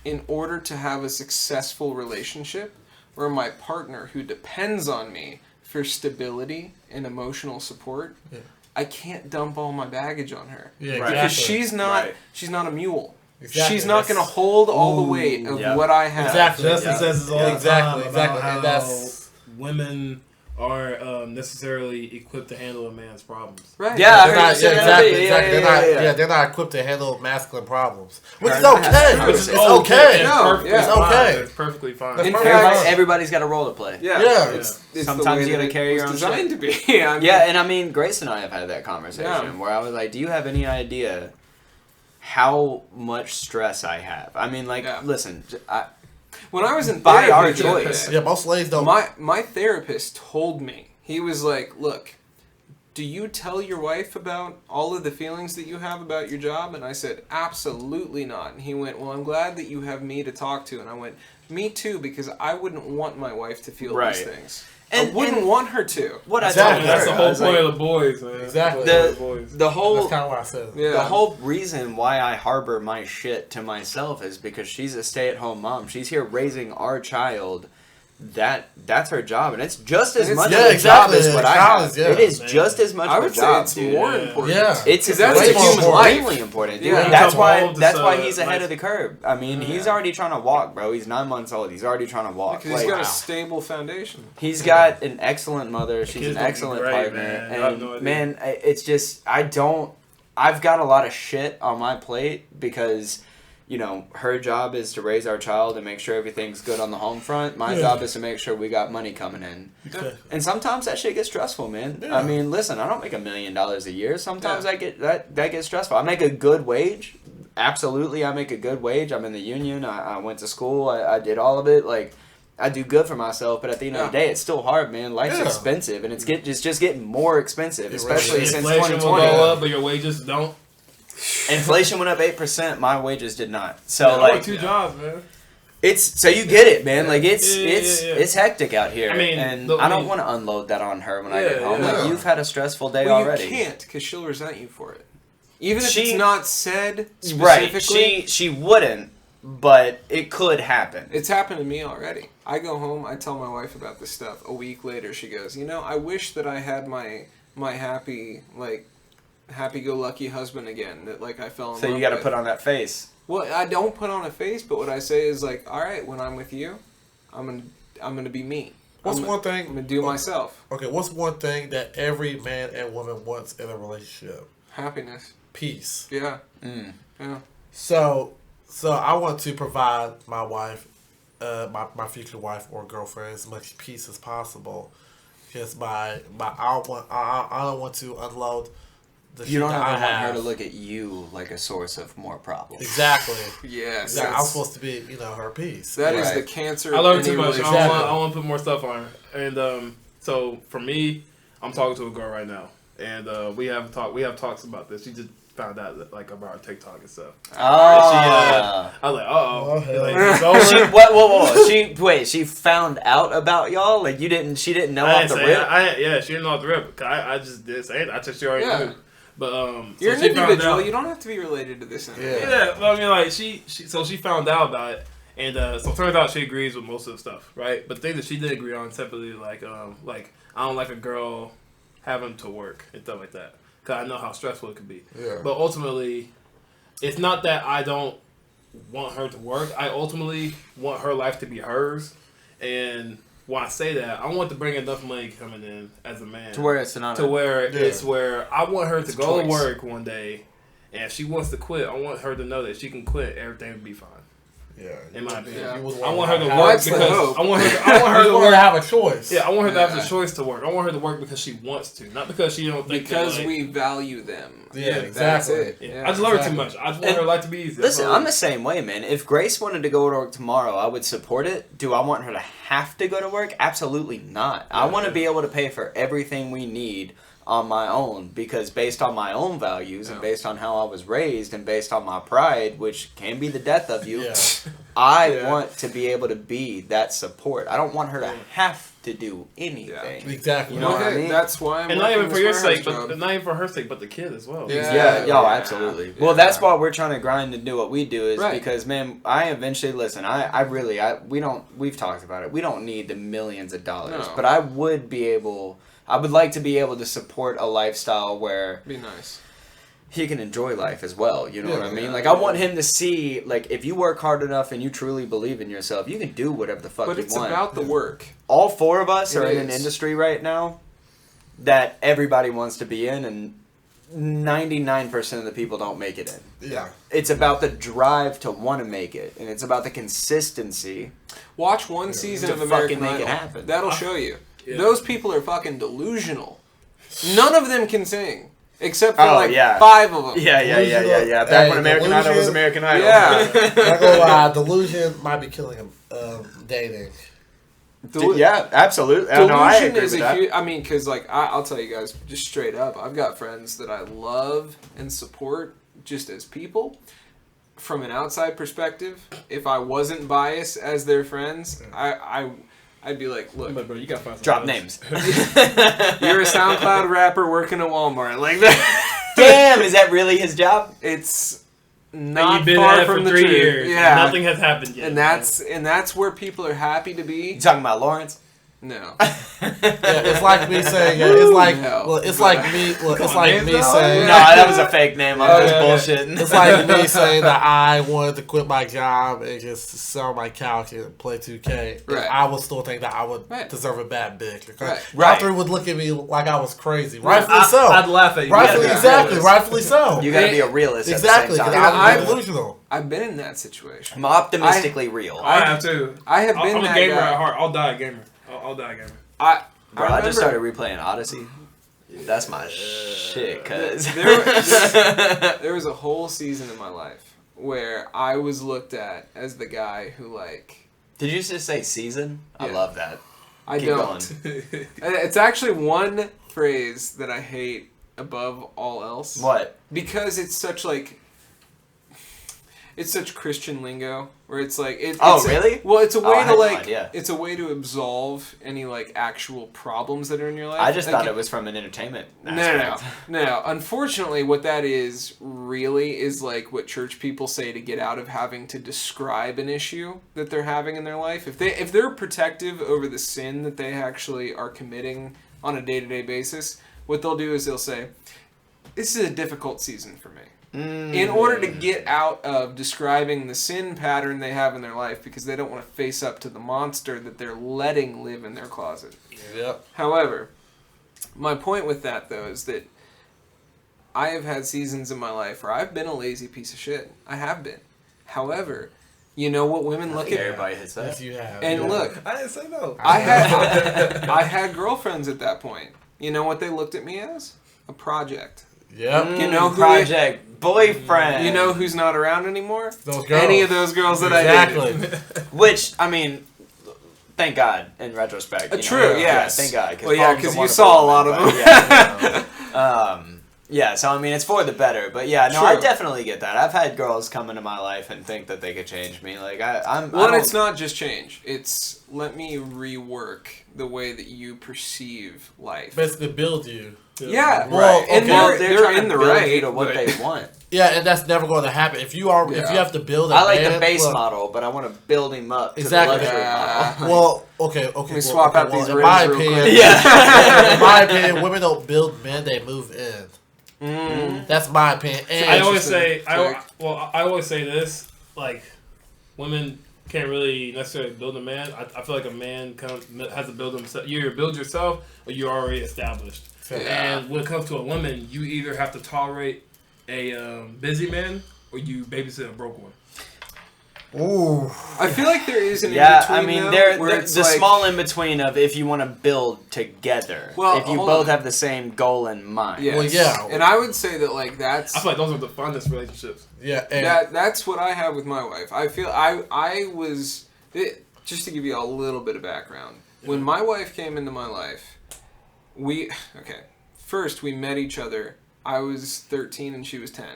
in order to have a successful relationship where my partner who depends on me for stability and emotional support, I can't dump all my baggage on her. Yeah, because exactly. she's not a mule. Exactly. She's not going to hold all the weight of what I have. Exactly. Justin says this all the time about how and that's women are necessarily equipped to handle a man's problems. Right. Yeah, they're not equipped to handle masculine problems, which is okay. Which is It's okay. It's okay. It's perfectly fine. In fact, Everybody's got a role to play. Yeah. It's sometimes you got to carry your own designed shit. to be. And I mean, Grace and I have had that conversation where I was like, do you have any idea how much stress I have? I mean, listen, when I was in by our therapy, choice. Yeah, most ladies don't. My therapist told me, he was like, look, do you tell your wife about all of the feelings that you have about your job? And I said, absolutely not. And he went, well, I'm glad that you have me to talk to. And I went, me too, because I wouldn't want my wife to feel these things. I wouldn't want her to. What Exactly. That's the whole point of the boys, man. Exactly. The whole That's kind of what I said. Yeah. The whole reason why I harbor my shit to myself is because she's a stay-at-home mom. She's here raising our child. That's her job, and it's just as much of a job as what I have. It is just as much of a job. It's more important. Yeah. It's that's way a human more life. extremely important. Yeah. That's Yeah. why he's ahead of the curve. I mean, he's already trying to walk, bro. He's 9 months old. He's already trying to walk. Because he's got a stable foundation. He's got an excellent mother. She's Kids an excellent gonna be great, partner. man. I have no And idea. man, it's just I've got a lot of shit on my plate because, her job is to raise our child and make sure everything's good on the home front. My job is to make sure we got money coming in. Okay. And sometimes that shit gets stressful, man. Yeah. I mean, listen, I don't make $1 million a year. Sometimes I get that gets stressful. I make a good wage. Absolutely, I make a good wage. I'm in the union. I went to school. I did all of it. Like, I do good for myself, but at the end of the day, it's still hard, man. Life's expensive, and it's just getting more expensive, especially since Inflation 2020. will go up, but your wages don't. Inflation went up 8%. My wages did not. So I work 2 jobs, man. so you get it, man. Like it's hectic out here. I mean, and I don't want to unload that on her when I get home. Yeah. Like, you've had a stressful day Well, already. you can't, because she'll resent you for it. Even if She- it's not said specifically. Right. She wouldn't, but it could happen. It's happened to me already. I go home, I tell my wife about this stuff. A week later, she goes, I wish that I had my happy-go-lucky husband again, that I fell in love So you got to with. put on that face. Well, I don't put on a face, but what I say is all right, when I'm with you, I'm gonna be me. What's I'm one thing? I'm gonna do myself. Okay, what's one thing that every man and woman wants in a relationship? Happiness. Peace. Yeah. Mm. Yeah. So So I want to provide my wife, my future wife or girlfriend, as much peace as possible. Because I don't want to unload the shit You don't that ever I want have. her to look at you like a source of more problems. Exactly. Yes. Yeah, I'm supposed to be, her peace. That is Right. the cancer. I of love her any too much. relationship. I want to put more stuff on her. And so for me, I'm talking to a girl right now, and we have talks about this. She just found out about our TikTok and stuff. Oh. I was like, She found out about y'all? Like, she didn't know off the rip? She didn't know off the rip. I just did say it. I just already knew. But you're so an individual. You don't have to be related to this. Yeah, but I mean, like she found out about it, and so it turns out she agrees with most of the stuff, right? But the thing that she did agree on separately, like I don't like a girl having to work and stuff like that, because I know how stressful it could be. Yeah. But ultimately, it's not that I don't want her to work. I ultimately want her life to be hers, and when I say that, I want to bring enough money coming in as a man To where it's not. it's where I want her to go choice. to work one day, and if she wants to quit, I want her to know that she can quit. Everything will be fine. Yeah. In my opinion, Yeah. I want her to have work That's the because hope. I want her to work. have a choice. Yeah, I want her to have Yeah. the choice to work. I want her to work because she wants to, not because she don't think Because that, we value them. Yeah, That's exactly. it. Yeah. I just love her too much. I just want her life to be easy. Listen, I'm the same way, man. If Grace wanted to go to work tomorrow, I would support it. Do I want her to have to go to work? Absolutely not. I want to be able to pay for everything we need on my own, because based on my own values and based on how I was raised and based on my pride, which can be the death of you, I want to be able to be that support. I don't want her to have to do anything. Exactly. You know what I mean? That's why I'm and not even working for your this warehouse sake, job. but not even for her sake, but the kid as well. Yeah, absolutely. Well, that's why we're trying to grind and do what we do, is Right. because, man, I eventually listen. We've talked about it. We don't need the millions of dollars, No. but I would like to be able to support a lifestyle where Be nice. he can enjoy life as well. You know what I mean? Yeah, Like, I want him to see, like, if you work hard enough and you truly believe in yourself, you can do whatever the fuck But you it's want. about the work. All four of us are It in an is. industry right now that everybody wants to be in, and 99% of the people don't make it in. Yeah. It's about the drive to want to make it, and it's about the consistency. Watch one season To of American fucking make Idol. it happen. That'll show you. Yeah. Those people are fucking delusional. None of them can sing. Except for 5 of them. Yeah. Back Hey, when American Idol was American Idol. Yeah. Not gonna lie, delusion might be killing him. Dating. Yeah, absolutely. No, I Delusion agree is with a that. huge. I mean, because I'll tell you guys just straight up. I've got friends that I love and support just as people. From an outside perspective, if I wasn't biased as their friends, I'd be like, look, But bro, you gotta find some Drop others. names. you're a SoundCloud rapper working at Walmart, like that. Damn, is that really his job? It's And not you've been far at it from for the 3 truth. years. Yeah, Nothing has happened yet. and that's where people are happy to be. You talking about Lawrence? No. Yeah, it's like me saying. Yeah, it's like. No. Well, it's like me. Well, it's like me No, saying. that was a fake name. I'm just Okay. bullshitting. It's like me saying that I wanted to quit my job and just sit on my couch and play 2K. Right. I would still think that I would Right. deserve a bad bitch. Right. Ralphie would look at me like I was crazy. Rightfully so. I'd laugh at you. Rightfully, Yeah. exactly. Rightfully so. You gotta be a realist Exactly. at the Because same time. I'm delusional. I've been in that situation. I'm optimistically real. I have too. I have been I'm a that gamer guy. at heart. I'll die a gamer. I'll die a gamer. Bro, I just remember- started replaying Odyssey. That's my shit, cuz. There was a whole season in my life where I was looked at as the guy who, like, Did you just say season? I Yeah. love that. I Keep don't. It's actually one phrase that I hate above all else. What? Because it's such, like, it's such Christian lingo where it's like Really? Well, it's a way I to had no like idea. it's a way to absolve any like actual problems that are in your life. I just Like, thought it was from an entertainment No. aspect. Unfortunately, what that is really is like what church people say to get out of having to describe an issue that they're having in their life. If they're protective over the sin that they actually are committing on a day-to-day basis, what they'll do is they'll say, "This is a difficult season for me." In order to get out of describing the sin pattern they have in their life because they don't want to face up to the monster that they're letting live in their closet. Yep. However, my point with that, though, is that I have had seasons in my life where I've been a lazy piece of shit. I have been. However, you know what women look at? Everybody has that. Yes, you have. And look, I didn't say no. I had girlfriends at that point. You know what they looked at me as? A project. Yep. You know who project boyfriend. You know who's not around anymore? Those girls. Any of those girls that exactly. I dated. Which, I mean, thank God in retrospect. True, yes. Yeah, thank God. Well, yeah, because you saw a lot of them. Yeah, so I mean, it's for the better. But yeah, no, True. I definitely get that. I've had girls come into my life and think that they could change me. Like, It's not just change. It's let me rework the way that you perceive life. Basically build you. Yeah, well, right. And they're in the right to what they want. Yeah, and that's never going to happen. If you have to build I like the base model, but I want to build him up exactly. to the luxury model. Well, okay. Let me swap out these in rims my real opinion, quick. in my opinion, women don't build men; they move in. That's my opinion. And I always say, I always say this: like, women can't really necessarily build a man. I feel like a man has to build himself. You either build yourself or you're already established. Yeah. And when it comes to a woman, you either have to tolerate a busy man or you babysit a broke one. Ooh. I feel like there is an Yeah, in-between, I mean, though, the small in-between of if you want to build together. Well, if you hold both on. have the same goal in mind. Yes. Well, yeah. And I would say that, like, that's... I feel like those are the funnest relationships. Yeah, and That's what I have with my wife. I feel I was... just to give you a little bit of background. When my wife came into my life, first we met each other. I was 13 and she was 10.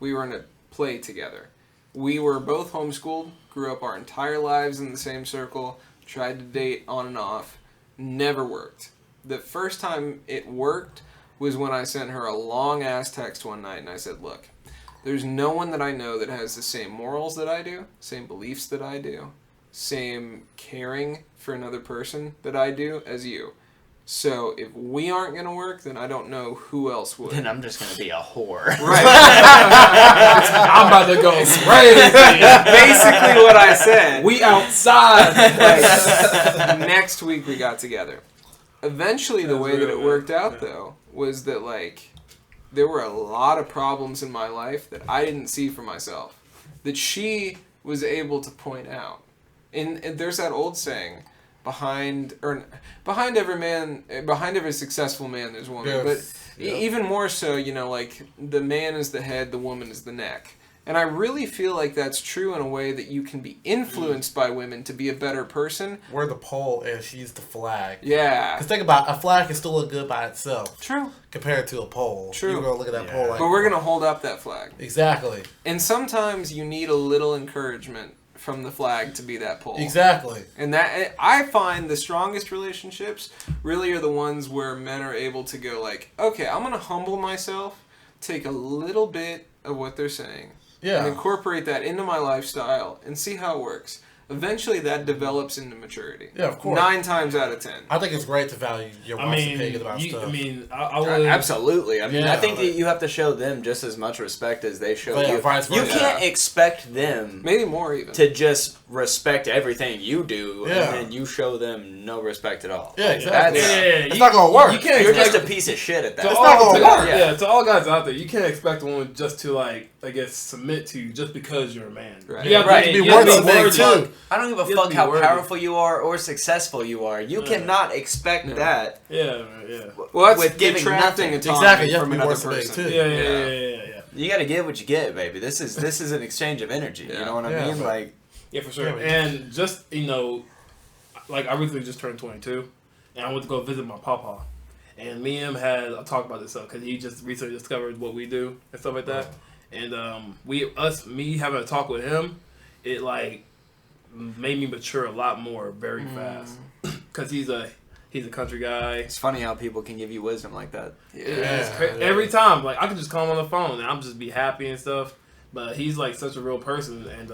We were in a play together. We were both homeschooled, grew up our entire lives in the same circle, tried to date on and off, never worked. The first time it worked was when I sent her a long-ass text one night and I said, look, there's no one that I know that has the same morals that I do, same beliefs that I do, same caring for another person that I do as you. So if we aren't going to work, then I don't know who else would. Then I'm just going to be a whore. Right. I'm about to go crazy. Basically what I said. We outside. Next week we got together. Eventually the way that it worked out, though, was that, like, there were a lot of problems in my life that I didn't see for myself, that she was able to point out. And there's that old saying, behind every successful man there's a woman. Yes. But even more so, you know, like, the man is the head, the woman is the neck. And I really feel like that's true in a way that you can be influenced by women to be a better person. we're the pole and she's the flag. Yeah. Because think about it, a flag can still look good by itself. True. Compared to a pole. True. You're going to look at that pole like... But we're going to hold up that flag. Exactly. And sometimes you need a little encouragement from the flag to be that pole. Exactly. And that, I find the strongest relationships really are the ones where men are able to go like, okay, I'm going to humble myself, take a little bit of what they're saying, and incorporate that into my lifestyle and see how it works. Eventually that develops into maturity. Yeah, of course. 9 times out of 10. I think it's great to value your wife's opinion about stuff. I would... Absolutely. I mean, Yeah, I think that you have to show them just as much respect as they show you. Vice versa. You can't expect them Maybe more even. to just respect everything you do, Yeah. and then you show them no respect at all. Yeah, exactly. It's not going to work. You can't You're expect, just a piece of shit at that. It's not gonna work. Yeah, to all guys out there, you can't expect a woman just to, like, I guess, submit to you just because you're a man. Right. You have Right. to Be you have to worth be something, worthy. too. I don't give a You have fuck to be how worthy. powerful you are or successful you are. You cannot expect that Yeah. Well, that's with giving detracting nothing. autonomy Exactly, you have from to be another worth something, person. too. Yeah. You got to get what you get, baby. This is an exchange of energy. You know what I mean? Yeah. Like, Yeah, for sure. Yeah, And just, you know, like, I recently just turned 22, and I went to go visit my papa. And me and him had a talk about this stuff, because he just recently discovered what we do and stuff like that. And me having a talk with him, it, like, made me mature a lot more very fast. Because he's a country guy. it's funny how people can give you wisdom like that. It's every time, like, I could just call him on the phone and I'm just be happy and stuff. But he's like such a real person, and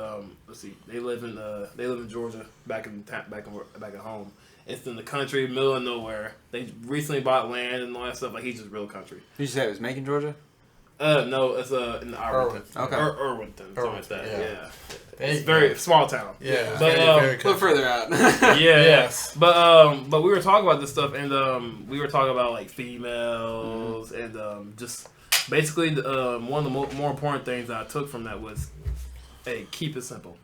let's see, they live in Georgia, back at home. It's in the country, middle of nowhere. They recently bought land and all that stuff. Like, he's just real country. Did you say it was Macon, Georgia? No, it's in Irwin. Okay. Irwinton, something like that. yeah. It's very small town. Yeah. But very A little further out. Yes. But we were talking about this stuff, and we were talking about, like, females and just basically one of the more important things that I took from that was hey, keep it simple.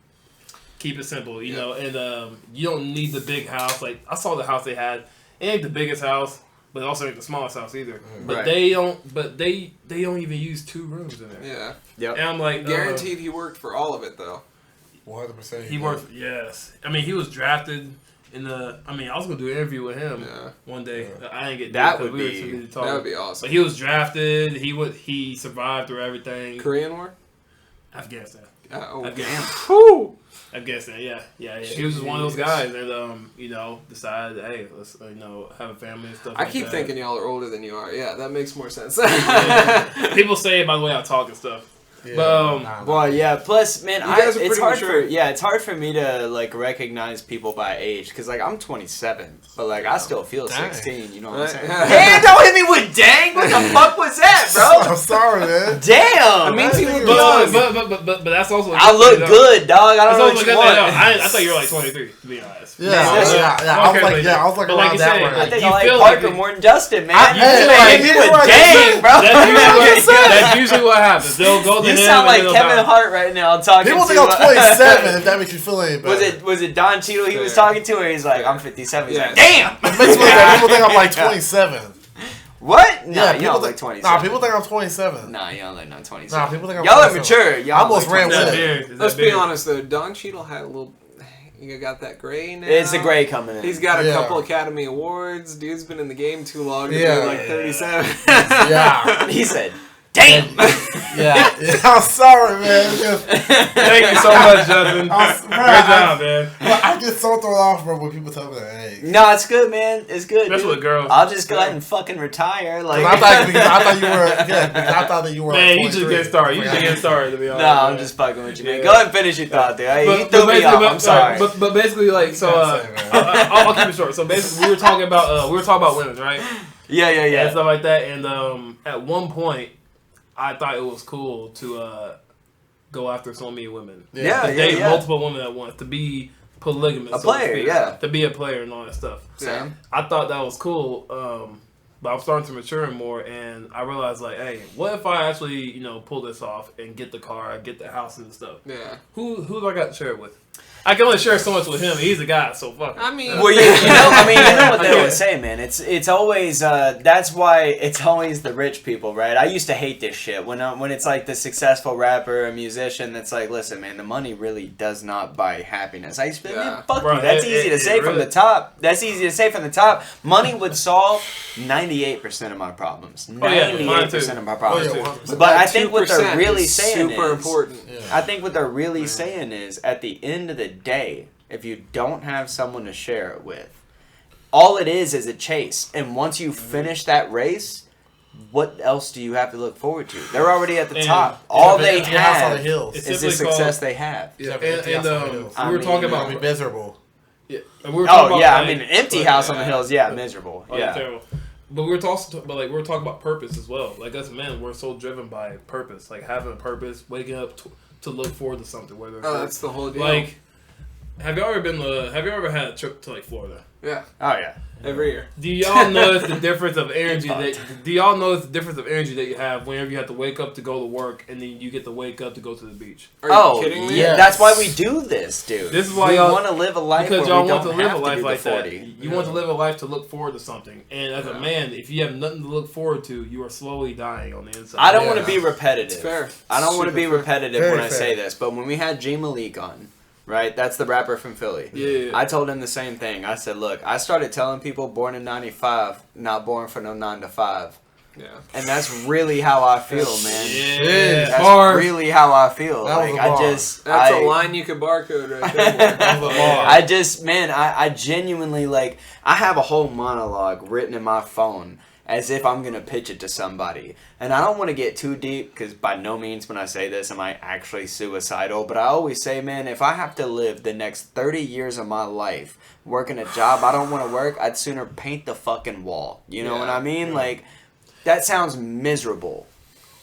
Keep it simple, you know, and you don't need the big house. Like, I saw the house they had. It ain't the biggest house, but it also ain't the smallest house either. But they don't even use 2 rooms in there. Yeah. Yep. And I'm like, guaranteed he worked for all of it though. 100%. He worked. Yes. I mean, he was drafted in the. I mean, I was gonna do an interview with him one day. Yeah. I didn't get that. That would be awesome. But he was drafted. He survived through everything. Korean War. Afghanistan. Damn. Afghanistan, yeah. He was just one of those guys that, you know, decided, hey, let's, you know, have a family and stuff. I keep thinking y'all are older than you are. Yeah, that makes more sense. People say it by the way I talk and stuff. Yeah, but well, yeah. Plus, man, it's hard for me to like recognize people by age because like I'm 27, but like I still feel 16. You know what I'm saying? Damn! Don't hit me with dang. What the fuck was that, bro? I'm sorry, man. Damn. I mean, people young. But that's also. I look good, dog. I don't know what you want. I thought you were like 23, to be honest. Yeah. I was like around that range. I think I like Parker more than Justin, man. Hit me with dang, bro. That's usually what happens. They'll go to you sound like Kevin Hart right now talking people to... People think I'm 27 if that makes you feel any better. Was it Don Cheadle he was talking to, or he's like, I'm 57. He's like, damn! People think I'm like 27. What? Nah, Yeah, you don't look 27. Nah, people think I'm 27. Nah, you don't look no 27. Nah, people think I'm y'all 27. are mature. Y'all I almost ran with it. Let's be honest though, Don Cheadle had a little... You got that gray now. It's a gray coming in. He's got a couple Academy Awards. Dude's been in the game too long to be like 37. Yeah. He said, damn! Yeah. I'm sorry, man. Thank you so much, Justin. Great job, man. I get so thrown off, bro, when people tell me that. Hey. No, it's good, man. It's good. Especially with girls. I'll just go ahead and fucking retire. Like I thought you were. Yeah, I thought that you were. Man, you just get started. You just get started, to be honest. No, I'm just fucking with you, man. Go ahead and finish your thought, dude. You threw me off. I'm sorry. But basically, like, so I'll keep it short. So basically, we were talking about women, right? Yeah. And stuff like that. And at one point, I thought it was cool to go after so many women. Yeah. To date multiple women at once. To be polygamous. A player, To be a player and all that stuff. Sam? I thought that was cool. But I'm starting to mature more, and I realized, like, hey, what if I actually, you know, pull this off and get the car, get the house and stuff? Yeah. Who do I got to share it with? I can only share so much with him. He's a guy, so fuck it. I mean, well, you know what they always say, man. It's always that's why it's always the rich people, right? I used to hate this shit when it's like the successful rapper or musician that's like, listen, man, the money really does not buy happiness. I used to be, man, fuck you. That's easy to say from the top. That's easy to say from the top. Money would solve 98% of my problems. 98% of my problems. But I think what they're really saying is super important. I think what they're really saying is at the end of the day, if you don't have someone to share it with, all it is a chase, and once you finish that race, what else do you have to look forward to? They're already at the top. All they have is the success they have. Yeah, and we were talking about be miserable. Yeah, and we were talking about, I mean, an empty house on the hills. Yeah, miserable. Yeah. Terrible. But we were talking about purpose as well. Like us men, we're so driven by purpose, like having a purpose, waking up to look forward to something. Whether that's the whole deal. Like, have you ever had a trip to like Florida? Yeah. Oh yeah. Every year. Do y'all notice the difference of energy that you have whenever you have to wake up to go to work and then you get to wake up to go to the beach? Are you kidding me? Yeah, that's why we do this, dude. This is why we y'all want to live a life because where y'all we want don't to live have a life to do like the 40. that. You want to live a life to look forward to something, and as a man, if you have nothing to look forward to, you are slowly dying on the inside. I don't want to be repetitive. It's fair. I don't want to be repetitive Very when I say this, but when we had G Malik on. Right? That's the rapper from Philly. Yeah. I told him the same thing. I said, look, I started telling people born in 95, not born for no 9 to 5. Yeah. And that's really how I feel, man. Yeah. That's really how I feel. That like was That's a line you could barcode right there. I genuinely, like, I have a whole monologue written in my phone as if I'm going to pitch it to somebody. And I don't want to get too deep, because by no means when I say this am I actually suicidal, but I always say, man, if I have to live the next 30 years of my life working a job I don't want to work, I'd sooner paint the fucking wall. You know what I mean? Like, that sounds miserable.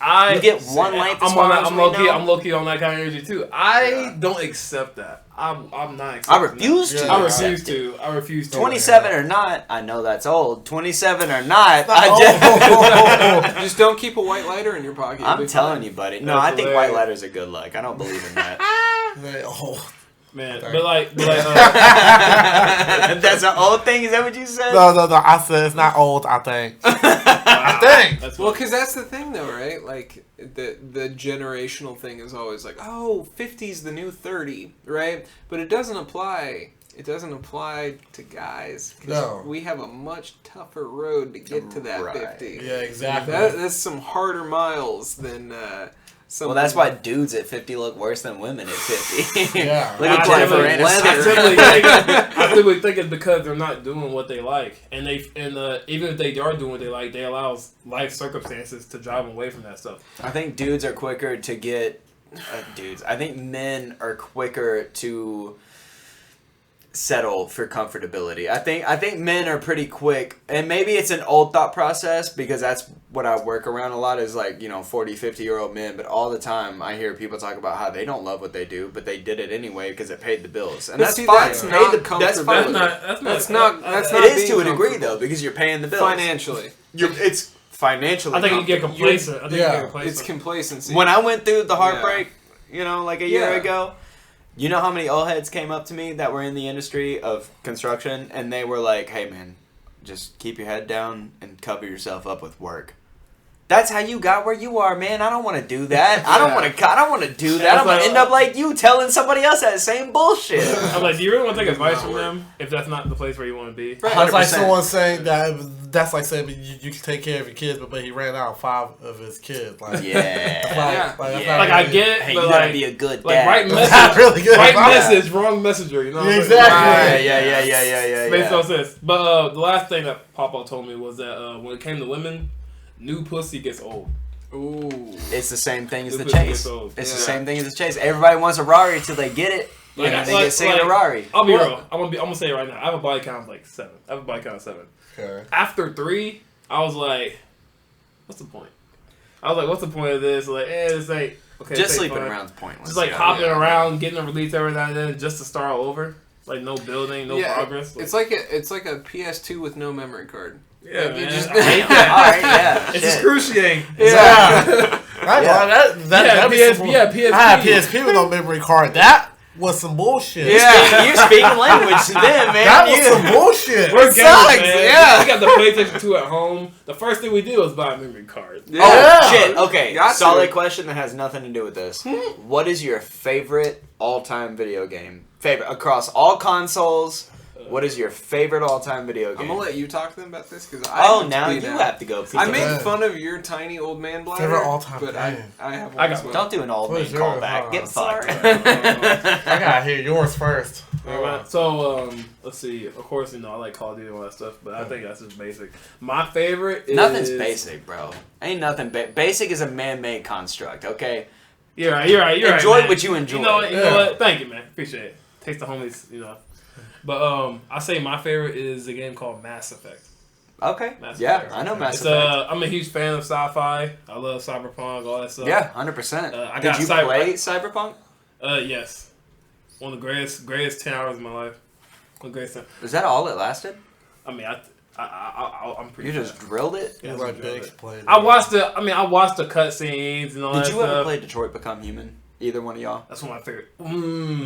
You get one length. I'm low key on that kind of energy too. I don't accept that. I'm not accepting I refuse to. I refuse to. 27 or not, I know that's old. 27 or not, just don't keep a white lighter in your pocket. I'm telling you, buddy. No, I think white lighters are good luck. I don't believe in that. Man, but like that's an old thing. Is that what you said? No. I said it's not old. I think. Well, because that's the thing, though, right? Like the generational thing is always like, oh, 50's the new 30, right? But it doesn't apply. It doesn't apply to guys. No. We have a much tougher road to get to that 50. Yeah, exactly. That's some harder miles than. Well, that's why dudes at 50 look worse than women at 50. Yeah. Look at Jennifer Aniston. I simply think it's because they're not doing what they like, and even if they are doing what they like, they allow life circumstances to drive them away from that stuff. I think dudes are quicker to get I think men are quicker to settle for comfortability. I think men are pretty quick, and maybe it's an old thought process because that's what I work around a lot is like, 40, 50-year-old men, but all the time I hear people talk about how they don't love what they do, but they did it anyway because it paid the bills. And that's fine. That's fine. That's not it is to a degree though because you're paying the bills. Financially. It's financially. I think you get complacent. It's complacency. When I went through the heartbreak, like a year ago, you know how many old heads came up to me that were in the industry of construction, and they were like, "Hey, man, just keep your head down and cover yourself up with work." That's how you got where you are, man. I don't want to do that. I don't want to do that. I'm gonna end up like you, telling somebody else that same bullshit. I'm like, do you really want to take advice from them if that's not the place where you want to be? Right. That's like someone saying that's like saying you can take care of your kids, but he ran out 5 of his kids. Like, I get it, hey, but you gotta be a good dad. Like right message, really good right message, wrong messenger. You know? Exactly. Yeah. Makes no sense. But the last thing that Papa told me was that when it came to women, new pussy gets old. Ooh. It's the same thing as the chase. It's the same thing as the chase. Everybody wants a Rari till they get it. And they get sick of the Rari. I'll be real. I'm gonna say it right now. I have a body count of like 7. Okay. After 3, I was like, what's the point? What's the point of this? Like, this ain't okay. Just sleeping around's pointless. Just like hopping around, getting a release every now and then, just to start all over. Like no building, no progress. It's like a PS2 with no memory card. Yeah, like, man. Just I hate that. All right, yeah. It's excruciating. Yeah. PSP. I had PSP with no memory card. That was some bullshit. Yeah, you're speaking language to them, man. That was some bullshit. We're sucks, gamers, man. yeah. We got the PlayStation 2 at home. The first thing we did was buy a memory card. Yeah. Oh, shit. Okay, Got solid to. question that has nothing to do with this. What is your favorite all-time video game? Favorite across all consoles. What is your favorite all-time video game? I'm gonna let you talk to them about this because now you have to go. I made fun of your tiny old man bladder. Favorite all-time but game. I have one I got as well. Don't do an old man callback. Get fucked. I gotta hear yours first. So, let's see. Of course, I like Call of Duty and all that stuff, but I think that's just basic. My favorite is... Nothing's basic, bro. Ain't nothing basic is a man-made construct, okay? You're right. Enjoy man. what you enjoy. You know what? Thank you, man. Appreciate it. Taste the homies, But I say my favorite is a game called Mass Effect. Okay. Mass Effect. I know Mass Effect. I'm a huge fan of sci-fi. I love cyberpunk, all that stuff. Yeah, 100%. Did you play Cyberpunk? Yes. One of the greatest 10 hours of my life. Is that all it lasted? I mean, I'm pretty. You just drilled it? Yeah, I watched the cutscenes and all that stuff. Did you ever play Detroit Become Human? Either one of y'all? That's one of my favorite.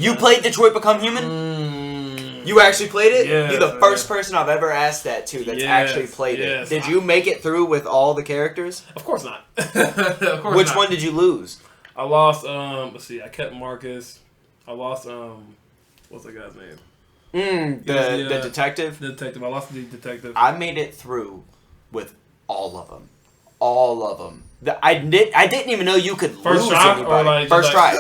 You played Detroit Become Human? You actually played it? Yeah. You're the first person I've ever asked that to that's actually played it. Did you make it through with all the characters? Of course not. Which one did you lose? I lost, let's see, I kept Marcus. I lost, what's that guy's name? The detective? The detective. I lost the detective. I made it through with all of them. All of them. I didn't even know you could lose anybody. First try.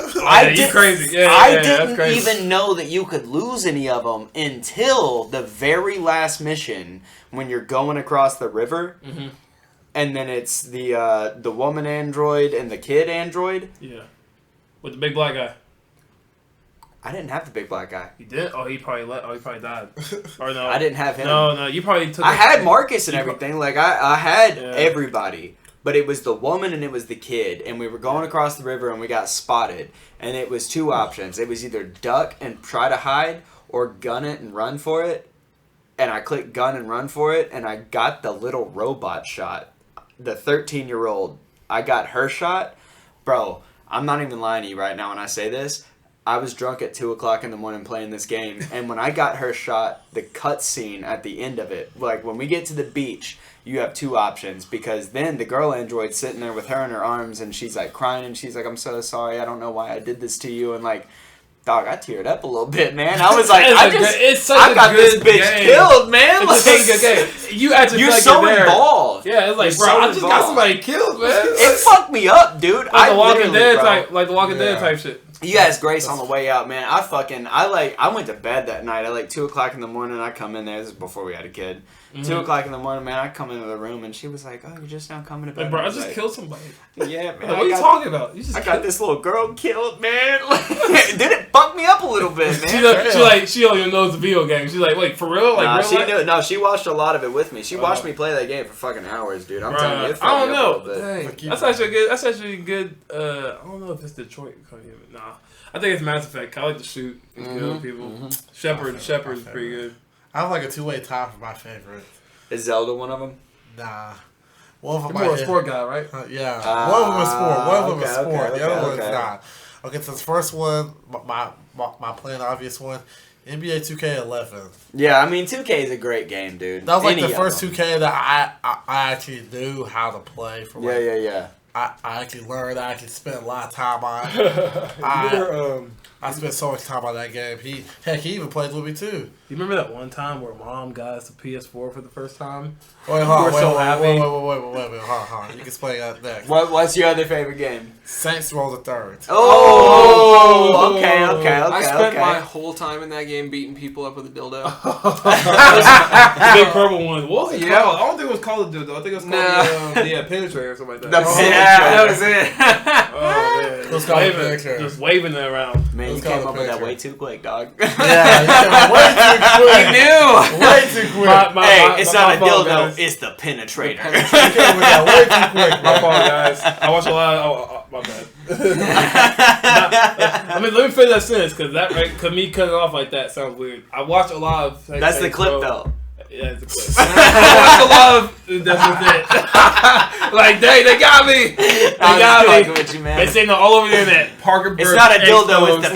You crazy. I didn't even know that you could lose any of them until the very last mission when you're going across the river. Mm-hmm. And then it's the woman android and the kid android. Yeah. With the big black guy. I didn't have the big black guy. You did? Oh, he probably died. Or no? I didn't have him. No, you probably took. I had Marcus and everything. Like I had everybody. but it was the woman and it was the kid, and we were going across the river and we got spotted, and it was two options. It was either duck and try to hide or gun it and run for it, and I clicked gun and run for it, and I got the little robot shot. The 13-year-old, I got her shot. Bro, I'm not even lying to you right now when I say this. I was drunk at 2 o'clock in the morning playing this game, and when I got her shot, the cutscene at the end of it, like when we get to the beach, you have two options, because then the girl android's sitting there with her in her arms, and she's like crying, and she's like, I'm so sorry, I don't know why I did this to you, and like, dog, I teared up a little bit, man. I was like, I got this bitch killed, man. It's like, a good game. You actually you're like so involved. Yeah, it's like, you're bro, so I just got somebody killed, man. It fucked me up, dude. Like the Walking Dead type, like the Walking Dead type shit. You guys, Grace on the way out, man. I went to bed that night at like 2 o'clock in the morning. I come in there. This is before we had a kid. 2 o'clock in the morning, man. I come into the room and she was like, "Oh, you're just now coming to bed." Like, bro, I just killed somebody. Yeah, man. Like, what are you talking about? I got this little girl killed, man. Did it fuck me up a little bit, man? She don't even know it's a video game. She's like, wait, for real? Like, nah, real she life? knew. No, she watched a lot of it with me. She watched me play that game for fucking hours, dude. I'm telling you, it I don't know. Dang. That's actually a good. I don't know if it's Detroit. Nah, I think it's Mass Effect. I like to shoot and kill people. Shepard is pretty good. I have like a two-way tie for my favorite. Is Zelda one of them? Nah. One of them You're more a sport guy, right? Yeah. One of them is sport. One of them is sport. Okay, the other one's not. Okay, so the first one, my plain obvious one, NBA 2K11. Yeah, I mean 2K is a great game, dude. That was like the first 2K that I actually knew how to play. For like, yeah. I actually learned. I actually spent a lot of time on. I spent so much time on that game. He even played with me too. You remember that one time where Mom got us a PS4 for the first time? Wait, hold on. You can explain that next. What's your other favorite game? Saints Row the Third. Oh, okay. I spent my whole time in that game beating people up with a dildo. The big purple one. What was it called? I don't think it was called a dildo. I think it was called the Penetrator or something like that. That was it. Oh, man. It was called Penetrator. Just waving it around. Man, you came up with that way too quick, dog. Yeah, you came up way too quick. You knew. Way too quick. Hey, it's not a dildo. It's the penetrator. You came with that way too quick. My fault, guys. I watch a lot of... my bad. I mean, let me finish that sentence, because me cutting off like that sounds weird. I watch a lot of... That's the clip, though. Yeah, it's a clip. I watch a lot of... That's it. Like, dang, they got me. They got me. With you, man. They say no all over the internet. Parker Burch. It's not a dildo, it's the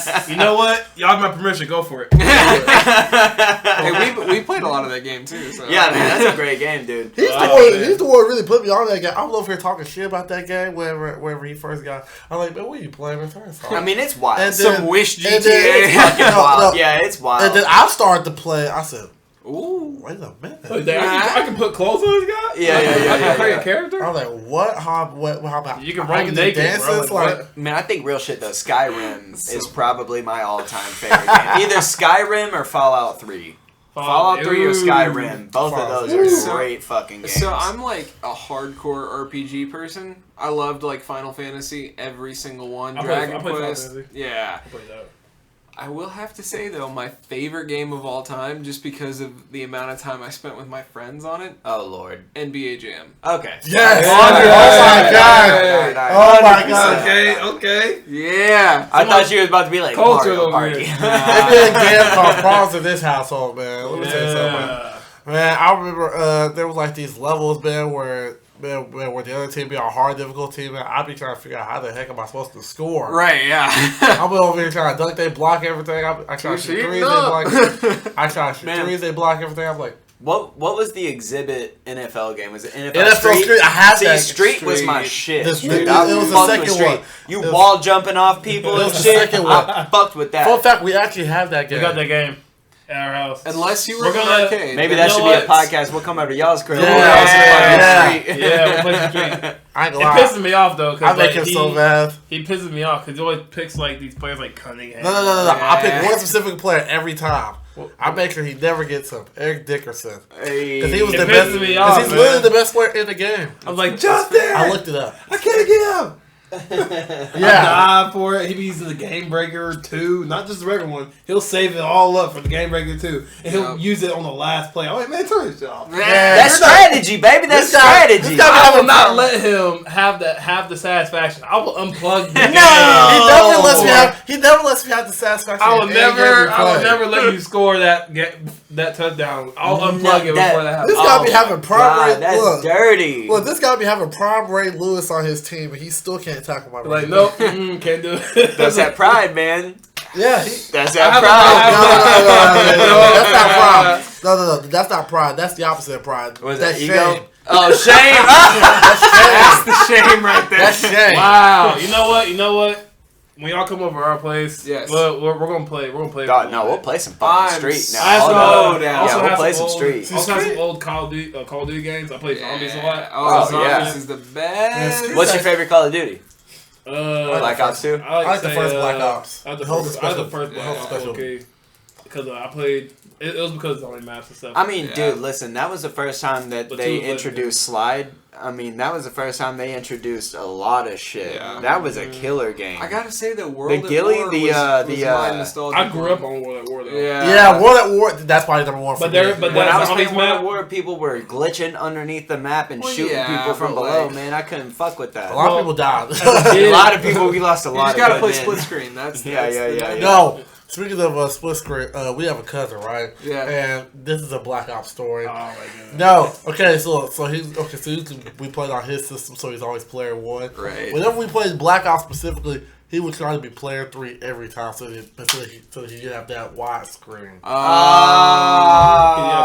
penetrator. You know what? Y'all have my permission. Go for it. Hey, we played a lot of that game too. So. Yeah, man, that's a great game, dude. He's the one who really put me on that game. I was over here talking shit about that game wherever he first got. I'm like, man, what are you playing with her? I mean, it's wild. And some Wish GTA. It's fucking wild. Yeah, it's wild. And then I started to play. I said, ooh, wait a minute. Like, I can put clothes on this guy? Yeah. I can create a character? I was like, what? How about you can run naked, dances? bro. Like, man, I think real shit though. Skyrim is probably my all-time favorite game. Either Skyrim or Fallout 3. Fallout 3 or Skyrim. Both of those are great fucking games. So I'm like a hardcore RPG person. I loved like Final Fantasy, every single one. Dragon Quest. Yeah. I played that. I will have to say though, my favorite game of all time, just because of the amount of time I spent with my friends on it. Oh Lord. NBA Jam. Okay. Yes. Oh my god. Okay. Yeah. I thought you was about to be like Mario Party. It's been a game called Problems in this household, man. Let me tell you something. Man, I remember there was like these levels, man, where the other team be a hard, difficult team, and I'd be trying to figure out how the heck am I supposed to score. Right, yeah. I'm over here trying to dunk, they block everything. I try to shoot threes, they block. I try to shoot threes, they block everything. I'm like, what was the exhibit NFL game? Was it NFL Street? I had that. Street was my shit. It was the second one. You wall jumping off people and shit. I fucked with that. Fun fact, we actually have that game. We got that game. At our house. Unless you were in an arcade. Maybe that should be a podcast. We'll come over to y'all's crib. Yeah, we'll play the street. I ain't it gonna lie. pisses me off though. I make him so bad. He pisses me off because he always picks like these players like Cunningham. No. I pick one specific player every time. I make sure he never gets him. Eric Dickerson. Because he was the best. Because he's literally the best player in the game. I was like, Justin! I looked it up. I can't get him. I died for it. He be using the Game Breaker 2, not just the regular one. He'll save it all up for the Game Breaker 2, and he'll use it on the last play. I'm like, man, turn this shit off. That's strategy, baby. That's strategy. I will not let him have the satisfaction. I will unplug the game. No, he never lets me have the satisfaction. I will never let you score that touchdown. I'll unplug it before that happens. This guy be having prime Ray. That's dirty. Look, this guy be having prime Ray Lewis on his team, and he still can't tackle my. Like, nope, can't do it. That's that pride, man. Yeah, that's that pride. No, that's not pride. No, that's not pride. That's the opposite of pride. That's shame. Ego? Oh, shame. That's the shame right there. That's shame. Wow. You know what? When y'all come over our place, yes, we're gonna play. God, no, we'll play some fucking street now. We'll play some street. Also have some old Call of Duty games. I play Zombies a lot. Oh, Zombies is the best. What's your favorite Call of Duty? Black Ops 2? I like the first Black Ops. I like the first Black Ops. Okay. Because I played... It was because it's only maps and stuff. I mean, dude, listen, that was the first time that they introduced Slide. I mean, that was the first time they introduced a lot of shit. Yeah. That was a killer game. I gotta say, the World at War was nostalgic. I grew up on World at War, though. Yeah, World at War, that's probably number one for me. When I was playing World at War, people were glitching underneath the map and shooting people from below, man. I couldn't fuck with that. A lot of people died. A lot of people, we lost a lot of people. You just gotta play split screen. That's yeah. No. Speaking of split screen, we have a cousin, right? Yeah. And this is a Black Ops story. Oh my god. No. Okay, so we played on his system, so he's always player 1. Right. Whenever we played Black Ops specifically, he would try to be player 3 every time, so he could have that wide screen. Yeah,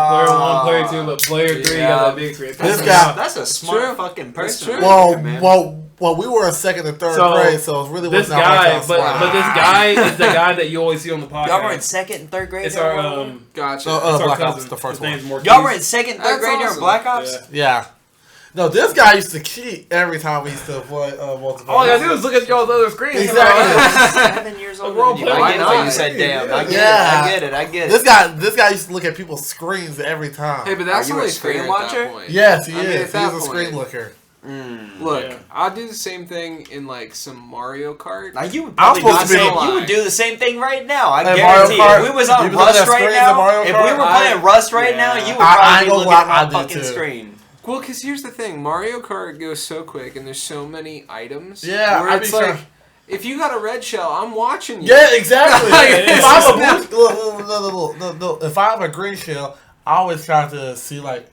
player 1, player 2, but player 3 got that big screen. That's a smart fucking person. Well, we were in second and third grade, so it really wasn't that much. But this guy is the guy that you always see on the podcast. Y'all were in second and third grade. It's our gotcha. It's Black Ops, the first one. Y'all were in second and third grade during Black Ops. Yeah. No, this guy used to cheat every time we used to play multiple. All I gotta do is look at y'all's other screens. Exactly. 7 years old. I know you said damn. I get it. This guy used to look at people's screens every time. Hey, but that's only a screen watcher. Yes, he is. He's a screen looker. Look, I'll do the same thing in like some Mario Kart. Now you would you would do the same thing right now. I guarantee you. If we was on Rust right now, if we were playing Rust right now, you would probably be looking at my fucking screen. Well, because here's the thing, Mario Kart goes so quick, and there's so many items. Yeah, where it's like, if you got a red shell, I'm watching you. Yeah, exactly. If I have a green shell, I always try to see like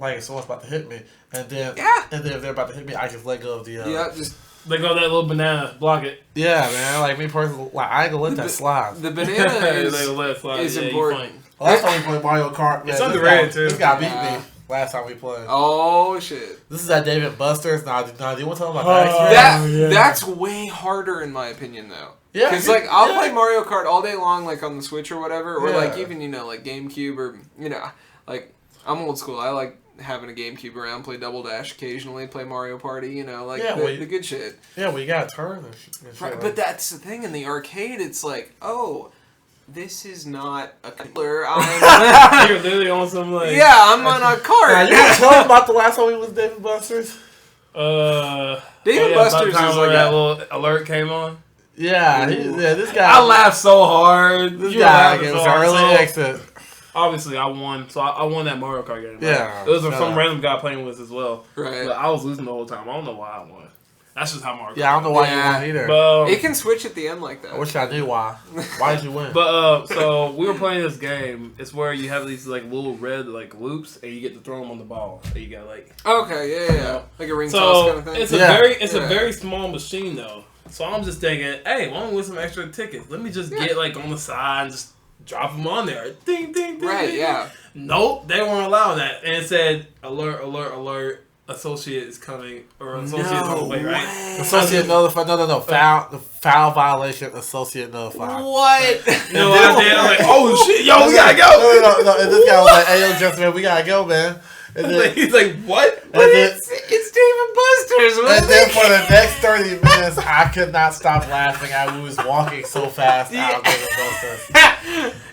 if someone's about to hit me, and then if they're about to hit me, I just let go of the. Just let go of that little banana, block it. Yeah, man. Like me personally, I ain't gonna let that slide. The banana is important. Well, that's why we play Mario Kart. Man. It's underrated too. This guy beat me last time we played. Oh shit! This is that David Buster's. Nah, do you want to talk about that? That's way harder in my opinion, though. Yeah, because I'll play Mario Kart all day long, like on the Switch or whatever, or like even like GameCube or like I'm old school. I like having a GameCube around, play Double Dash occasionally, play Mario Party. The good shit. Yeah, well, you got to turn and shit. Right, but that's the thing in the arcade. It's like, this is not a controller. You're literally on some I'm on a cart. Now, you want to tell me about the last time we was David Buster's? David Buster's is like that little alert came on. Yeah, this guy. I laughed so hard. This guy gave us an early exit. Obviously, I won. So I won that Mario Kart game. Yeah. It was some random guy playing with us as well. Right. But I was losing the whole time. I don't know why I won. That's just how Mario Kart. Yeah, I don't know why you won either. But, it can switch at the end like that. I wish I knew why. Why did you win? But so we were playing this game. It's where you have these like little red like loops, and you get to throw them on the ball. And you got like like a ring toss kind of thing. It's a very small machine though. So I'm just thinking, hey, why don't we win some extra tickets? Let me just get like on the side and just drop them on there. Ding, ding, ding. Right, ding. yeah. Nope, they won't allow that. And it said, alert, alert, alert. Associate is coming, or associate is on the way, right? Associate notified. No. Foul violation. Associate notified. What? No, I did. I'm like, oh shit, yo, we gotta go. No. And this guy was like, hey, yo, Justin, we gotta go, man. And then, he's like, what? It's David Buster's. And then for the next 30 minutes, I could not stop laughing. I was walking so fast out of David Buster's.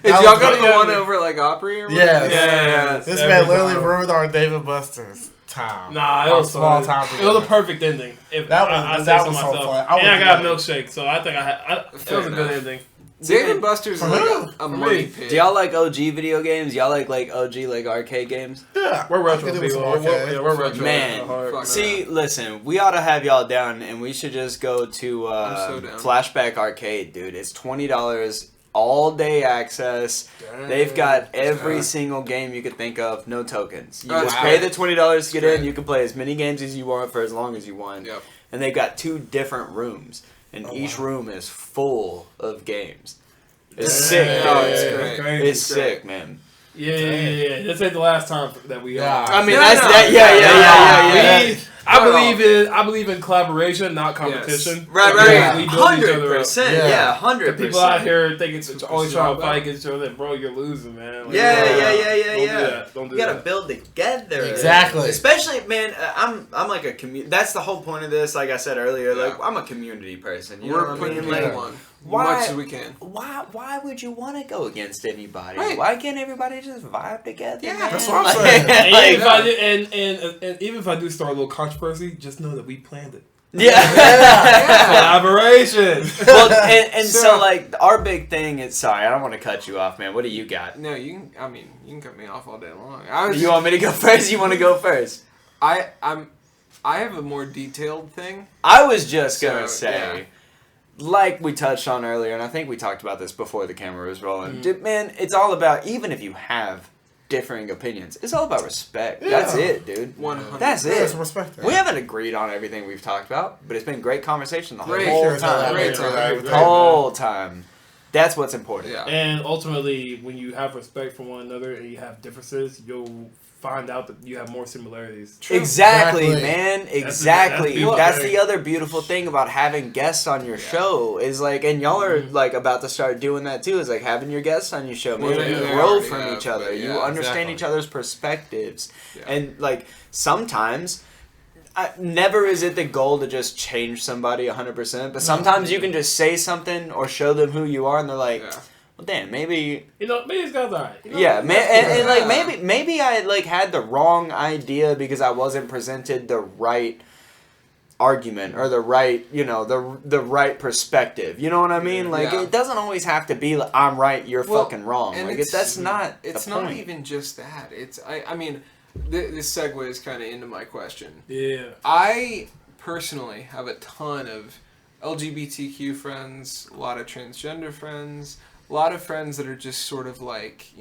Is y'all got the one over like Opry or whatever? Yeah. This man literally ruined our David Buster's. time. Nah, it was small fun. time. It was a perfect ending. That was so fun. And I got a milkshake, so I think it was a good ending. Dave & Buster's is like a money pit. Do y'all like OG video games? Y'all like OG like arcade games? Yeah, we're retro people. We're retro. Man, see, listen, we ought to have y'all down, and we should just go to Flashback Arcade, dude. It's $20, all day access. Dang. They've got every single game you could think of, no tokens. You just pay the $20 to get in. You can play as many games as you want for as long as you want. Yep. And they've got 2 different rooms. And each room is full of games. It's sick. Oh, it's great. It's sick, man. Yeah. This ain't the last time that we. I mean, that's that. Yeah. I believe in collaboration, not competition. Yes. Right. 100%. Yeah, 100%. People out here think it's always trying to fight against each other. Bro, you're losing, man. Like, yeah. Don't do that. You gotta build together. Exactly. Especially, man. I'm like a community. That's the whole point of this. Like I said earlier, like I'm a community person. You know what I mean? Like much as we can. Why would you want to go against anybody? Right. Why can't everybody just vibe together? Yeah, man? that's what I'm saying. And even if I do start a little controversy, just know that we planned it. Collaboration. Well, and so like our big thing is. Sorry, I don't want to cut you off, man. What do you got? No, you can. I mean, you can cut me off all day long. You want me to go first? You want to go first? I have a more detailed thing. I was just gonna say. Yeah. Like we touched on earlier, and I think we talked about this before the camera was rolling. Dude, man, it's all about, even if you have differing opinions, it's all about respect. Yeah. That's it, dude. 100%. That's it. It's respect. We haven't agreed on everything we've talked about, but it's been great conversation the whole time. The whole time. That's what's important. Yeah. And ultimately, when you have respect for one another and you have differences, you'll find out that you have more similarities. True. Exactly, man. Exactly. That's the other beautiful thing about having guests on your show is like, and y'all are like about to start doing that too. Is like having your guests on your show. Maybe you grow from each other. You understand each other's perspectives, and like sometimes. Never is it the goal to just change somebody 100%, but sometimes you can just say something or show them who you are, and they're like, well, damn, maybe this guy's alright. And like maybe I like had the wrong idea because I wasn't presented the right argument or the right, the right perspective. You know what I mean? Like it doesn't always have to be like, I'm right, you're fucking wrong. Like that's not. It's not even just that. It's I mean. This segues kind of into my question. Yeah. I personally have a ton of LGBTQ friends, a lot of transgender friends, a lot of friends that are just sort of like,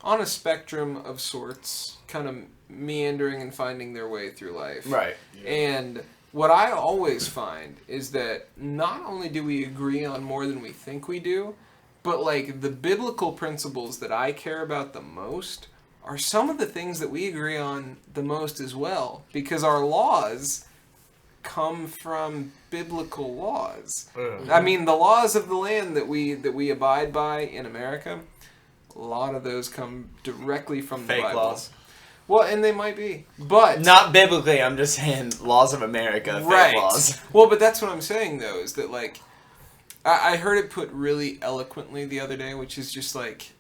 on a spectrum of sorts, kind of meandering and finding their way through life. Right. Yeah. And what I always find is that not only do we agree on more than we think we do, but like the biblical principles that I care about the most are some of the things that we agree on the most as well, because our laws come from biblical laws. Mm-hmm. I mean, the laws of the land that we abide by in America, a lot of those come directly from the Bible. Laws. Well, and they might be, but not biblically. I'm just saying laws of America, fake laws. Well, but that's what I'm saying though, is that like I heard it put really eloquently the other day, which is just like,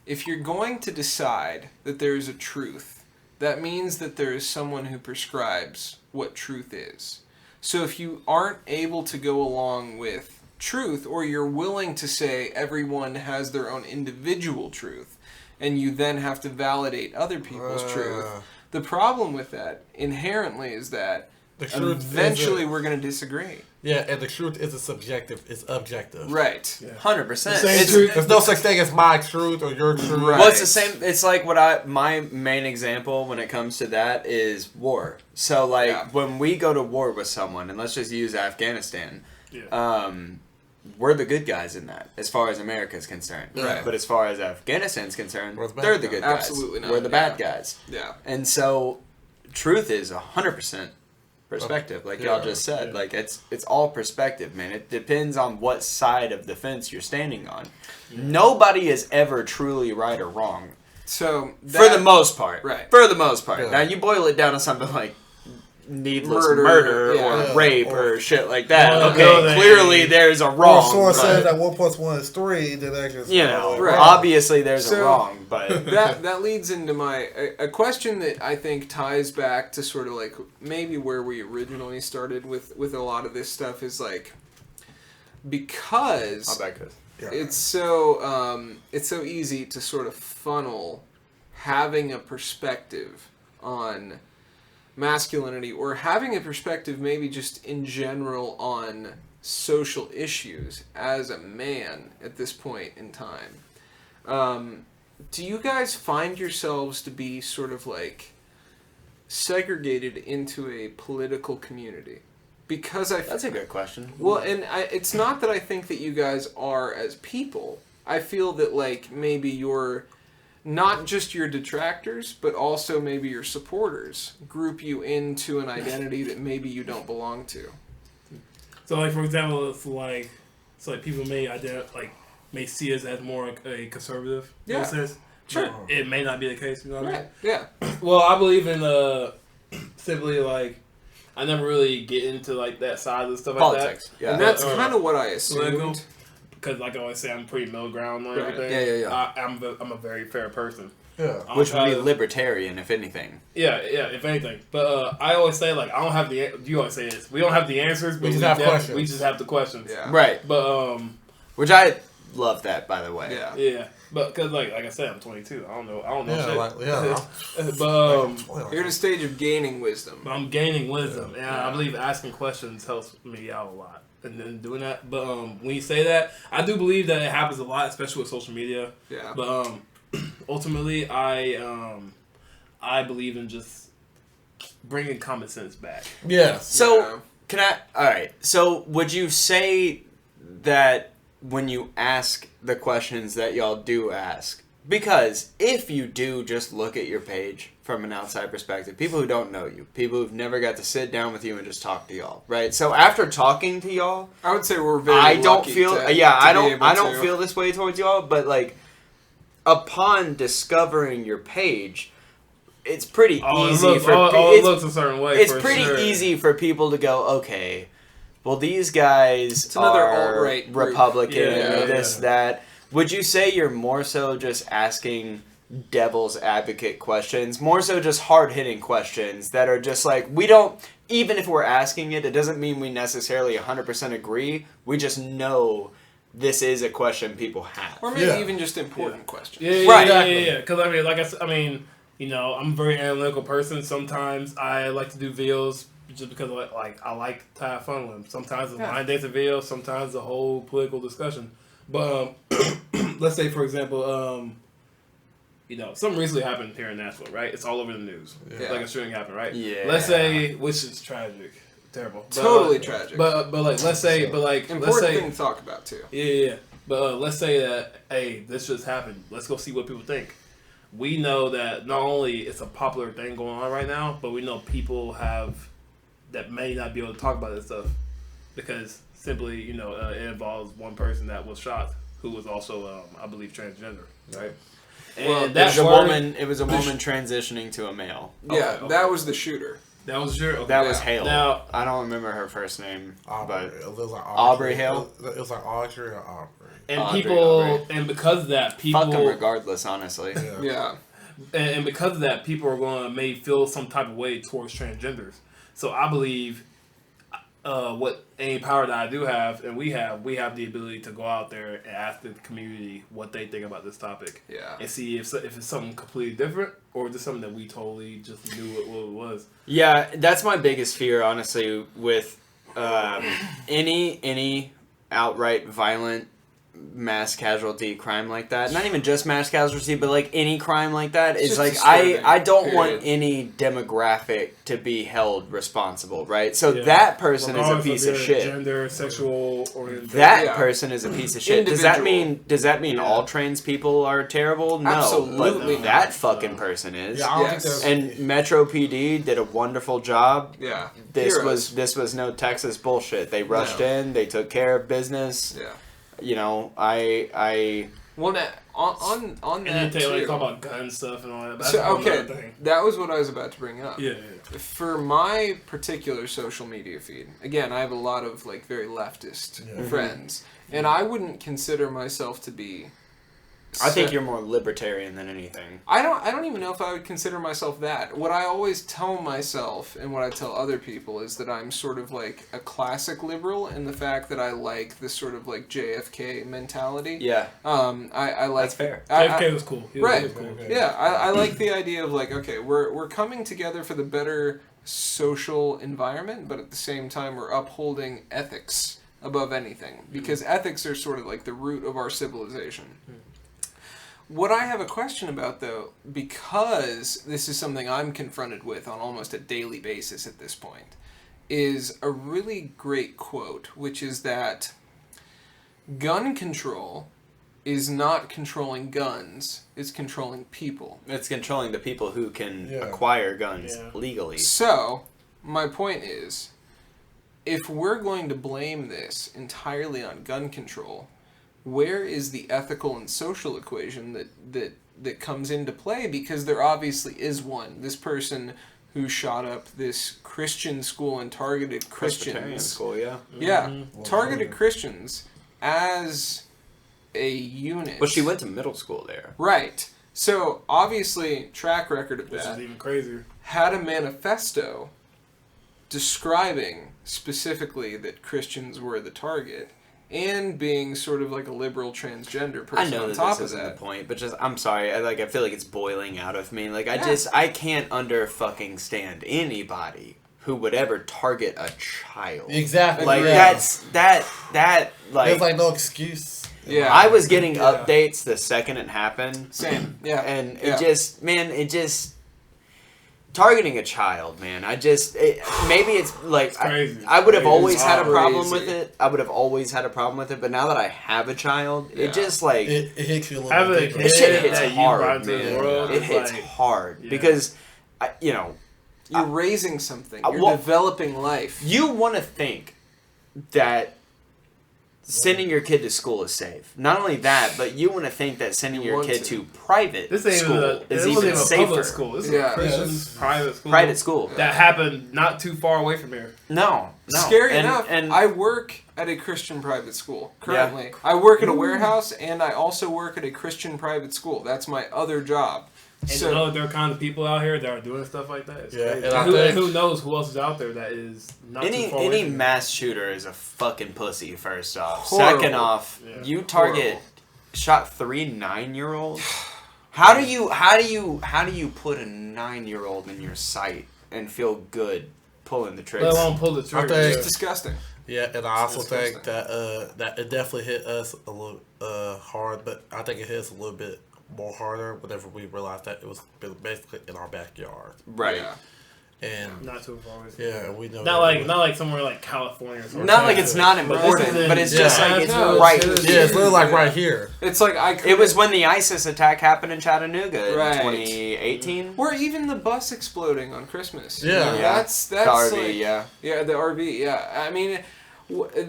if you're going to decide that there is a truth, that means that there is someone who prescribes what truth is. So if you aren't able to go along with truth, or you're willing to say everyone has their own individual truth, and you then have to validate other people's truth, the problem with that inherently is that eventually we're going to disagree. Yeah, and the truth isn't subjective; it's objective. Right, 100%. There's no such thing as my truth or your truth. Right. Well, it's the same. It's like my main example when it comes to that is war. So like when we go to war with someone, and let's just use Afghanistan, we're the good guys in that, as far as America is concerned. Right. But as far as Afghanistan's concerned, they're the good guys. Absolutely not. We're the bad guys. Yeah. And so, truth is 100%. Perspective, like y'all just said, like it's all perspective, man. It depends on what side of the fence you're standing on. Nobody is ever truly right or wrong. So for the most part, right? For the most part. Now you boil it down to something like needless murder or rape or shit like that. Well, okay, clearly there's a wrong. Or someone says that 1 + 1 is 3, then that is obviously there's a wrong. But that leads into a question that I think ties back to sort of like maybe where we originally started with a lot of this stuff is like because it's so easy to sort of funnel having a perspective on masculinity or having a perspective maybe just in general on social issues as a man at this point in time. Do you guys find yourselves to be sort of like segregated into a political community? Because that's a good question. Well, and it's not that I think that you guys are as people. I feel that like maybe you're not just your detractors, but also maybe your supporters group you into an identity that maybe you don't belong to. So, like for example, it's like people may see us as more a conservative. Yeah, sense. Sure. But it may not be the case. You know what I mean? Yeah. Well, I believe in simply like I never really get into like that side of the stuff politics. Like that. Yeah, and that's kind of what I assumed. Because like I always say, I'm pretty middle ground on everything. Yeah. I'm a very fair person. Yeah. Which would be libertarian, if anything. Yeah, if anything. But I always say, like, I don't have the... You always say this. We don't have the answers, but we just have questions. We just have the questions. Yeah. Right. But, which I love that, by the way. Yeah. Yeah. But, because, like I said, I'm 22. I don't know shit. But, you're in a stage of gaining wisdom. But I'm gaining wisdom. And I believe asking questions helps me out a lot. And then doing that. But, when you say that, I do believe that it happens a lot, especially with social media. Yeah. But, ultimately, I believe in just bringing common sense back. Yeah. So, alright, so would you say that when you ask the questions that y'all do ask, because if you do just look at your page from an outside perspective, people who don't know you, people who've never got to sit down with you and just talk to y'all, right? So after talking to y'all, I would say we're very I don't lucky feel, to I be able don't to. feel this way towards y'all, but like, upon discovering your page, it's pretty easy it looks a certain way. It's pretty easy for people to go, okay, well, these guys are alt-right Republican, that. Would you say you're more so just asking devil's advocate questions, more so just hard-hitting questions that are just like, we don't, even if we're asking it, it doesn't mean we necessarily 100% agree, we just know this is a question people have. Or maybe even just important questions. Yeah. Because, I mean, like I said, you know, I'm a very analytical person. Sometimes I like to do videos just because, like, I like to have fun with them. Sometimes it's blind dates of videos. Sometimes the whole political discussion. But let's say, for example, you know, something recently happened here in Nashville, right? It's all over the news. Yeah. Like a shooting happened, right? Yeah. Let's say, which is tragic. Terrible. Totally tragic. But like, let's say, important thing to talk about, too. Yeah. But let's say that, hey, this just happened. Let's go see what people think. We know that not only it's a popular thing going on right now, but we know people that may not be able to talk about this stuff because simply, you know, it involves one person that was shot who was also, I believe, transgender, right? And well, it was a woman transitioning to a male. Yeah, okay. That was the shooter. That was sure. Okay. That was Hale. Now, I don't remember her first name, but it was like Aubrey Hale. It was like Audrey or Aubrey. And Aubrey. And because of that, people fuck them regardless, honestly. Yeah. And because of that, people are going to may feel some type of way towards transgenders. So I believe what any power that I do have, and we have the ability to go out there and ask the community what they think about this topic. Yeah. And see if it's something completely different or just something that we totally just knew what it was. Yeah, that's my biggest fear, honestly, with any outright violent mass casualty crime like that. Not even just mass casualty, but like any crime like that is like I don't want any demographic to be held responsible, right? So that person is a piece of shit. Gender, sexual orientation. That person is a piece of shit. Does that mean all trans people are terrible? No. Absolutely. But that fucking person is. Yeah, yes. And Metro PD did a wonderful job. Yeah. This was no Texas bullshit. They rushed in, they took care of business. Yeah. You know, I Well, on that and you too. talk about gun stuff and all that. That's okay, that was what I was about to bring up. Yeah. For my particular social media feed, again, I have a lot of like very leftist friends, and I wouldn't consider myself to be. I think you're more libertarian than anything. I don't even know if I would consider myself that. What I always tell myself and what I tell other people is that I'm sort of like a classic liberal in the fact that I like this sort of like JFK mentality. Yeah. I like. That's fair. JFK was cool. Right. Cool. Yeah. I like the idea of like, okay, we're coming together for the better social environment, but at the same time we're upholding ethics above anything because ethics are sort of like the root of our civilization. What I have a question about, though, because this is something I'm confronted with on almost a daily basis at this point, is a really great quote, which is that gun control is not controlling guns, it's controlling people. It's controlling the people who can acquire guns legally. So, my point is, if we're going to blame this entirely on gun control, where is the ethical and social equation that comes into play? Because there obviously is one. This person who shot up this Christian school and targeted Christians. School, yeah. Yeah, targeted Christians as a unit. But she went to middle school there. Right. So, obviously, track record of that. Which is even crazier. Had a manifesto describing specifically that Christians were the target. And being sort of like a liberal transgender person I know on that top this of isn't that. the point, but just I feel like it's boiling out of me. Like I can't fucking stand anybody who would ever target a child. Exactly. Like that's like there's like no excuse. Yeah. I was getting updates the second it happened. Same. Yeah. And it just targeting a child, man. Maybe it's like I would have always had a problem with it. But now that I have a child, it just like it hits you a little bit. This shit hits hard, man. It hits hard because you're raising something. You're developing life. You want to think that sending your kid to school is safe. Not only that, but you want to think that sending your kid to private school is even safer. Public school. This is a Christian private school. Private school. That happened not too far away from here. No. Scary enough, and I work at a Christian private school currently. Yeah. I work at a warehouse, and I also work at a Christian private school. That's my other job. And you know there are kind of people out here that are doing stuff like that. It's crazy. And who knows who else is out there that is not too far away. Any mass shooter is a fucking pussy. First off, second off, you shot 3 9-year-olds. How do you put a 9-year-old in your sight and feel good pulling the trigger? They won't pull the trigger. It's disgusting. Yeah, and I also think that it definitely hit us a little hard, but I think it hit us a little bit more harder whenever we realized that it was basically in our backyard. Right. Yeah. And not too far away. Yeah, we know. Not like somewhere like California or something. Not like it's not important, but it's just like it's right. Yeah, it's literally like right here. It's like it was when the ISIS attack happened in Chattanooga in 2018. Or even the bus exploding on Christmas. Yeah. That's the RV, like, yeah, the RV, yeah. I mean,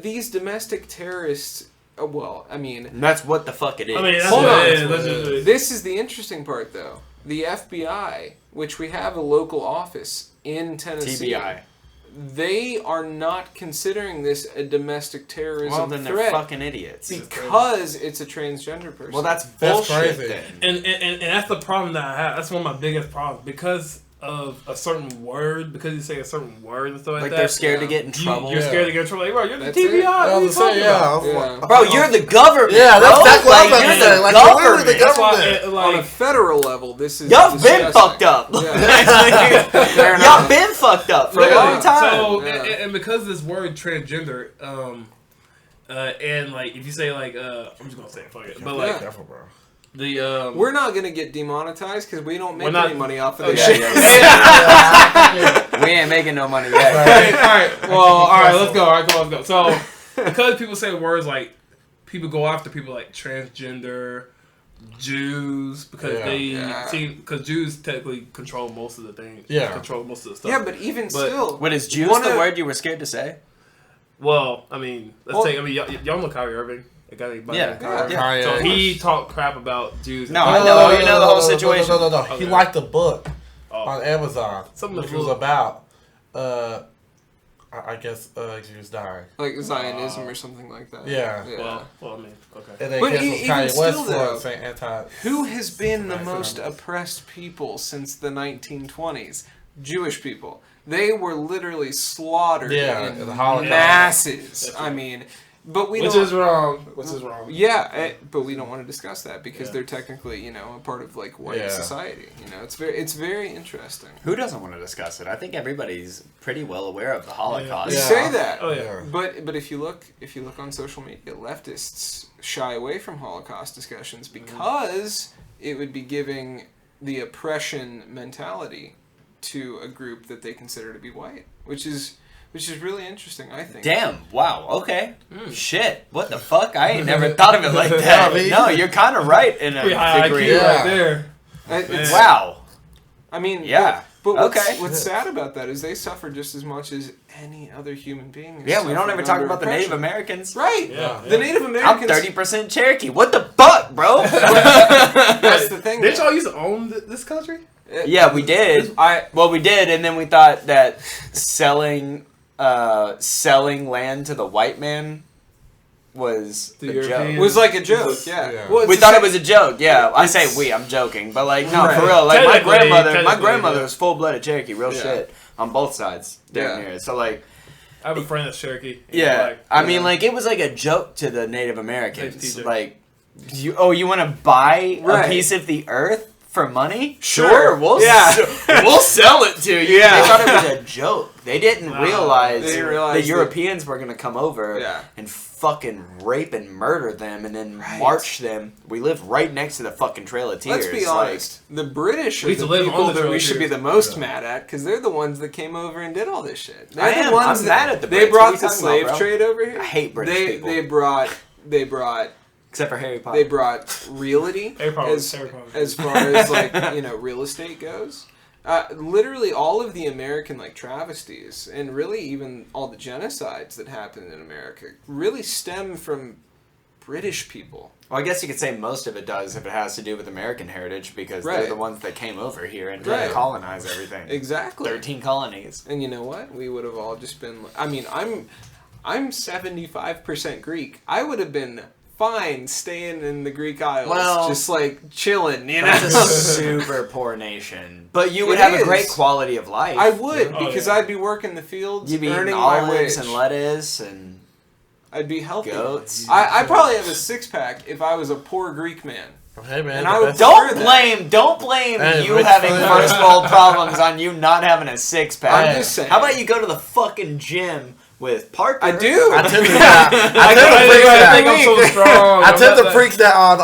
these domestic terrorists. Well, I mean... That's what the fuck it is. I mean, that's what it is. This is the interesting part, though. The FBI, which we have a local office in Tennessee... TBI. They are not considering this a domestic terrorism threat. Well, then they're fucking idiots. Because it's a transgender person. Well, that's bullshit crazy. Then. And that's the problem that I have. That's one of my biggest problems. Because of a certain word, because you say a certain word and stuff like that. Like they're scared to get in trouble. You're scared to get in trouble. Like, bro, you're the TBI. What are you talking about? Bro, you're the government. Yeah, that's like, what you're the government. The government. On a federal level, this is y'all been fucked up. Yeah. Y'all been fucked up for a long time. So, and because of this word transgender, and like if you say like, I'm just gonna say it, fuck it, but like. Careful, bro. We're not gonna get demonetized because we don't make any money off of this shit. We ain't making no money yet. All right, let's go. So, because people say words like, people go after people like transgender, Jews, because because Jews technically control most of the things. Yeah. Control most of the stuff. Yeah, but still, what is Jews the word you were scared to say? Well, I mean, y'all know Kyrie Irving. It got anybody. Yeah. So he talked crap about Jews. No, I know. You know the whole situation. No. He liked the book on Amazon, which was about, I guess, Jews dying. Like Zionism or something like that. Yeah. Well, I mean, okay. And then but Kanye West saying who has been the most oppressed people since the 1920s? Jewish people. They were literally slaughtered in the Holocaust. masses. I mean, but we Which don't. is wrong. Which is wrong. Yeah, but we don't want to discuss that because they're technically, a part of like white society. It's very interesting. Who doesn't want to discuss it? I think everybody's pretty well aware of the Holocaust. You say that. Oh yeah. But if you look on social media, leftists shy away from Holocaust discussions because it would be giving the oppression mentality to a group that they consider to be white, which is really interesting, I think. Damn! Wow. Okay. Shit! What the fuck? I ain't never thought of it like that. No, you're kind of right in a degree. Right there. Wow. I mean, yeah. But what's sad about that is they suffer just as much as any other human being. Yeah, we don't ever talk about the Native Americans. Right. Yeah. The Native Americans. I'm 30% Cherokee. What the fuck, bro? That's the thing. Didn't y'all used to own this country? Yeah, we did. We did, and then we thought that selling land to the white man was a joke. It was like a joke, yeah. Well, we thought it was a joke, yeah. I say we, I'm joking, but like no, for real. Like my grandmother was full-blooded Cherokee, real shit, on both sides, damn near. So like, I have a friend that's Cherokee. Yeah, I mean, like it was like a joke to the Native Americans. Like, you want to buy a piece of the earth for money? Sure, we'll sell it to you. Yeah. They thought it was a joke. They didn't realize the Europeans were going to come over and fucking rape and murder them and then march them. We live right next to the fucking Trail of Tears. Let's be honest. The British are the people that we should be the most mad at because they're the ones that came over and did all this shit. They're the ones I'm mad at the Brits. They brought the slave trade over here. I hate British people. They brought except for Harry Potter. They brought realty as far as like real estate goes. Literally all of the American like travesties and really even all the genocides that happened in America really stem from British people. Well, I guess you could say most of it does if it has to do with American heritage because they're the ones that came over here and tried to colonize everything. Exactly. 13 colonies. And you know what? We would have all just been... I mean, I'm 75% Greek. I would have been fine staying in the Greek Isles, just like chilling, That's a super poor nation. But you would have a great quality of life. I would, because I'd be working the fields, you'd be earning eating my olives wage. And lettuce and I'd be healthy. Goats. I'd probably have a six-pack if I was a poor Greek man. Hey man, and I would don't blame you having first world problems on you not having a six-pack. I'm just saying. How about you go to the fucking gym with Parker? I do. I tend to preach that on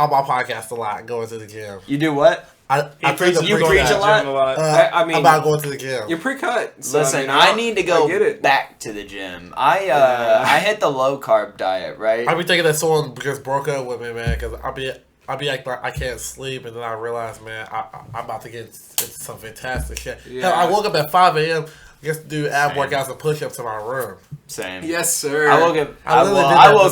my podcast a lot. Going to the gym. You do what? I preach a lot. I mean, about going to the gym. You're pre-cut. So listen, I need to go back to the gym. I hit the low carb diet, right? I be thinking that someone just broke up with me, man, because I'll be like I can't sleep, and then I realize, man, I'm about to get into some fantastic shit. Yeah. Hell, I woke up at 5 a.m. just to do ab workouts and push-ups in my room. Same. Yes, sir. I woke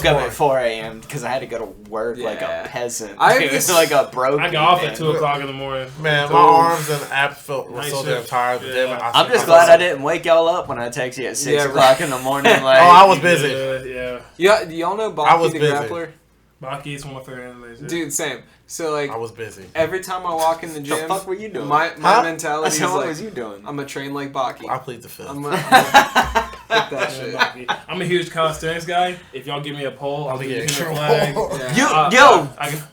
up at 4 a.m. because I had to go to work like a peasant. It's like a broke. I got off at 2 o'clock in the morning. Man, my arms and abs were so damn tired. Yeah. I'm just glad I didn't wake y'all up when I text you at 6 o'clock in the morning. Like, I was busy. Yeah. Do y'all know Baki the Grappler? Baki is one of my favorite animes. Yeah. Dude, same. So like, I was busy. Every time I walk in the gym, the fuck were you doing? My mentality is like, what was you doing? I'm gonna train like Baki. I plead the fifth. I'm gonna that shit. I'm a huge calisthenics guy. If y'all give me a poll, I'll get a flag.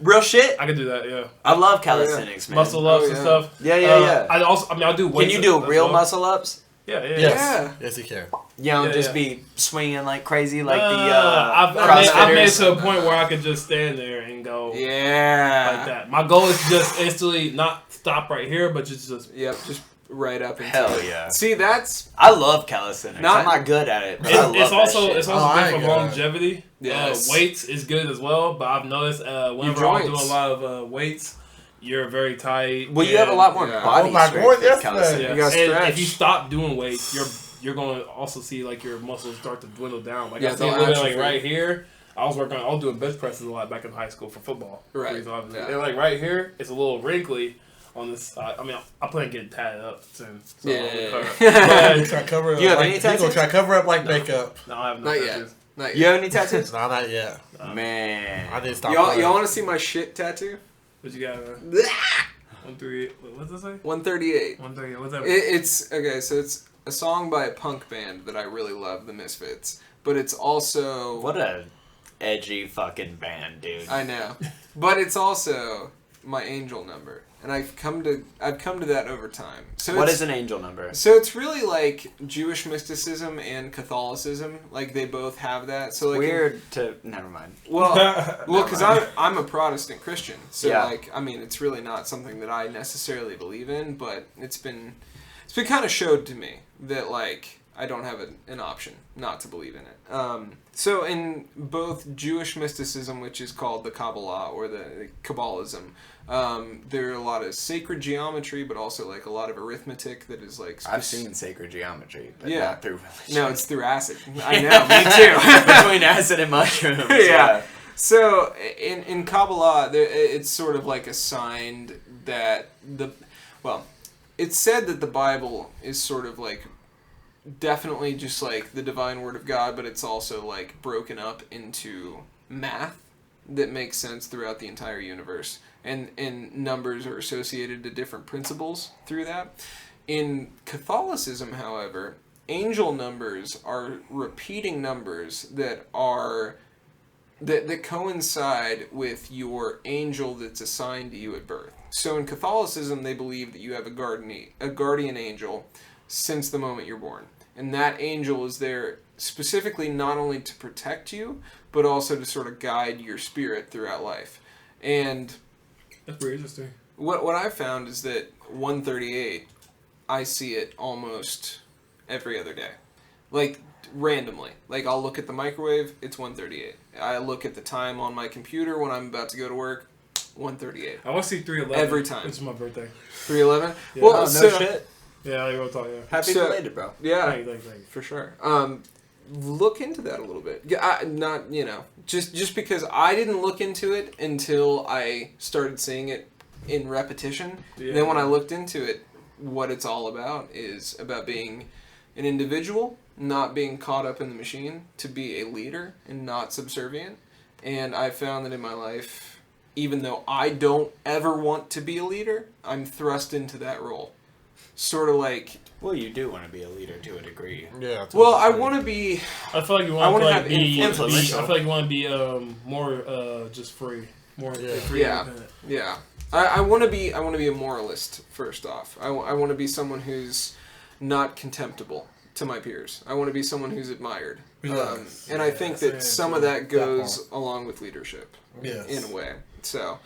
Real shit. I can do that. Yeah. I love calisthenics, man. Muscle ups and stuff. Yeah. I do weights. Can you do real muscle ups? Yeah. Yes, you can. You don't just be swinging like crazy like I've made it to a point where I could just stand there and go like that. My goal is to just instantly not stop right here, but just just right up. Hell yeah! See, I love calisthenics. I'm not good at it. But it's also good for longevity. Yes. Weights is good as well, but I've noticed whenever I'm doing a lot of weights, you're very tight. Well, you have a lot more body strength with calisthenics. You gotta stretch. And if you stop doing weights, you're going to also see like your muscles start to dwindle down. Like I see a little bit like right here. I was doing bench presses a lot back in high school for football. Right. Yeah. And like right here, it's a little wrinkly on this side. I mean, I plan on getting tatted up soon. So yeah. You try to cover up. You have any tattoos? You gonna try to cover up like makeup? No, I have no tattoos. Yet. Not yet. You have any tattoos? No, not yet. Man, I need to stop. Y'all want to see my shit tattoo? What you got, man? 138. What's that say? 138. 138. What's that? It's okay. So it's a song by a punk band that I really love, the Misfits. But it's also what a edgy fucking band, dude. I know, but it's also my angel number, and I've come to that over time. So what is an angel number? So it's really like Jewish mysticism and Catholicism, like they both have that. So like weird to never mind. Well, because I'm a Protestant Christian, so like I mean it's really not something that I necessarily believe in, but it's been kind of showed to me that like I don't have an option not to believe in it. So in both Jewish mysticism, which is called the Kabbalah or the Kabbalism, there are a lot of sacred geometry, but also like a lot of arithmetic that is like... I've seen sacred geometry, but not through religion. No, it's through acid. I know, me too. Between acid and mushrooms. Yeah. So in Kabbalah, it's sort of like assigned that it's said that the Bible is sort of like definitely just like the divine word of God, but it's also like broken up into math that makes sense throughout the entire universe, and numbers are associated to different principles through that. In Catholicism, however, angel numbers are repeating numbers that coincide with your angel that's assigned to you at birth. So in Catholicism, they believe that you have a guardian angel since the moment you're born. And that angel is there specifically not only to protect you, but also to sort of guide your spirit throughout life. And that's pretty interesting. What I've found is that 138, I see it almost every other day. Like, randomly. Like, I'll look at the microwave, it's 138. I look at the time on my computer when I'm about to go to work, 138. I always see 311. Every time. It's my birthday. 311? Yeah. Well, no shit. Yeah, I go talk. Yeah. Happy belated, bro. Yeah, thank you. For sure. Look into that a little bit. Yeah, not just because I didn't look into it until I started seeing it in repetition. Yeah. Then when I looked into it, what it's all about is about being an individual, not being caught up in the machine, to be a leader and not subservient. And I found that in my life, even though I don't ever want to be a leader, I'm thrust into that role. Sort of like... Well, you do want to be a leader to a degree. Yeah. Well, I want to be... I feel like you want to be influential. I feel like you want to be more just free. More free. Yeah. I want to be a moralist, first off. I want to be someone who's not contemptible to my peers. I want to be someone who's admired. And I think that some of that goes along with leadership. Yes. In a way. So...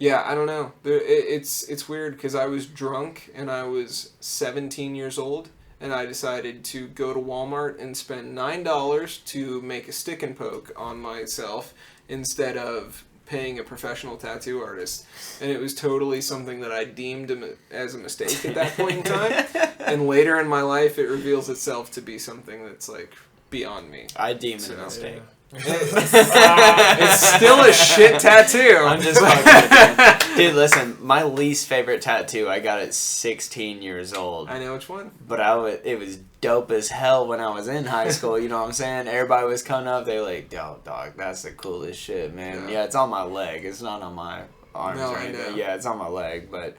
Yeah, I don't know. It's weird because I was drunk and I was 17 years old and I decided to go to Walmart and spend $9 to make a stick and poke on myself instead of paying a professional tattoo artist. And it was totally something that I deemed as a mistake at that point in time. And later in my life, it reveals itself to be something that's like beyond me. I deem it a mistake. Yeah. It's still a shit tattoo. I'm just fucking dude, listen, my least favorite tattoo I got at 16 years old. I know which one. But it was dope as hell when I was in high school, you know what I'm saying? Everybody was coming up, they were like, yo, dog, that's the coolest shit, man. Yeah, it's on my leg. It's not on my arms or anything. Yeah, it's on my leg. But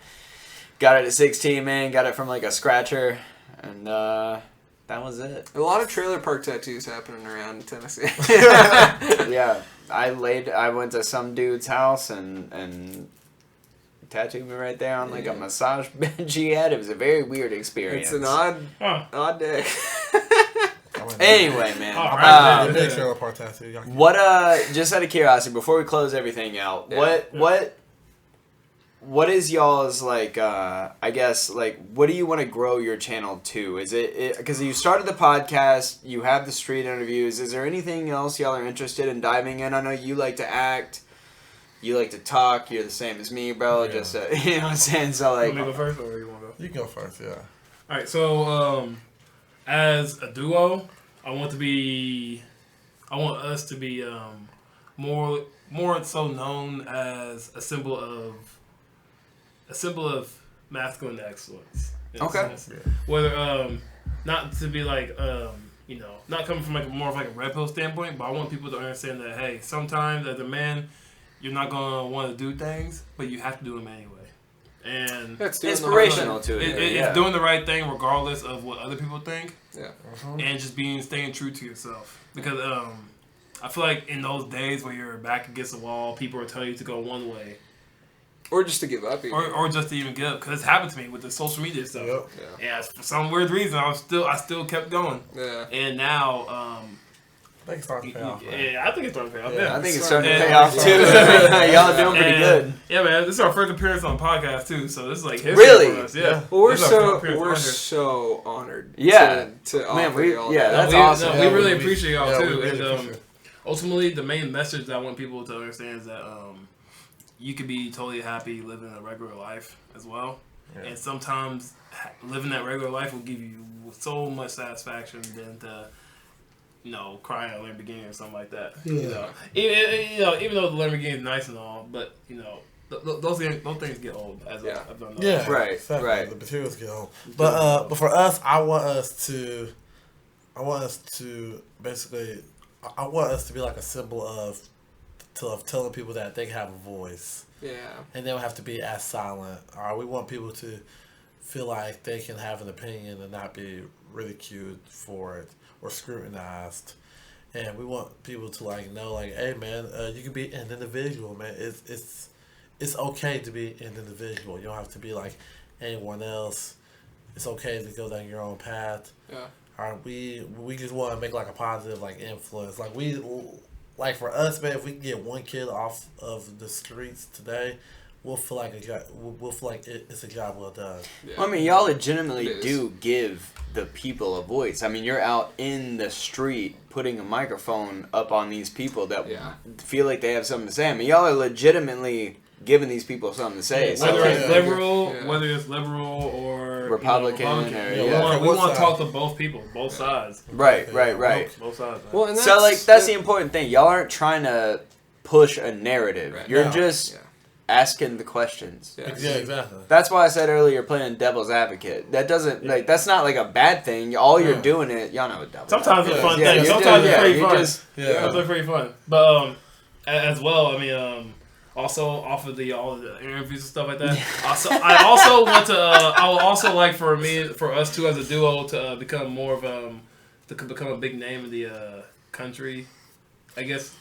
got it at 16, man. Got it from like a scratcher. And that was it. A lot of trailer park tattoos happening around Tennessee. Yeah, I went to some dude's house and tattooed me right there on like a massage bench he had. It was a very weird experience. It's an odd day. Anyway, man. Trailer park tattoo. What just out of curiosity, before we close everything out, what is y'all's, like, I guess, like, what do you want to grow your channel to? Is it because you started the podcast, you have the street interviews, is there anything else y'all are interested in diving in? I know you like to act, you like to talk, you're the same as me, bro, just, you know what I'm saying? So, like... You want me to go first, or you want to go? You can go first, yeah. Alright, so, as a duo, I want us to be, more so known as a symbol of masculine excellence. Okay. Whether not to be like not coming from like more of like a red pill standpoint, but I want people to understand that hey, sometimes as a man, you're not gonna want to do things, but you have to do them anyway. And that's inspirational to it. It's doing the right thing regardless of what other people think. Yeah. And just staying true to yourself. Because I feel like in those days where you're back against the wall, people are telling you to go one way. Or just to give up. Or just to even give up. Because it's happened to me with the social media stuff. Yep. Yeah. And for some weird reason, I still kept going. Yeah. And now... I think it's starting to pay off. Yeah, I think it's starting to pay off. Yeah, I think it's starting to pay off too. Y'all are doing pretty good. Yeah, man. This is our first appearance on the podcast too, so this is like history really for us. Yeah. Well, we're so honored. Yeah. To offer y'all that. That's awesome. We really appreciate y'all too. Really and ultimately, the main message that I want people to understand is that you could be totally happy living a regular life as well, and sometimes living that regular life will give you so much satisfaction than to. Crying a Lamborghini or something like that. Yeah. Even though the Lamborghini is nice and all, but those things get old. As I've done. Yeah, right. The materials get old. But for us, I want us to be like a symbol of telling people that they can have a voice. Yeah. And they don't have to be as silent. We want people to feel like they can have an opinion and not be ridiculed for it. Or scrutinized, and we want people to know hey man, you can be an individual, man. It's okay to be an individual. You don't have to be like anyone else. It's okay to go down your own path. Yeah. We just want to make a positive influence. For us, man, if we can get one kid off of the streets today, we'll feel like it's a job well done. Yeah. Well, I mean, y'all legitimately do give the people a voice. I mean, you're out in the street putting a microphone up on these people that feel like they have something to say. I mean, y'all are legitimately giving these people something to say. Whether it's liberal or Republican, we want to talk to both people, both sides. Right. Both sides. Well, and that's the important thing. Y'all aren't trying to push a narrative. Right. You're just asking the questions. Yeah, exactly. That's why I said earlier playing devil's advocate. That doesn't that's not a bad thing. All you're doing it. Y'all know what devil's sometimes advocate it's a fun thing. Sometimes it's pretty fun. Sometimes it's pretty fun. But as well, I mean, also off of all the interviews and stuff like that. I also want to. I would also like for us two as a duo to become more of to become a big name in the country, I guess.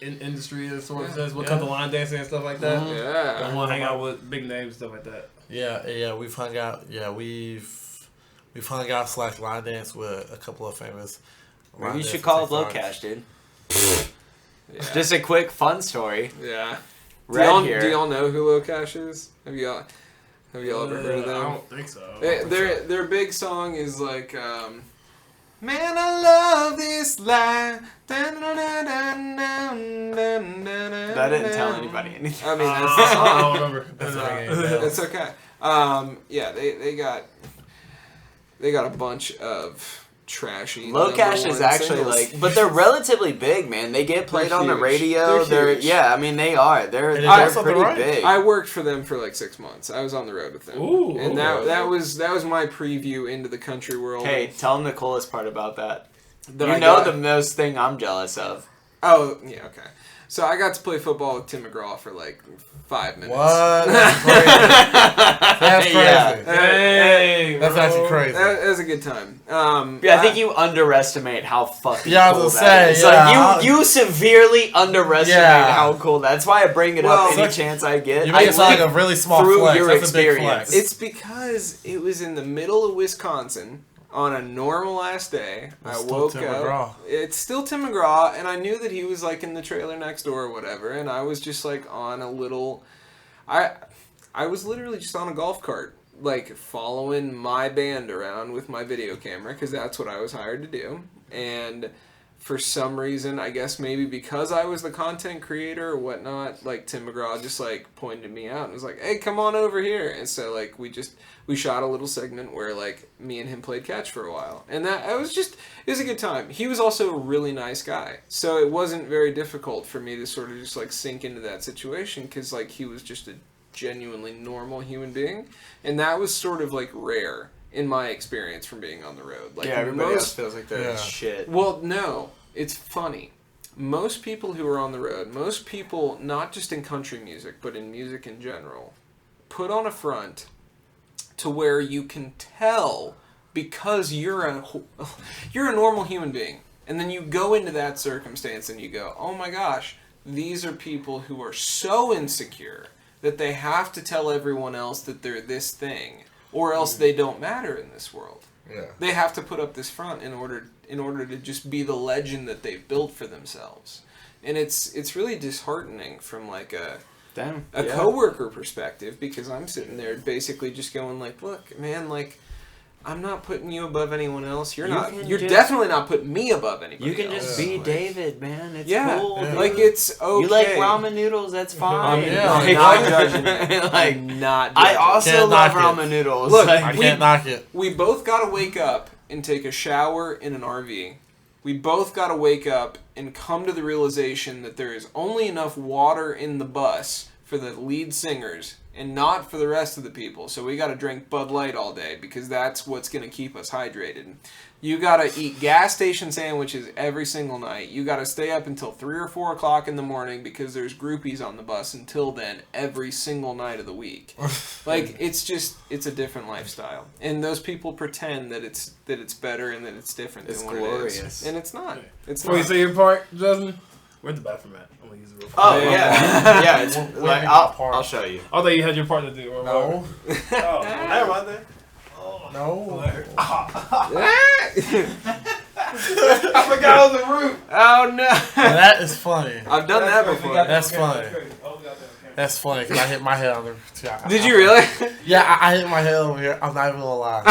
In industry and sort of says, we'll come to line dancing and stuff like that. Yeah. I want to hang out with big names and stuff like that. Yeah, we've hung out. Yeah, we've hung out / line dance with a couple of famous. Maybe you should call up Low Cash, dude. Just a quick fun story. Yeah. Do y'all know who Low Cash is? Have y'all ever heard of them? I don't think so. Their big song is man, I love this life. That didn't tell anybody anything. I mean, I don't remember. That's okay. They got a bunch of trashy. Low Cash is actually but they're relatively big, man. They get played on the radio. They're huge. I mean, they are. They're pretty big. I worked for them for 6 months. I was on the road with them. Ooh, and that was my preview into the country world. Hey, tell them the coolest part about that. The most thing I'm jealous of. Oh, yeah, okay. So I got to play football with Tim McGraw for 5 minutes. What? That's crazy. Hey, that's actually crazy. That was a good time. I think you underestimate how fucking cool that is. You severely underestimate how cool that's why I bring it up any chance I get. You make it sound like a really small flex. Your that's experience. A big flex. It's because it was in the middle of Wisconsin. On a normal ass day, I woke up. It's still Tim McGraw, and I knew that he was in the trailer next door or whatever, and I was just on a little. I was literally just on a golf cart, following my band around with my video camera, because that's what I was hired to do. And for some reason, I guess maybe because I was the content creator or whatnot, like Tim McGraw just like pointed me out and was like, "Hey, come on over here." And so like we shot a little segment where like me and him played catch for a while, and it was a good time. He was also a really nice guy, so it wasn't very difficult for me to sort of just like sink into that situation because like he was just a genuinely normal human being, and that was sort of like rare in my experience from being on the road. Like everybody else feels like they're shit. Well, no, it's funny. Most people who are on the road, most people, not just in country music, but in music in general, put on a front to where you can tell because you're a normal human being. And then you go into that circumstance and you go, oh my gosh, these are people who are so insecure that they have to tell everyone else that they're this thing. Or else they don't matter in this world. Yeah. They have to put up this front in order to just be the legend that they've built for themselves. And it's really disheartening from like a coworker perspective, because I'm sitting there basically just going like, look, man, like I'm not putting you above anyone else. You're definitely not putting me above anybody else. You can just be David, man. It's cool. Yeah. Like it's okay. You like ramen noodles? That's fine. I'm not judging it. Like not judging. I also love ramen noodles. Look, I can't knock it. We both gotta wake up and take a shower in an RV. We both gotta wake up and come to the realization that there is only enough water in the bus for the lead singers and not for the rest of the people. So we got to drink Bud Light all day because that's what's going to keep us hydrated. You got to eat gas station sandwiches every single night. You got to stay up until 3 or 4 o'clock in the morning because there's groupies on the bus until then every single night of the week. Like it's a different lifestyle. And those people pretend that it's better and that it's different than what glorious. it is. And it's not. It's Before you say your part, Justin, where's the bathroom at? I'm gonna use it real quick. Oh yeah, it's like I'll show you. I thought you had your part to do. No. Never mind then. No. I forgot I was the roof. Oh no! That is funny. I've done that before. That's funny. That's funny because I hit my head on the. Did you really? Yeah, I hit my head over here. I'm not even gonna lie.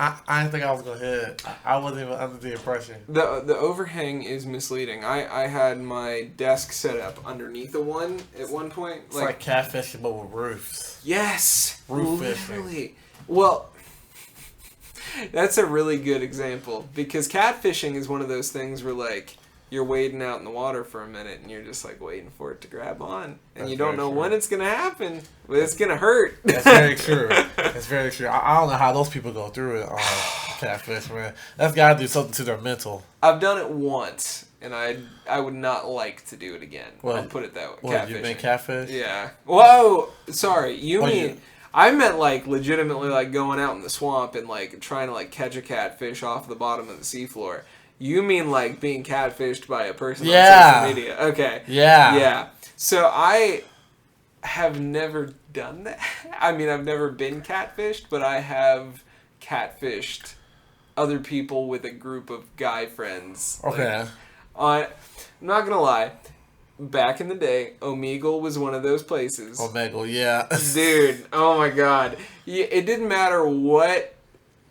I didn't think I was gonna hit. I wasn't even under the impression. The overhang is misleading. I had my desk set up underneath the one at one point. It's like catfishing but with roofs. Yes, Roof literally. fishing. Well, that's a really good example because catfishing is one of those things where like you're wading out in the water for a minute and you're just like waiting for it to grab on, and you don't know when it's gonna happen, but it's gonna hurt. That's very true. That's very true. I don't know how those people go through it on catfish, man. That's gotta do something to their mental. I've done it once, and I would not like to do it again. I'll put it that way. What, you've been catfish? Yeah. Whoa, sorry. I meant like legitimately like going out in the swamp and like trying to like catch a catfish off the bottom of the seafloor. You mean like being catfished by a person on social media? Okay. Yeah. Yeah. So I have never done that. I mean, I've never been catfished, but I have catfished other people with a group of guy friends. Okay. I'm not gonna lie. Back in the day, Omegle was one of those places. Omegle, yeah. Dude, oh my god. It didn't matter what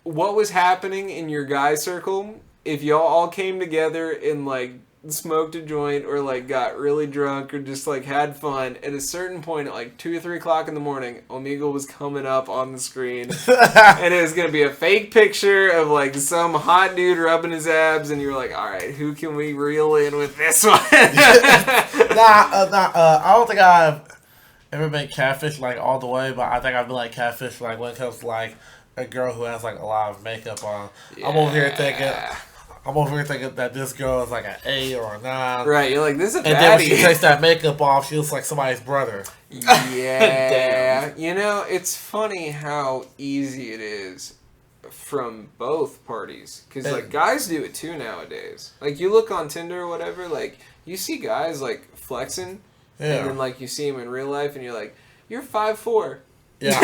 was happening in your guy circle. If y'all all came together and like smoked a joint or like got really drunk or just like had fun, at a certain point at like 2 or 3 o'clock in the morning, Omegle was coming up on the screen and it was going to be a fake picture of like some hot dude rubbing his abs, and you were like, alright, who can we reel in with this one? I don't think I've ever been catfish like all the way, but I think I've been like catfish like when it comes to like a girl who has like a lot of makeup on. Yeah. I'm over here thinking that this girl is like an 8 or a 9. Right, you're like, this is a baddie. And then when she takes that makeup off, she looks like somebody's brother. Yeah. You know, it's funny how easy it is from both parties. Because, like, guys do it too nowadays. Like, you look on Tinder or whatever, like, you see guys, like, flexing. Yeah. And then, like, you see them in real life and you're like, you're 5'4". Yeah,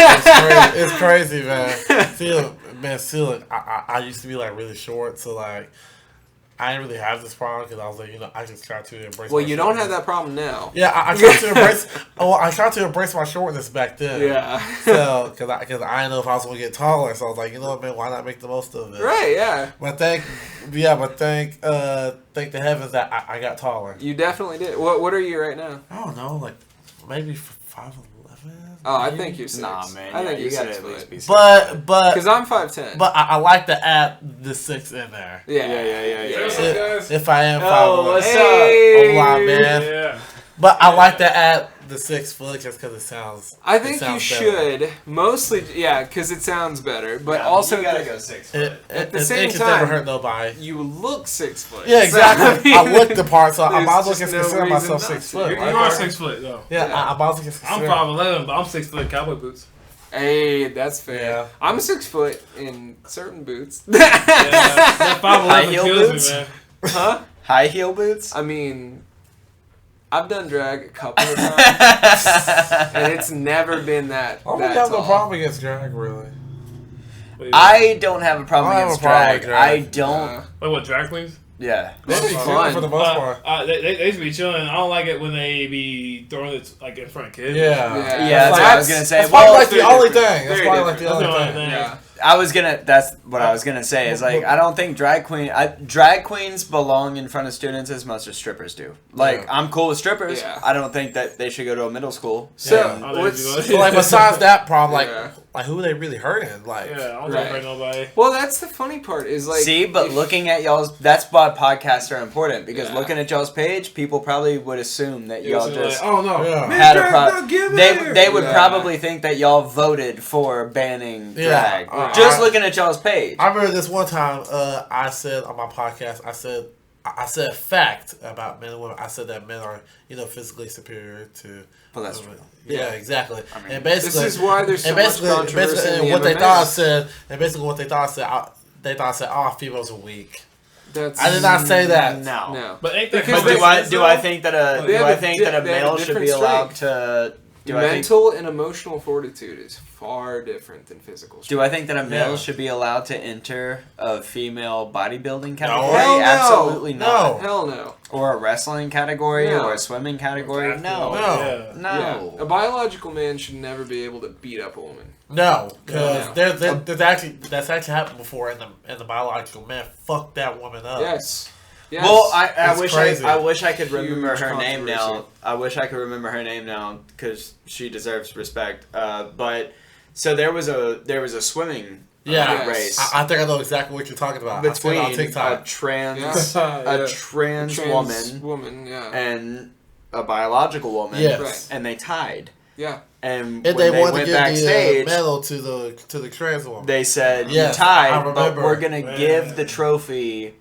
it's crazy, man. See, I used to be, like, really short, so, like, I didn't really have this problem because I was like, I just try to embrace. Well, you don't have that problem now. Yeah, I tried to embrace. I tried to embrace my shortness back then. Yeah. So, because I didn't know if I was going to get taller, so I was like, you know what, man, why not make the most of it? Right. Yeah. But thank the heavens that I got taller. You definitely did. What are you right now? I don't know, like maybe 5'11". Oh, I think you're 6. Nah, man. I think you you're gotta 6 at least foot. be 6. But Because I'm 5'10". But I like to add the 6 in there. Yeah. If I am 5'11". what's Hey. up? A lot, man. Yeah. But I like to add the 6 foot just because it sounds. I think you better. should. Mostly, yeah, because it sounds better. But Yeah, also, you gotta go 6 foot. At the same it can time, never hurt nobody. you look 6 foot. Yeah, exactly. So, I look the part, so I there's might as well just just no consider reason myself not 6 to. foot. You Right? are 6 foot though. Yeah, Yeah. I might as well just I'm consider. 5'11", but I'm 6 foot in cowboy boots. Hey, that's fair. Yeah. I'm 6 foot in certain boots. Yeah, that 5'11" High heel kills boots? me, man. Huh? High heel boots? I mean, I've done drag a couple of times, and it's never been that. I don't that really have no tall. problem against drag, really. I don't have a problem I don't have against a problem drag. with drag. I don't. Wait, what, drag queens? Yeah. They be fun. fun for the most part. They used to be chilling. I don't like it when they be throwing it like in front of kids. Yeah. Yeah. Yeah, that's what I was gonna say. That's probably Well, like the very only different. thing. That's Very probably like the different. only That's the thing. only Yeah. that's what I was gonna say. Is like I don't think drag queens belong in front of students as much as strippers do. Like Yeah. I'm cool with strippers. Yeah. I don't think that they should go to a middle school. So, Yeah. what's, So like besides that problem, Yeah. like who are they really hurting? Like Yeah, I don't Right. hurt nobody. well, that's the funny part is like. See, but if- looking at y'all's, that's why podcasts are important because Yeah. looking at y'all's page, people probably would assume that y'all It was just like, oh no, Yeah. Man, had a drag, problem. no, give They would Yeah. probably think that y'all voted for banning Yeah. drag. I- Just looking at y'all's page. I remember this one time I said on my podcast, I said a fact about men and women. I said that men are, physically superior to. Well, that's women. true. Yeah, exactly. I mean, and basically, This is why there's so and much basically, controversy in the what they MMA. thought I said, and basically what they thought I said, females are weak. That's, I did not say that. No. No. But ain't that Because But common do I sense, think that a They do have I a think di- that a they have male a should different be allowed strength. to? Do I think Mental and emotional fortitude is far different than physical strength. do I think that a male Yeah. should be allowed to enter a female bodybuilding category? Hell no. Absolutely not. No. Hell no. Or a wrestling category No. or a swimming category? No. Yeah. No. Yeah. A biological man should never be able to beat up a woman. No, because No. there's actually that's actually happened before in the biological man fucked that woman Oh. up. Yes. Yes. Well, I It's wish crazy. I wish I could Huge remember her name now. controversy. I wish I could remember her name now because she deserves respect. But so there was a swimming Yeah. race I think I know exactly what you're talking about. I between saw it on a TikTok. trans Yeah. trans woman yeah. and a biological woman, Yes. Right. and they tied. Yeah. And, And when they wanted to went give backstage, the medal to the trans woman. they said Yes, you tied, I but remember. we're gonna Man. give the trophy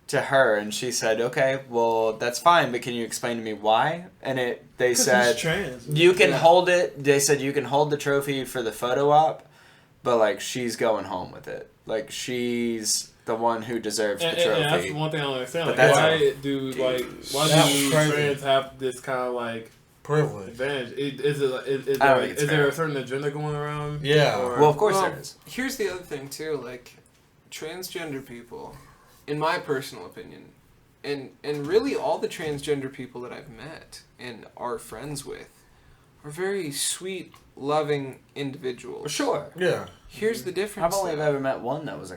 to her, and she said, "Okay, well that's fine, but can you explain to me why?" And they 'cause said, he's trans. "You can Yeah. hold it." They said you can hold the trophy for the photo op, but like she's going home with it. Like she's the one who deserves the trophy. And that's one thing I don't understand. But Like, that's why do That was crazy. trans have this kind of like Privilege. advantage? Is I don't think it's there fair. a certain agenda going around? Yeah. Or- Well, of course Well, there is. Here's the other thing too, like transgender people, in my personal opinion, and really all the transgender people that I've met and are friends with are very sweet, loving individuals. Sure. Yeah. Here's the difference. I've only though. ever met one that was a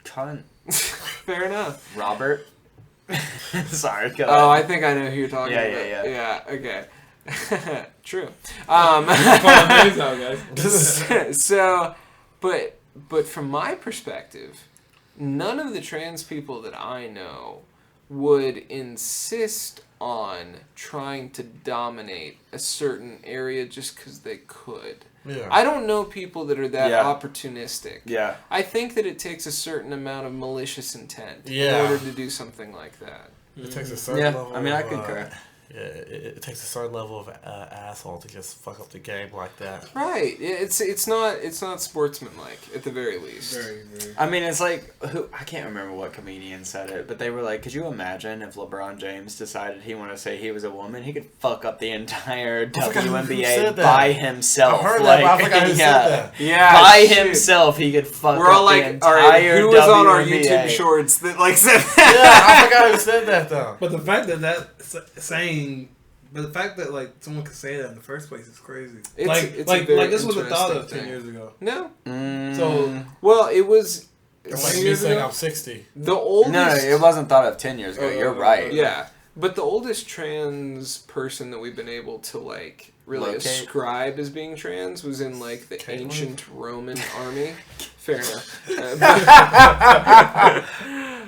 cunt. Fair enough. Robert. Sorry. Go Oh, I ahead. think I know who you're talking Yeah, about. yeah. Okay. True. Calling names out, guys. So, but from my perspective, none of the trans people that I know would insist on trying to dominate a certain area just because they could. Yeah. I don't know people that are that Yeah. opportunistic. Yeah. I think that it takes a certain amount of malicious intent Yeah. in order to do something like that. It takes a certain Yeah. level I mean, I of, concur. Yeah, it takes a certain level of asshole to just fuck up the game like that. Right. It's not sportsmanlike at the very least. Very, very. I mean, it's like I can't remember what comedian said it, but they were like, "Could you imagine if LeBron James decided he wanted to say he was a woman? He could fuck up the entire WNBA by himself. I heard that, but I forgot who said that. Yeah, by himself, he could fuck We're all up like, the entire all right, who was WNBA. on our YouTube shorts that like said that? Yeah, I forgot who said that though. But the fact but the fact that like someone could say that in the first place is crazy. This was a thought of 10 years ago. No. So it was. It's like me saying I'm 60. The oldest. No, it wasn't thought of 10 years ago. You're right. Yeah, but the oldest trans person that we've been able to like really ascribe as being trans was in like the ancient Roman army. Fair enough.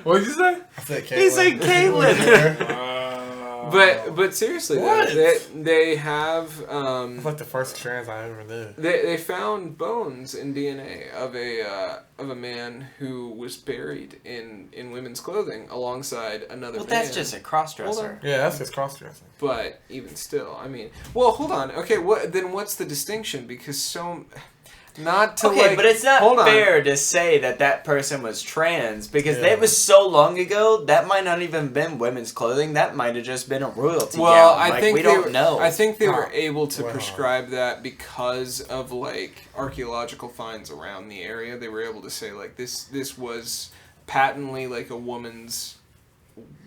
What did you say? I said Caitlyn. He said Caitlyn. But seriously, they have. It's like the first trans I ever knew. They found bones in DNA of a man who was buried in women's clothing alongside another man. That's just a cross-dresser. Yeah, that's just cross-dressing. But even still, I mean, well, hold on. Okay, what's the distinction? Because not to but it's not fair to say that person was trans because that was so long ago. That might not even been women's clothing. That might have just been a royalty gown. I think we don't know. I think they were able to prescribe that because of like archaeological finds around the area. They were able to say like this was patently like a woman's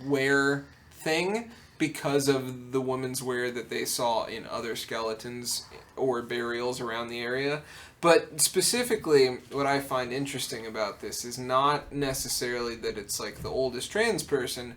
wear thing because of the woman's wear that they saw in other skeletons or burials around the area. But specifically, what I find interesting about this is not necessarily that it's like the oldest trans person,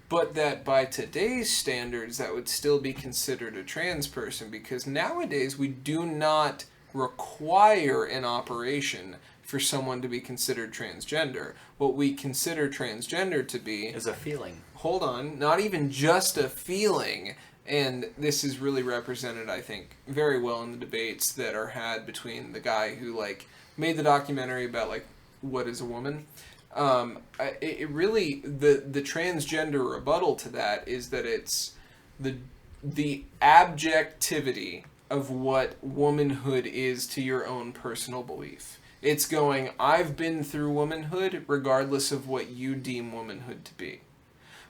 but that by today's standards, that would still be considered a trans person, because nowadays we do not require an operation for someone to be considered transgender. What we consider transgender to be is a feeling. Hold on, not even just a feeling. And this is really represented, I think, very well in the debates that are had between the guy who like made the documentary about like what is a woman. It really the transgender rebuttal to that is that it's the objectivity of what womanhood is to your own personal belief. It's going, I've been through womanhood regardless of what you deem womanhood to be.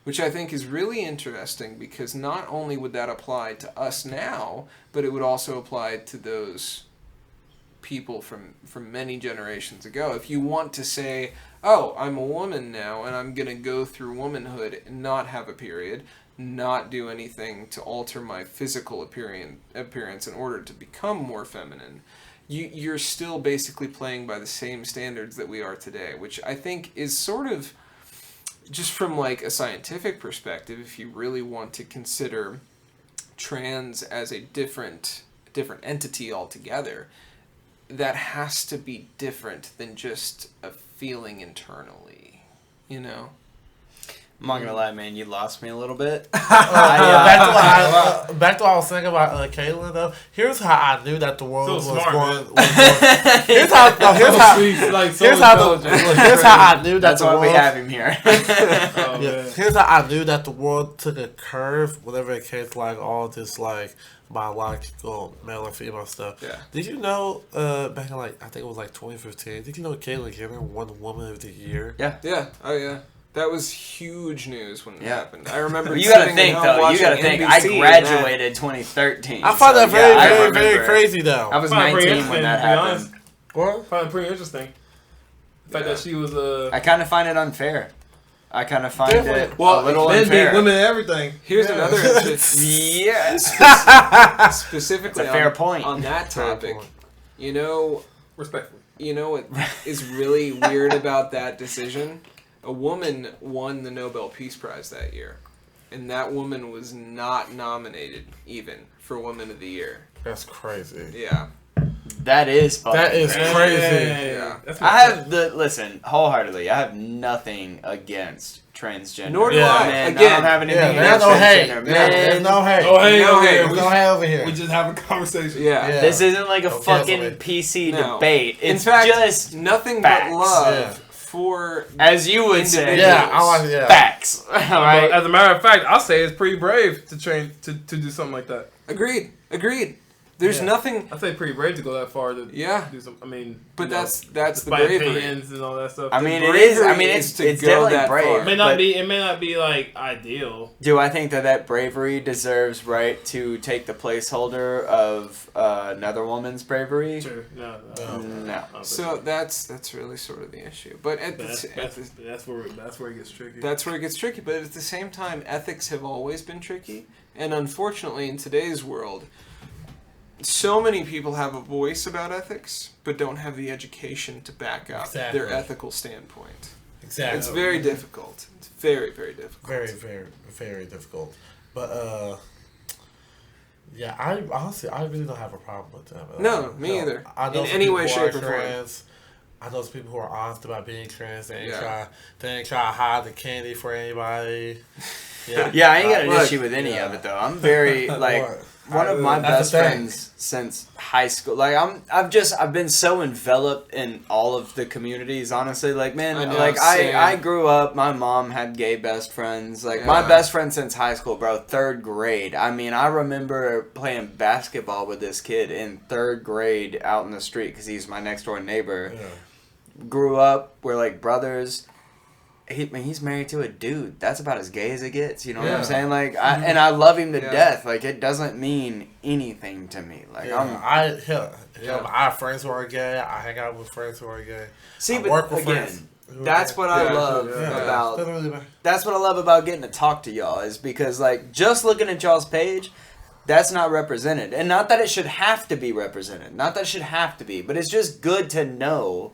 Which I think is really interesting because not only would that apply to us now, but it would also apply to those people from many generations ago. If you want to say, oh, I'm a woman now and I'm going to go through womanhood and not have a period, not do anything to alter my physical appearance in order to become more feminine, you're still basically playing by the same standards that we are today, which I think is sort of... Just from like a scientific perspective, if you really want to consider trans as a different entity altogether, that has to be different than just a feeling internally, you know? I'm not gonna lie, man. You lost me a little bit. Back to what I was saying about Caitlyn, though. Here's how I knew that the world was going. Here's how I knew that That's the why world. we have him here. Here's how I knew that the world took a curve whenever it came to like all this like biological male and female stuff. Yeah. Did you know back in like I think it was like 2015? Did you know Caitlyn Jenner won Woman of the Year? Yeah. Oh yeah. That was huge news when it happened. I remember. You gotta think though. You gotta think. I graduated 2013. I find that very crazy though. I was 19 when that happened. What? Probably pretty interesting. The fact that she was I kind of find it unfair. I kind of find it a little men unfair. beat women and everything. Here's another specifically That's a fair point on that topic. You know, respectfully. You know what is really weird about that decision? A woman won the Nobel Peace Prize that year, and that woman was not nominated even for Woman of the Year. That's crazy. Yeah. That is fucking crazy. Yeah. Listen, wholehearedly, I have nothing against transgender. Nor do I. Again, I don't have anything against transgender. There's no hate. No hate over here. We just have a conversation. Yeah. This isn't like a fucking PC debate. It's in fact, just nothing facts. but love for as you would say, facts. All right. As a matter of fact, I'll say it's pretty brave to train to do something like that. Agreed. There's nothing. I say pretty brave to go that far to do something. I mean, but that's the bravery and all that stuff. I mean, it is. I mean, it's definitely brave. It may not be like ideal. Do I think that bravery deserves right to take the placeholder of another woman's bravery? Sure. No. So that's really sort of the issue. But that's where it gets tricky. That's where it gets tricky. But at the same time, ethics have always been tricky, and unfortunately, in today's world, so many people have a voice about ethics, but don't have the education to back up their ethical standpoint. Exactly. It's very difficult. It's very, very difficult. Very, very, very difficult. But, yeah, I honestly really don't have a problem with them. No, me either. In any way, shape, or form. I know some people who are honest about being trans. They ain't try to hide the candy for anybody. Yeah, I ain't got an issue with any of it, though. I'm very, one of my best friends since high school. Like I've been so enveloped in all of the communities. Honestly, like man, I grew up. My mom had gay best friends. Like my best friend since high school, bro. 3rd grade. I mean, I remember playing basketball with this kid in 3rd grade out in the street because he's my next door neighbor. Yeah. Grew up. We're like brothers. He's married to a dude. That's about as gay as it gets. You know what I'm saying? Like, I love him to death. Like, it doesn't mean anything to me. Like, I have friends who are gay. I hang out with friends who are gay. See, but again, that's what I love about. That's what I love about getting to talk to y'all is because like just looking at y'all's page, that's not represented, and not that it should have to be represented. Not that it should have to be, but it's just good to know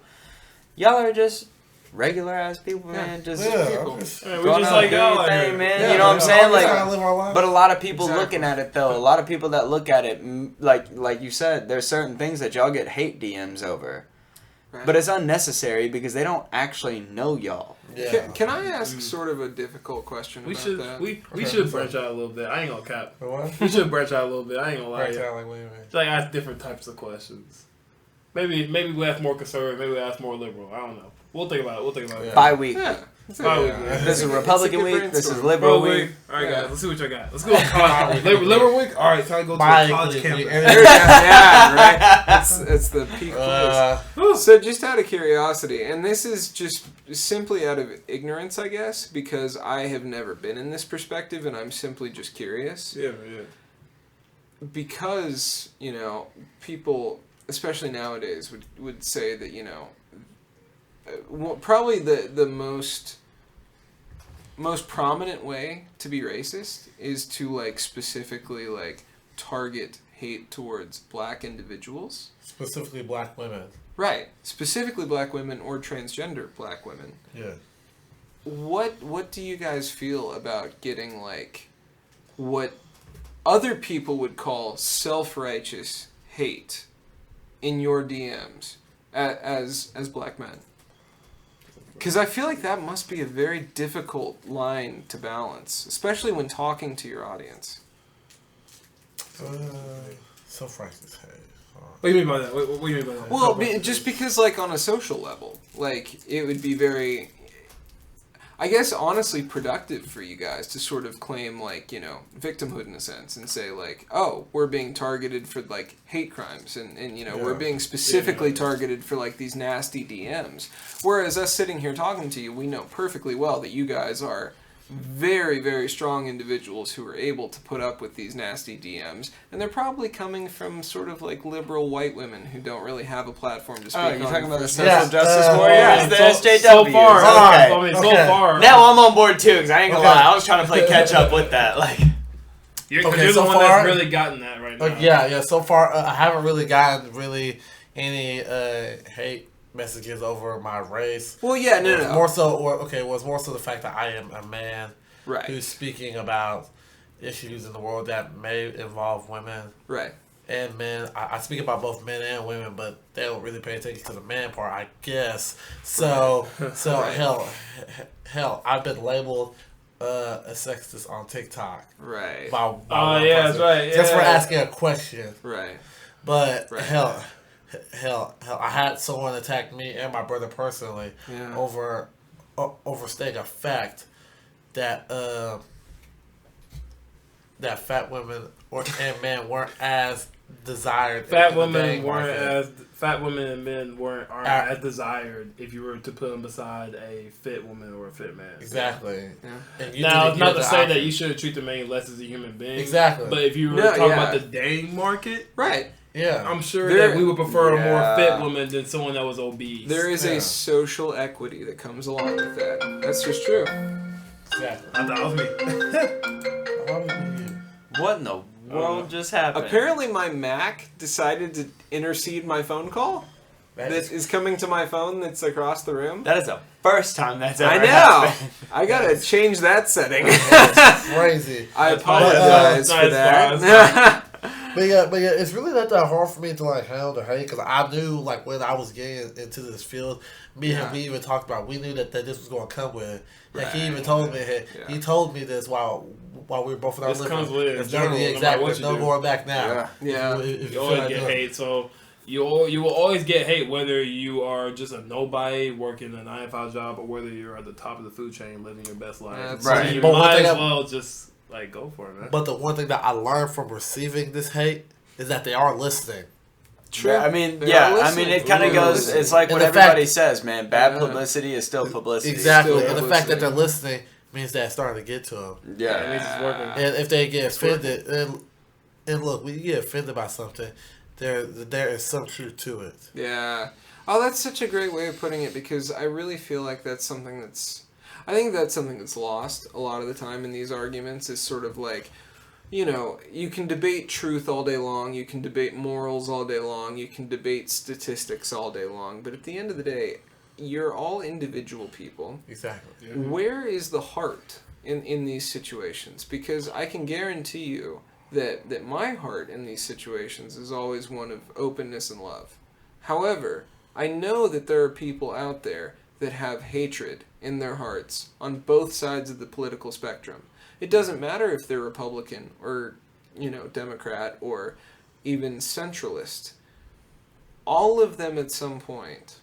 y'all are just regular ass people, man. Just people. We just like y'all, man. Yeah, you know what I'm saying? Like, but a lot of people looking at it though. A lot of people that look at it, like you said, there's certain things that y'all get hate DMs over, but it's unnecessary because they don't actually know y'all. Yeah. Can I ask sort of a difficult question about that? We should branch out a little bit. I ain't gonna cap. What? We should branch out a little bit. I ain't gonna lie. Like ask different types of questions. Maybe we ask more conservative. Maybe we ask more liberal. I don't know. We'll think about it. Bye week. Bi-week. This is Republican week. This is Liberal week. All right, guys. Let's see what y'all got. Let's go with college. Liberal week. All right, time to go to college campus. Right. It's the peak. So, just out of curiosity, and this is just simply out of ignorance, I guess, because I have never been in this perspective, and I'm simply just curious. Yeah. Because people, especially nowadays, would say that probably the most prominent way to be racist is to specifically target hate towards black individuals, specifically black women. Right, specifically black women or transgender black women. Yeah. What do you guys feel about getting what other people would call self-righteous hate in your DMs as black men? Because I feel like that must be a very difficult line to balance, especially when talking to your audience. Self-righteous hate. What do you mean by that? What do you mean by that? Well, just because, on a social level, it would be very, I guess, honestly productive for you guys to sort of claim, victimhood in a sense and say, oh, we're being targeted for, hate crimes and we're being specifically targeted for, these nasty DMs. Whereas us sitting here talking to you, we know perfectly well that you guys are very, very strong individuals who are able to put up with these nasty DMs, and they're probably coming from sort of liberal white women who don't really have a platform to speak on. You're talking about the social justice warriors? The SJW. So far. Okay. So far. Now I'm on board too, because I ain't gonna lie, I was trying to play catch up with that. You're the one that's really gotten that right now. Yeah. So far, I haven't really gotten any hate messages over my race. Well, yeah, no. It was more so the fact that I am a man who's speaking about issues in the world that may involve women. Right. And men. I speak about both men and women, but they don't really pay attention to the man part, I guess. So hell, I've been labeled a sexist on TikTok. Right. That's right. Yeah. Just for asking a question. Right. But hell, hell, I had someone attack me and my brother personally over stating a fact that that fat women and men weren't as desired. Fat women and men aren't as desired if you were to put them beside a fit woman or a fit man. Exactly. Yeah. Now, it's not to say that you shouldn't treat the man less as a human being. Exactly. But if you were talking about the dating market, right? Yeah, I'm sure that we would prefer a more fit woman than someone that was obese. There is a social equity that comes along with that. That's just true. Exactly. I thought it was me. What in the world just happened? Apparently, my Mac decided to intercede my phone call. That is coming to my phone that's across the room. That is the first time that's ever happened. I gotta change that setting. That's crazy. I apologize for that. But yeah, it's really not that hard for me to like handle the hate because I knew like when I was getting into this field, me and we even talked about we knew that this was going to come with it. Like he even told me he told me this while we were both in our living. This comes with it. Exactly. There's no going back now. Yeah. If you always get hate, so you will always get hate whether you are just a nobody working a 9-to-5 job or whether you're at the top of the food chain living your best life. Right. So you might as well just. Like, go for it, man. But the one thing that I learned from receiving this hate is that they are listening. True. I mean, it kind of goes, it's like what everybody says, man. Bad publicity is still publicity. Exactly. And the fact that they're listening means that it's starting to get to them. Yeah. It means it's working. And if they get offended, and look, when you get offended by something, there is some truth to it. Yeah. Oh, that's such a great way of putting it because I really feel like that's something that's... I think that's something that's lost a lot of the time in these arguments is sort of like, you know, you can debate truth all day long, you can debate morals all day long, you can debate statistics all day long, but at the end of the day, you're all individual people. Exactly. Yeah. Where is the heart in these situations? Because I can guarantee you that my heart in these situations is always one of openness and love. However, I know that there are people out there that have hatred in their hearts on both sides of the political spectrum. It doesn't matter if they're Republican or, you know, Democrat or even centralist. All of them at some point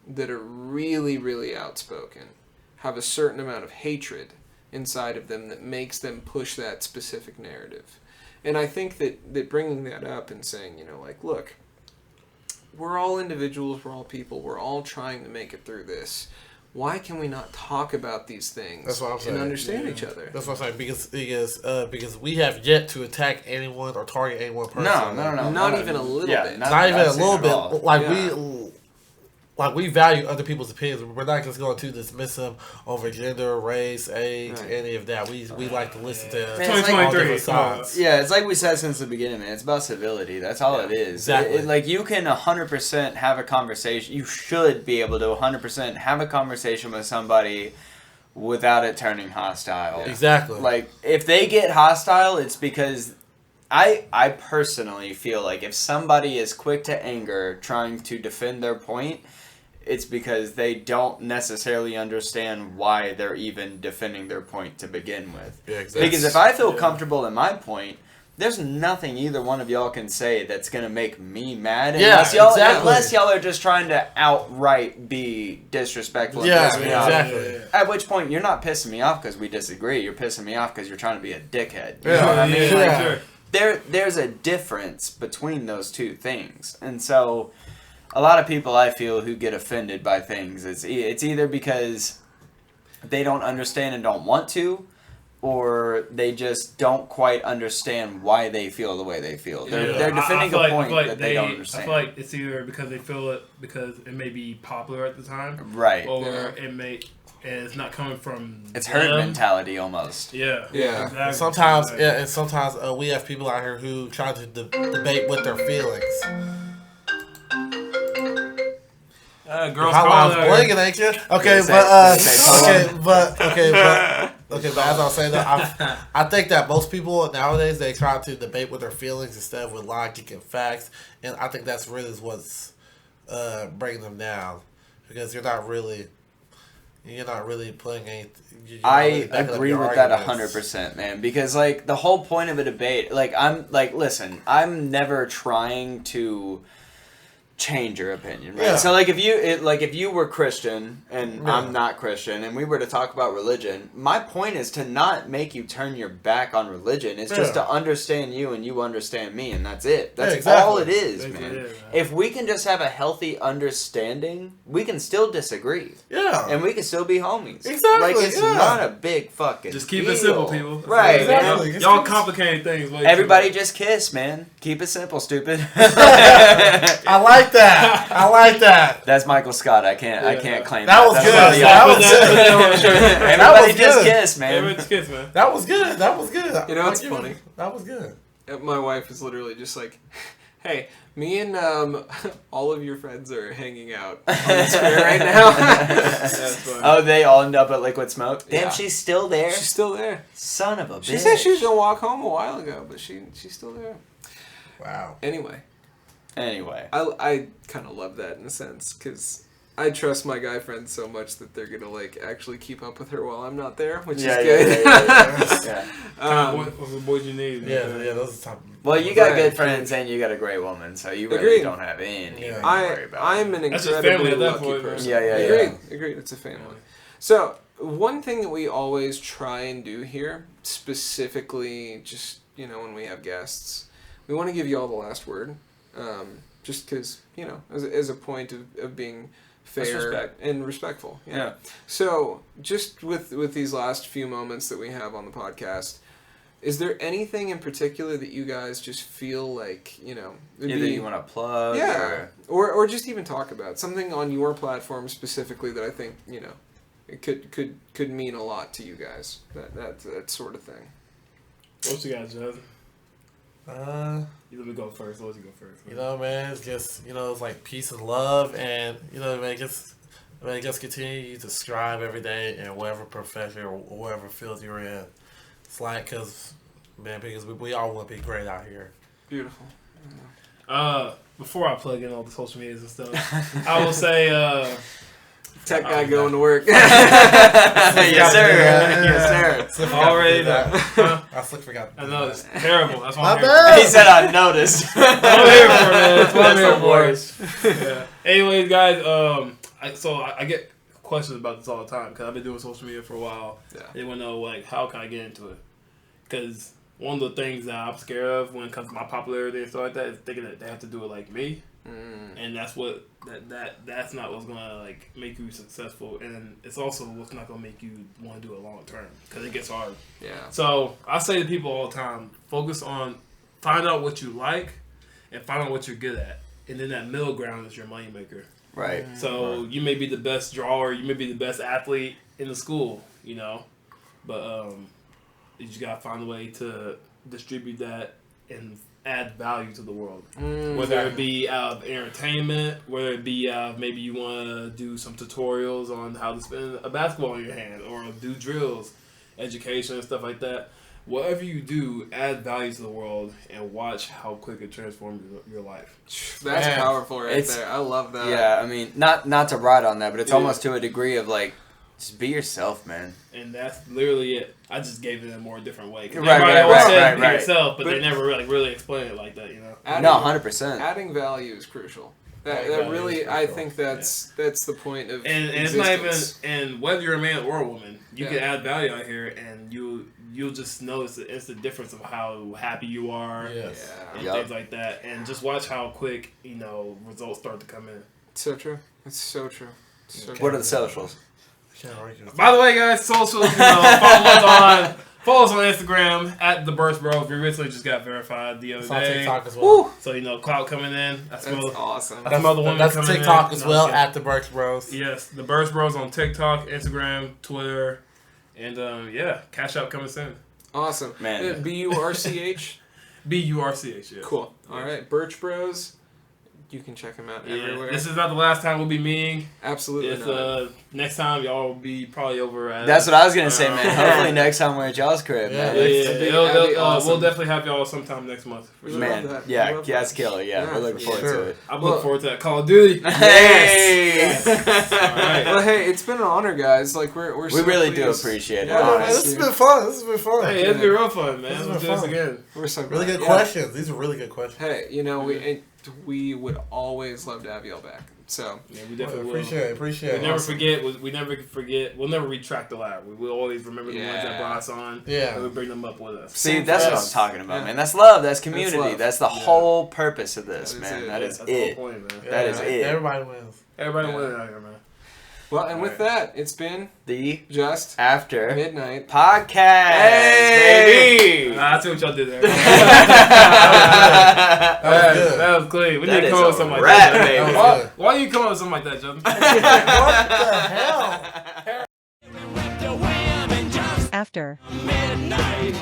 that are really, really outspoken have a certain amount of hatred inside of them that makes them push that specific narrative. And I think that bringing that up and saying, you know, like, look, we're all individuals, we're all people, we're all trying to make it through this. Why can we not talk about these things That's what I'm saying. and understand each other? That's what I'm saying, because we have yet to attack anyone or target anyone personally. No. Not even a little bit. Not even a little bit. We value other people's opinions. We're not just going to dismiss them over gender, race, age, any of that. We like to listen to all different sides. Yeah, it's like we said since the beginning, man. It's about civility. That's all it is. Exactly. Like, you can 100% have a conversation. You should be able to 100% have a conversation with somebody without it turning hostile. Yeah. Exactly. Like, if they get hostile, it's because... I personally feel like if somebody is quick to anger trying to defend their point, it's because they don't necessarily understand why they're even defending their point to begin with. Yeah, exactly. Because if I feel comfortable in my point, there's nothing either one of y'all can say that's going to make me mad unless y'all are just trying to outright be disrespectful. Yeah, exactly. At which point, you're not pissing me off because we disagree. You're pissing me off because you're trying to be a dickhead. You know what I mean? Sure. There's a difference between those two things. And so a lot of people I feel who get offended by things, it's either because they don't understand and don't want to, or they just don't quite understand why they feel the way they feel. They're defending a point that they don't understand. I feel like it's either because they feel it because it may be popular at the time. Right. Or it may... And it's not coming from it's herd mentality almost. Yeah. Exactly. Sometimes we have people out here who try to debate with their feelings. Girls calling blinking, ain't you? Okay, but as I was saying, I think that most people nowadays they try to debate with their feelings instead of with logic and facts, and I think that's really what's bringing them down because you're not really playing any. I agree with that 100%, man. Because like the whole point of a debate, I'm never trying to change your opinion, right? Yeah. So like if you were Christian and I'm not Christian and we were to talk about religion, my point is to not make you turn your back on religion. It's just to understand you and you understand me, and that's it. That's all it is, man. If we can just have a healthy understanding, we can still disagree. Yeah. And we can still be homies. Exactly. Like it's not a big fucking just keep it simple, people. Right. Exactly. Y'all complicate things. Everybody just kiss, man. Keep it simple, stupid. I like that. I like that. That's Michael Scott. I can't claim that. Was good. Everybody just kiss, man. Everybody just kiss, man. That was good. That was good. You know what's funny? That was good. My wife is literally just like, hey, me and all of your friends are hanging out on the square right now. Oh, they all end up at Liquid Smoke? Damn, she's still there? She's still there. Son of a bitch. She said she was going to walk home a while ago, but she's still there. Wow. Anyway. I kind of love that in a sense, because I trust my guy friends so much that they're gonna like actually keep up with her while I'm not there, which is good. What the boys you need? Yeah, those are top. Well, you got good friends and you got a great woman, so you really don't have anything to worry about. I'm an incredibly lucky person. Agreed. It's a family. So one thing that we always try and do here, specifically, just when we have guests, we want to give you all the last word. Just because, as a point of being fair and respectful. Yeah. So, just with these last few moments that we have on the podcast, is there anything in particular that you guys just feel like, either you want to plug? Yeah. Or just even talk about. Something on your platform specifically that I think, it could mean a lot to you guys. That sort of thing. What you guys do? You let me go first. Let you go first. Man, it's just it's like peace and love, and man, just continue to strive every day in whatever profession or whatever field you're in. It's like because we all want to be great out here. Beautiful. Before I plug in all the social medias and stuff, I will say. Tech guy going to work. Yes, sir. Already know. I forgot. I know, it's terrible. That's why I'm here. He said I noticed. I'm here for, man. That's what I'm here for. Yeah. Anyways, guys, I get questions about this all the time because I've been doing social media for a while. Yeah. They want to know, how can I get into it? Because one of the things that I'm scared of when it comes to my popularity and stuff like that is thinking that they have to do it like me. And that's what that's not what's gonna make you successful, and it's also what's not gonna make you want to do it long term because it gets hard. Yeah. So I say to people all the time, focus on find out what you like and find out what you're good at, and then that middle ground is your moneymaker. Right. So you may be the best drawer, you may be the best athlete in the school, but you just gotta find a way to distribute that and add value to the world. Whether it be out of entertainment, whether it be maybe you want to do some tutorials on how to spin a basketball in your hand or do drills, education and stuff like that. Whatever you do, add value to the world and watch how quick it transforms your life. That's powerful there. I love that. Yeah, I mean, not to ride on that, but it's almost to a degree of just be yourself, man. And that's literally it. I just gave it a more different way. Right. Be yourself, but they never really explain it like that, No, 100%. Adding value is crucial. That really, I think that's the point of and it's not even, and whether you're a man or a woman, you can add value out here, and you'll just notice the instant difference of how happy you are, and things like that, and just watch how quick results start to come in. So true. It's so true. What are the socials? By the way, guys, socials, follow us on Instagram at the burchbros. We recently just got verified the other day. TikTok as well. So clout coming in. That's awesome. That's TikTok as well at the burchbros. Yes, the burchbros on TikTok, Instagram, Twitter, and Cash App coming soon. Awesome, man. BURCH. BURCH. Yeah. Cool. All right, Burch Bros. You can check them out everywhere. This is not the last time we'll be meeting. Absolutely not. Next time y'all will be probably over at... That's what I was going to say, man. Hopefully next time we're at y'all's crib, man. Awesome. We'll definitely have y'all sometime next month. Man, that's killer. Yeah, we're looking forward to it. I'm looking forward to that Call of Duty. Hey! All right. Well, hey, it's been an honor, guys. We really do appreciate it. This has been fun. Hey, it's been real fun, man. Let's do this again. We're so really good questions. These are really good questions. Hey, we would always love to have y'all back. So yeah, we definitely appreciate it. We never forget. We never forget. We'll never retract the ladder. We will always remember the ones that brought us on. Yeah, and we bring them up with us. See, that's what I'm talking about, man. That's love. That's community. That's the whole purpose of this, man. That is it. The whole point, man. That is it. Everybody wins. Everybody wins out here, man. Well, and with that, it's been the Just After Midnight Podcast, baby. I see what y'all did there. That was clean. We need to come up with something like that. Why you come up with something like that, Justin? What the hell? After Midnight.